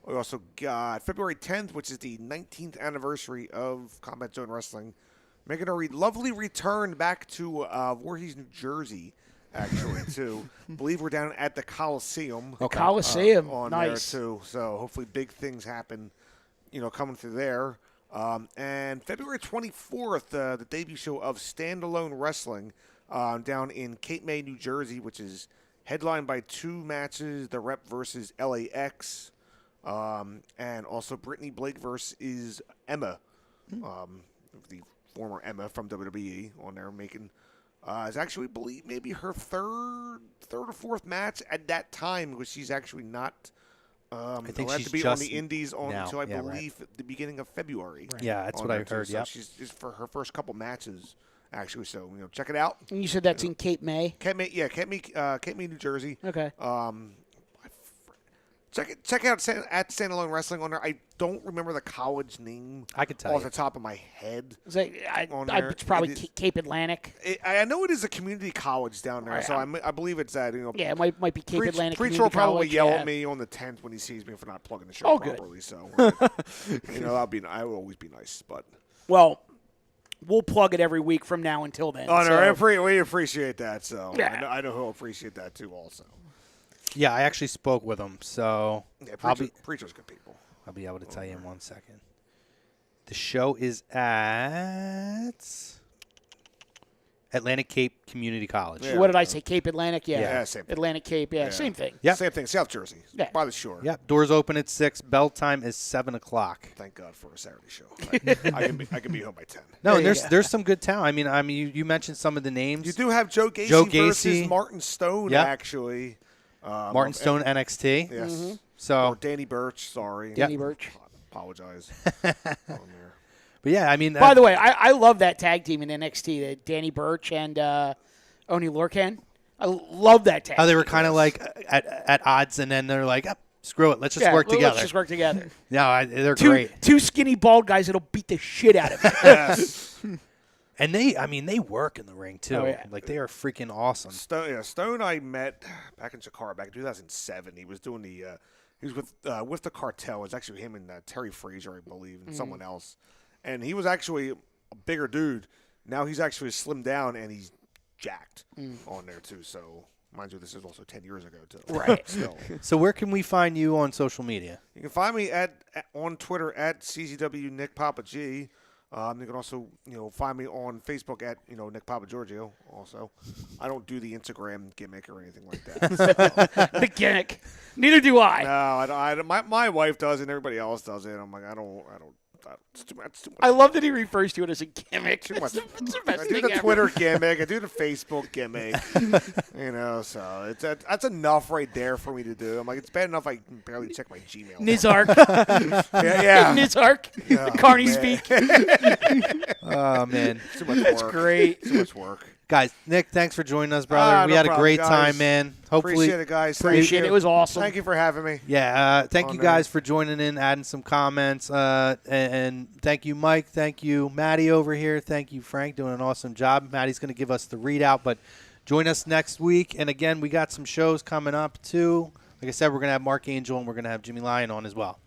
We also got February 10th, which is the 19th anniversary of Combat Zone Wrestling, making a lovely return back to Voorhees, New Jersey. Actually, too. I believe we're down at the Coliseum. Okay. Coliseum, on nice. there too. So hopefully big things happen, coming through there. And February 24th, the debut show of Standalone Wrestling down in Cape May, New Jersey, which is headlined by 2 matches: The Rep versus LAX, and also Brittany Blake versus Emma, the former Emma from WWE, on there making. Is actually, believe, maybe her third or fourth match at that time, because she's actually not I think allowed she's to be just on the Indies until I right. believe the beginning of February. Right. Yeah, that's what I heard. So she's for her first couple matches, actually. So check it out. And you said that's in Cape May. Cape May, New Jersey. Okay. Check out at Standalone Wrestling on there. I don't remember the college name. I could tell off you. the top of my head. It's probably Cape Atlantic. I know it is a community college down there, Right, so I believe it's that. Yeah, it might be Cape Atlantic. Preacher Community will probably College, yell yeah. at me on the 10th when he sees me for not plugging the show properly. So I will always be nice, but well, we'll plug it every week from now until then. oh no, so. we appreciate that. So Yeah. I know he'll appreciate that too, also. Yeah, I actually spoke with him, so Preacher's good people. I'll be able to tell you in 1 second. The show is at Atlantic Cape Community College. Yeah. What did I say? Cape Atlantic? Yeah, same thing. Atlantic Cape, same thing. Yep. Same thing, South Jersey, Yeah. by the shore. Yep. Doors open at 6. Bell time is 7 o'clock. Thank God for a Saturday show. I can be home by 10. No, There you there's some good talent. I mean, you mentioned some of the names. You do have Joe Gacy, Joe versus Gacy. Martin Stone, Yep. actually. Martin Stone, NXT. Yes. Mm-hmm. So, Or Danny Burch, sorry. Danny Burch. Apologize. On there. but yeah, I mean. By the way, I love that tag team in NXT, Danny Burch and Oni Lorcan. I love that tag. How they were kind of like at odds, and then they're like, screw it, let's just work together. Let's just work together. No, they're great. Two skinny bald guys that'll beat the shit out of you. Yes. And they work in the ring too. Oh, yeah. Like they are freaking awesome. Stone I met back in Chicago back in 2007. He was doing he was with the Cartel. It was actually him and Terry Frazier, I believe, and someone else. And he was actually a bigger dude. Now he's actually slimmed down and he's jacked on there too. So mind you, this is also 10 years ago too. Right. Still. So where can we find you on social media? You can find me on Twitter at CCW Nick Papa G. You can also, find me on Facebook at, Nick Papagiorgio also. I don't do the Instagram gimmick or anything like that. The gimmick. Neither do I. No, I don't. My wife does it and everybody else does it. I'm like, I don't. It's too much. I love that he refers to it as a gimmick. Too much. It's the best I do thing the ever. Twitter gimmick. I do the Facebook gimmick. So that's enough right there for me to do. I'm like, it's bad enough I can barely check my Gmail. Nizark. yeah. Nizark. Yeah, Carney man. speak. Oh man, Too much work. great. Too much work. guys, Nick, thanks for joining us, brother. We no had a problem, great guys. time, man. Hopefully, Appreciate it, guys. Appreciate Thank it. you. It was awesome. Thank you for having me. yeah. Thank Oh, you no. guys for joining in, adding some comments, and thank you, Mike. Thank you, Matty over here. Thank you, Frank, doing an awesome job. Matty's going to give us the readout, but join us next week. And again, we got some shows coming up too. Like I said, we're going to have Mark Angel and we're going to have Jimmy Lyon on as well.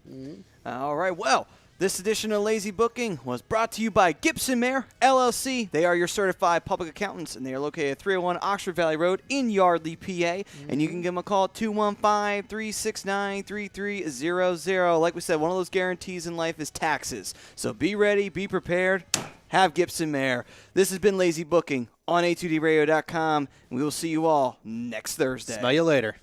All right, well, this edition of Lazy Booking was brought to you by Gibson Mayer, LLC. They are your certified public accountants, and they are located at 301 Oxford Valley Road in Yardley, PA. And you can give them a call at 215-369-3300. Like we said, one of those guarantees in life is taxes. So be ready, be prepared, have Gibson Mayer. This has been Lazy Booking on A2DRadio.com, and we will see you all next Thursday. Smell you later.